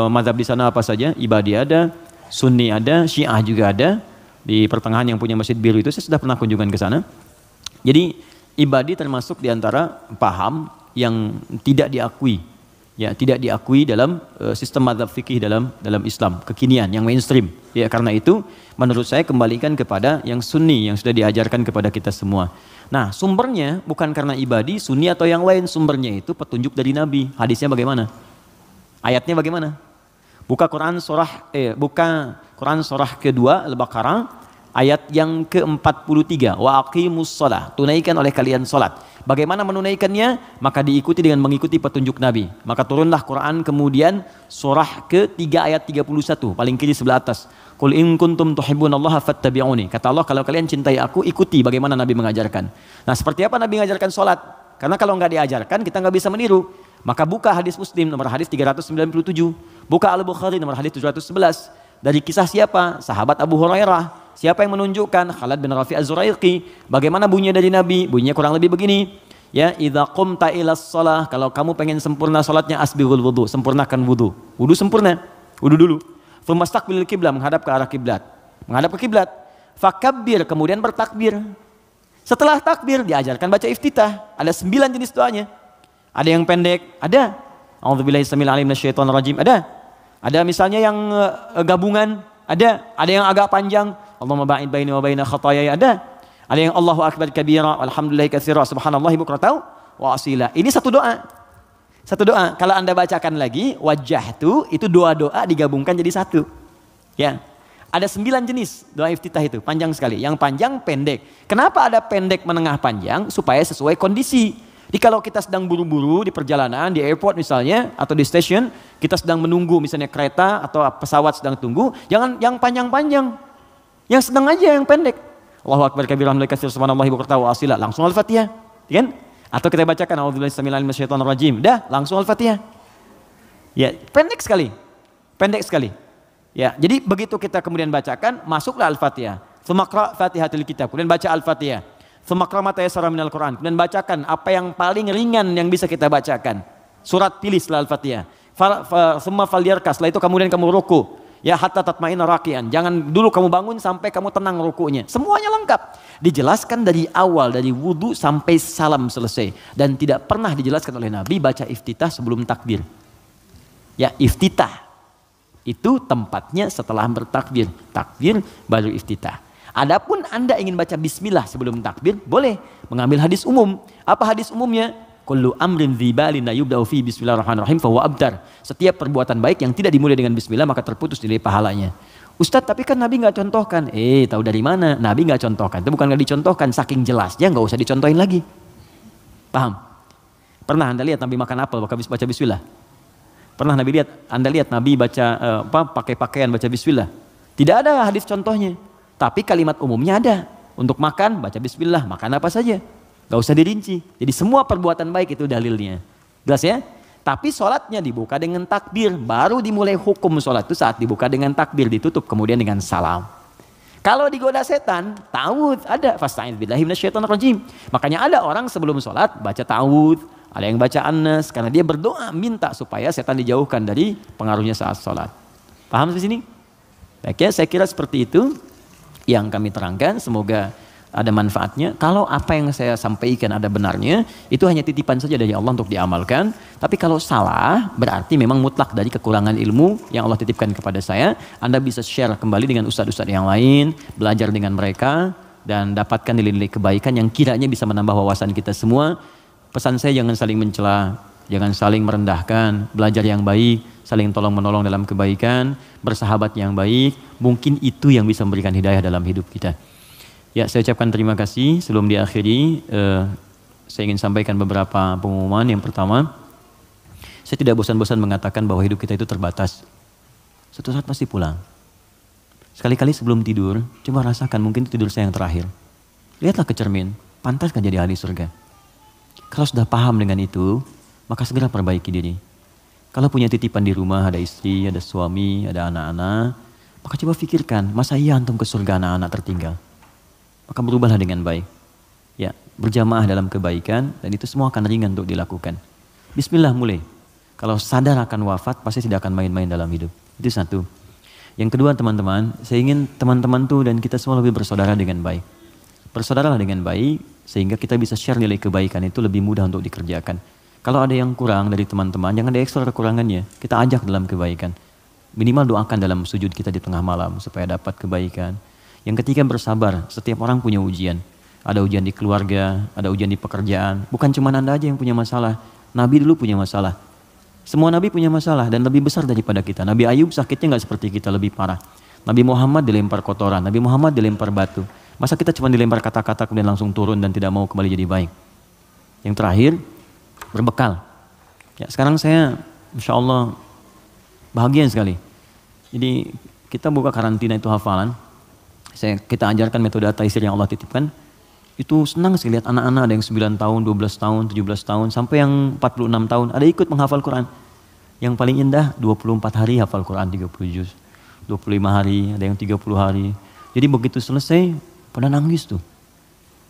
mazhab di sana apa saja. Ibadi ada, Sunni ada, Syiah juga ada. Di pertengahan yang punya masjid biru itu saya sudah pernah kunjungan ke sana. Jadi ibadi termasuk di antara paham yang tidak diakui. Ya, tidak diakui dalam sistem mazhab fikih dalam Islam kekinian yang mainstream. Ya, karena itu menurut saya kembalikan kepada yang Sunni yang sudah diajarkan kepada kita semua. Nah, sumbernya bukan karena ibadi, Sunni atau yang lain, sumbernya itu petunjuk dari Nabi. Hadisnya bagaimana? Ayatnya bagaimana? Buka Quran surah kedua Al-Baqarah ayat yang ke-43. Wa aqimus shalah, tunaikan oleh kalian salat. Bagaimana menunaikannya? Maka diikuti dengan mengikuti petunjuk Nabi. Maka turunlah Quran kemudian surah ke-3 ayat 31, paling kiri sebelah atas. Qul in kuntum tuhibbunallaha fattabi'uni. Kata Allah, kalau kalian cintai aku, ikuti bagaimana Nabi mengajarkan. Nah, seperti apa Nabi mengajarkan salat? Karena kalau nggak diajarkan, kita nggak bisa meniru. Maka buka hadis Muslim nomor hadis 397. Buka Al-Bukhari nomor hadis 711. Dari kisah siapa? Sahabat Abu Hurairah. Siapa yang menunjukkan? Khalid bin Rafi' Az-Zuraiqi. Bagaimana bunyinya dari Nabi? Bunyinya kurang lebih begini. Ya, idza qumta ilas shalah, kalau kamu pengen sempurna salatnya, asbighul wudu, sempurnakan wudu. Wudu sempurna. Wudu dulu. Famastaqbilil qiblah, menghadap ke arah kiblat. Menghadap ke kiblat. Fakabbir, kemudian bertakbir. Setelah takbir diajarkan baca iftitah. Ada 9 jenis doanya. Ada yang pendek, ada. A'udzubillahi samil alim minasyaitonir rajim, ada. Ada misalnya yang gabungan, ada. Ada yang agak panjang, Allahumma ba'id baini wa baina khataayaya, ada. Ada yang Allahu akbar kabira, walhamdulillahi katsira, subhanallahi bukratan wa asila. Ini satu doa. Satu doa. Kalau Anda bacakan lagi, wajjahtu, itu doa-doa digabungkan jadi satu. Ya. Ada 9 jenis doa iftitah itu, panjang sekali. Yang panjang, pendek. Kenapa ada pendek, menengah, panjang? Supaya sesuai kondisi. Jadi kalau kita sedang buru-buru di perjalanan, di airport misalnya, atau di stasiun, kita sedang menunggu misalnya kereta atau pesawat sedang tunggu, jangan yang panjang-panjang. Yang sedang aja yang pendek. Allahu akbar kabira, alhamdulillahi katsira, subhanallahi bukratan wa asila. Langsung Al-Fatihah. Kan? Atau kita bacakan a'udzubillahi samil alim minasyaitonir rajim. Dah, langsung Al-Fatihah. Ya, pendek sekali. Pendek sekali. Ya, jadi begitu kita kemudian bacakan, masuklah Al-Fatihah. Tsumaqra Fatihatul Kitab, kemudian baca Al-Fatihah. Tsumaqra ma tayassara minal Qur'an, kemudian bacakan apa yang paling ringan yang bisa kita bacakan. Surat pilih setelah Al-Fatihah. Tsumma falyarkas, setelah itu kemudian kamu ruku. Ya, hatta tatma'inna raki'an. Jangan dulu kamu bangun sampai kamu tenang rukunya. Semuanya lengkap. Dijelaskan dari awal, dari wudu sampai salam selesai. Dan tidak pernah dijelaskan oleh Nabi baca iftitah sebelum takbir. Ya, iftitah itu tempatnya setelah bertakbir. Takbir baru iftitah. Adapun Anda ingin baca bismillah sebelum takbir, boleh mengambil hadis umum. Apa hadis umumnya? Kullu amrin dzibalin yubda'u fi bismillahirrahmanirrahim fa huwa abtar. Setiap perbuatan baik yang tidak dimulai dengan bismillah maka terputus nilai pahalanya. Ustadz, tapi kan Nabi nggak contohkan. Tahu dari mana? Nabi nggak contohkan. Itu bukan nggak dicontohkan, saking jelasnya nggak usah dicontohin lagi. Paham? Pernah Anda lihat Nabi makan apel habis baca bismillah? Pernah Anda lihat Nabi baca pakai pakaian baca bismillah? Tidak ada hadis contohnya. Tapi kalimat umumnya ada. Untuk makan baca bismillah, makan apa saja. Gak usah dirinci. Jadi semua perbuatan baik itu dalilnya. Jelas ya? Tapi sholatnya dibuka dengan takbir. Baru dimulai hukum sholat itu saat dibuka dengan takbir, ditutup kemudian dengan salam. Kalau digoda setan, ta'awudz ada. Fasta'idz billahi minasyaitonir rajim. Makanya ada orang sebelum sholat baca ta'awudz. Ada yang baca An-Nas karena dia berdoa minta supaya setan dijauhkan dari pengaruhnya saat sholat. Paham di sini? Baik ya, saya kira seperti itu yang kami terangkan. Semoga ada manfaatnya. Kalau apa yang saya sampaikan ada benarnya, itu hanya titipan saja dari Allah untuk diamalkan. Tapi kalau salah, berarti memang mutlak dari kekurangan ilmu yang Allah titipkan kepada saya. Anda bisa share kembali dengan ustadz-ustadz yang lain, belajar dengan mereka, dan dapatkan nilai-nilai kebaikan yang kiranya bisa menambah wawasan kita semua. Pesan saya jangan saling mencela, jangan saling merendahkan, belajar yang baik, saling tolong-menolong dalam kebaikan, bersahabat yang baik. Mungkin itu yang bisa memberikan hidayah dalam hidup kita. Ya, saya ucapkan terima kasih. Sebelum diakhiri, saya ingin sampaikan beberapa pengumuman. Yang pertama, saya tidak bosan-bosan mengatakan bahwa hidup kita itu terbatas. Suatu saat pasti pulang. Sekali-kali sebelum tidur, coba rasakan mungkin tidur saya yang terakhir. Lihatlah ke cermin, pantas kan jadi ahli surga. Kalau sudah paham dengan itu, maka segera perbaiki diri. Kalau punya titipan di rumah, ada istri, ada suami, ada anak-anak, maka coba pikirkan, masa iya antum ke surga anak-anak tertinggal? Maka berubahlah dengan baik. Ya, berjamaah dalam kebaikan, dan itu semua akan ringan untuk dilakukan. Bismillah mulai. Kalau sadar akan wafat, pasti tidak akan main-main dalam hidup. Itu satu. Yang kedua teman-teman, saya ingin teman-teman tuh dan kita semua lebih bersaudara dengan baik. Bersaudaralah dengan baik, sehingga kita bisa share nilai kebaikan itu lebih mudah untuk dikerjakan. Kalau ada yang kurang dari teman-teman, jangan diekstra kekurangannya. Kita ajak dalam kebaikan. Minimal doakan dalam sujud kita di tengah malam supaya dapat kebaikan. Yang ketiga bersabar, setiap orang punya ujian. Ada ujian di keluarga, ada ujian di pekerjaan. Bukan cuma Anda aja yang punya masalah. Nabi dulu punya masalah. Semua Nabi punya masalah dan lebih besar daripada kita. Nabi Ayub sakitnya gak seperti kita, lebih parah. Nabi Muhammad dilempar kotoran, Nabi Muhammad dilempar batu. Masa kita cuma dilempar kata-kata kemudian langsung turun dan tidak mau kembali jadi baik. Yang terakhir, berbekal. Ya, sekarang saya insya Allah bahagia sekali. Jadi kita buka karantina itu hafalan. Kita ajarkan metode taisir yang Allah titipkan. Itu senang sekali lihat anak-anak ada yang 9 tahun, 12 tahun, 17 tahun, sampai yang 46 tahun. Ada ikut menghafal Quran. Yang paling indah 24 hari hafal Quran 30 juz. 25 hari, ada yang 30 hari. Jadi begitu selesai, pada nangis tuh.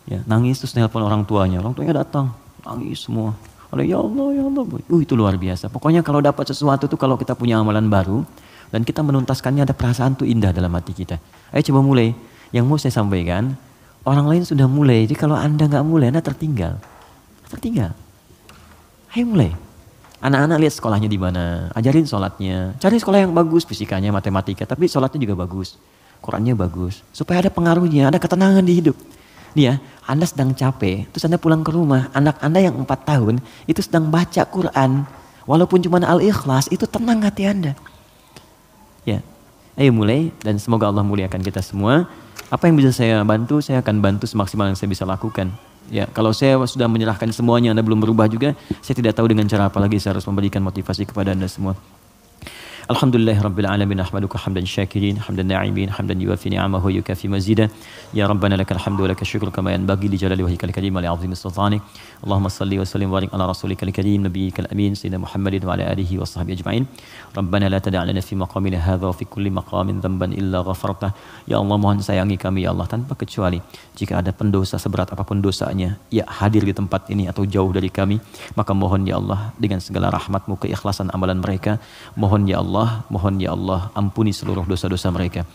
Ya, nangis terus nelpon orang tuanya datang, nangis semua. Ya Allah. Itu luar biasa. Pokoknya kalau dapat sesuatu tuh, kalau kita punya amalan baru dan kita menuntaskannya, ada perasaan tuh indah dalam hati kita. Ayo coba mulai. Yang mau saya sampaikan, orang lain sudah mulai, jadi kalau Anda nggak mulai, Anda tertinggal. Tertinggal. Ayo mulai. Anak-anak lihat sekolahnya di mana, ajarin sholatnya. Cari sekolah yang bagus, fisikanya, matematika, tapi sholatnya juga bagus. Qurannya bagus. Supaya ada pengaruhnya, ada ketenangan di hidup. Nih ya, Anda sedang capek, terus Anda pulang ke rumah, anak Anda yang 4 tahun, itu sedang baca Quran. Walaupun cuma Al-Ikhlas, itu tenang hati Anda. Ya, ayo mulai, dan semoga Allah muliakan kita semua. Apa yang bisa saya bantu, saya akan bantu semaksimal yang saya bisa lakukan. Ya, kalau saya sudah menyerahkan semuanya, Anda belum berubah juga, saya tidak tahu dengan cara apa lagi saya harus memberikan motivasi kepada Anda semua. Alhamdulillah Rabbil Alamin, ahmaduka hamdan syakirin, hamdan na'imin, hamdan yuafi ni'amahu yukafi mazida. Ya Rabbana lakal hamdu wa lakal syukru kama yanbaghi li jalali wajhikal karim wa li 'azimi sultanik. Allahumma salli wa sallim wa barik ala rasulikal karim nabiyyikal amin sayyidina Muhammadin wa ala alihi wa sahbihi ajma'in. Rabbana la tada' lana fi maqamina hadha wa fi kulli maqamin dhanban illa ghafartah. Ya Allah, mohon sayangi kami ya Allah tanpa kecuali. Jika ada pendosa seberat apapun dosanya, ya hadir di tempat ini atau jauh dari kami, maka mohon ya Allah dengan segala rahmat-Mu keikhlasan amalan mereka. Mohon ya Allah, ampuni seluruh dosa-dosa mereka.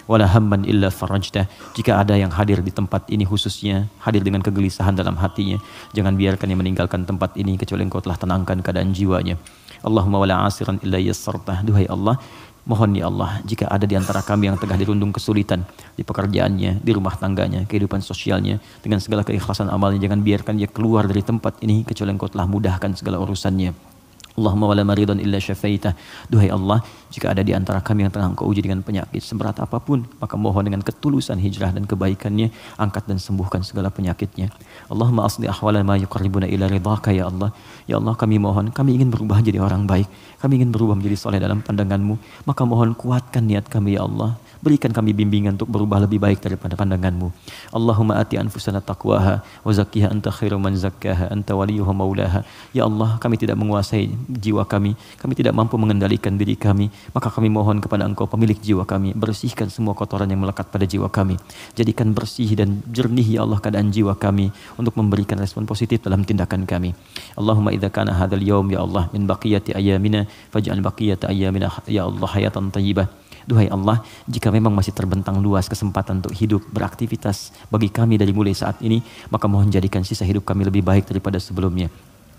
Wala hamman illa farajtah. Jika ada yang hadir di tempat ini khususnya, hadir dengan kegelisahan dalam hatinya, jangan biarkan yang meninggalkan tempat ini kecuali Engkau telah tenangkan keadaan jiwanya. Allahumma wala asiran illa yassartah. Duhai Allah, mohon ya Allah, jika ada di antara kami yang tengah dirundung kesulitan di pekerjaannya, di rumah tangganya, kehidupan sosialnya, dengan segala keikhlasan amalnya, jangan biarkan dia keluar dari tempat ini kecuali Engkau telah mudahkan segala urusannya. Allahumma wala maridan illa syafaitah. Duhai Allah, jika ada di antara kami yang tengah Engkau uji dengan penyakit seberat apapun, maka mohon dengan ketulusan hijrah dan kebaikannya, angkat dan sembuhkan segala penyakitnya. Allahumma asli ahwala ma yuqarribuna ila ridhaka ya Allah. Ya Allah, kami mohon, kami ingin berubah jadi orang baik, kami ingin berubah menjadi soleh dalam pandangan-Mu, maka mohon kuatkan niat kami ya Allah. Berikan kami bimbingan untuk berubah lebih baik daripada pandangan-Mu. Allahumma ati anfusana taqwaha wa zakkiha anta khairu man zakkaha anta waliyuha maulaha. Ya Allah, kami tidak menguasai jiwa kami tidak mampu mengendalikan diri kami, maka kami mohon kepada Engkau pemilik jiwa kami, bersihkan semua kotoran yang melekat pada jiwa kami. Jadikan bersih dan jernih ya Allah keadaan jiwa kami untuk memberikan respon positif dalam tindakan kami. Allahumma idza kana hadzal yaum ya Allah min baqiyati ayyamina faj'al baqiyata ayyamina ya Allah hayatan thayyibah. Duhai Allah, jika memang masih terbentang luas kesempatan untuk hidup, beraktivitas bagi kami dari mulai saat ini, maka mohon jadikan sisa hidup kami lebih baik daripada sebelumnya.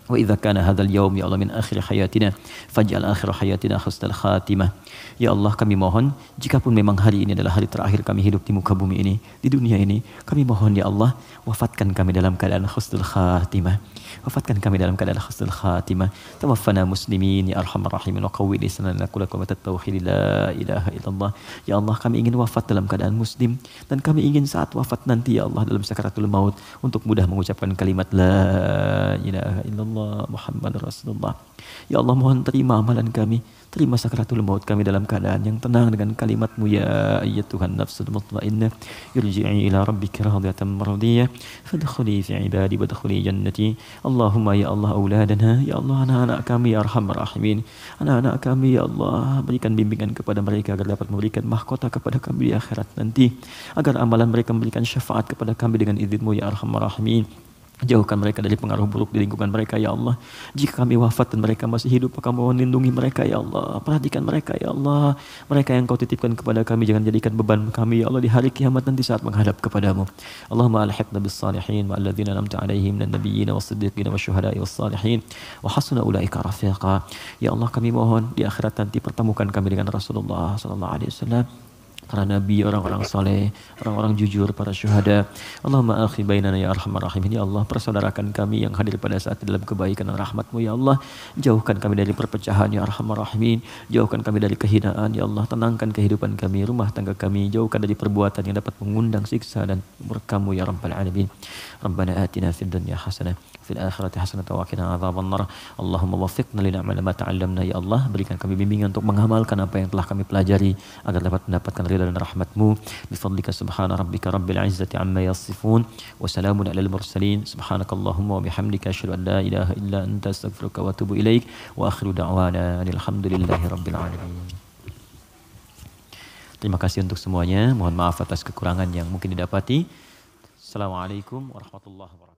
Wa idza kana hadzal yaum ya Allah min akhir hayatina faj'al akhir hayatina husnal khatimah. Ya Allah, kami mohon jika pun memang hari ini adalah hari terakhir kami hidup di muka bumi ini, di dunia ini, kami mohon ya Allah, wafatkan kami dalam keadaan husnul khatimah. Wafatkan kami dalam keadaan husnul khatimah. Tawaffana muslimin ya arhamar rahimin wa qawwi lisanana kula kalimat tauhid la ilaha illallah. Ya Allah, kami ingin wafat dalam keadaan muslim, dan kami ingin saat wafat nanti ya Allah dalam sakaratul maut untuk mudah mengucapkan kalimat la ilaha illallah Muhammad Rasulullah. Ya Allah, mohon terima amalan kami, terima sakaratul maut kami dalam keadaan yang tenang dengan kalimat-Mu ya ayyatuhan nafsul mutmainnah irji'i ila rabbika radiyatan mardiyah fadkhuli fi ibadi wadkhuli jannati. Allahumma ya Allah auladana, ya Allah anak-anak kami ya arhamar rahimin, anak-anak kami ya Allah berikan bimbingan kepada mereka agar dapat memberikan mahkota kepada kami di akhirat nanti, agar amalan mereka memberikan syafaat kepada kami dengan izin-Mu ya arhamar rahimin. Jauhkan mereka dari pengaruh buruk di lingkungan mereka ya Allah. Jika kami wafat dan mereka masih hidup, maka mohon lindungi mereka ya Allah. Perhatikan mereka ya Allah. Mereka yang Kau titipkan kepada kami, jangan jadikan beban kami ya Allah di hari kiamat nanti saat menghadap kepadamu. Allahumma alhiqna bis salihin wa alladhina an'amta alaihim minan nabiyyin was-siddiqin wasyuhada'i was-salihin wa hasuna ulaika rafiqa. Ya Allah, kami mohon di akhirat nanti pertemukan kami dengan Rasulullah sallallahu alaihi wasallam, para nabi, orang-orang saleh, orang-orang jujur, para syuhada. Allahumma akhi bainana ya arhamar rahimin. Ya Allah, persaudarakan kami yang hadir pada saat dalam kebaikan dan rahmat-Mu ya Allah. Jauhkan kami dari perpecahan ya arhamar rahimin. Jauhkan kami dari kehinaan ya Allah. Tenangkan kehidupan kami, rumah tangga kami. Jauhkan dari perbuatan yang dapat mengundang siksa dan murka-Mu ya rabbal alamin. Rabbana atina fid dunya hasanah fil akhirati hasanah wa qina adzabannar. Allahumma waffiqna lina'mal ma ta'allamna ya Allah. Berikan kami bimbingan untuk mengamalkan apa yang telah kami pelajari agar dapat mendapatkan ridha dan rahmat-Mu. Bifadlika subhana rabbika rabbil izzati amma yasifun wa salamun alal mursalin. Subhanakallahumma wa bihamdika asyhadu an la ilaha illa anta astaghfiruka wa atubu ilaik. Wa akhiru da'wana alhamdulillahi rabbil alamin. Terima kasih untuk semuanya. Mohon maaf atas kekurangan yang mungkin didapati. Assalamualaikum warahmatullahi wabarakatuh.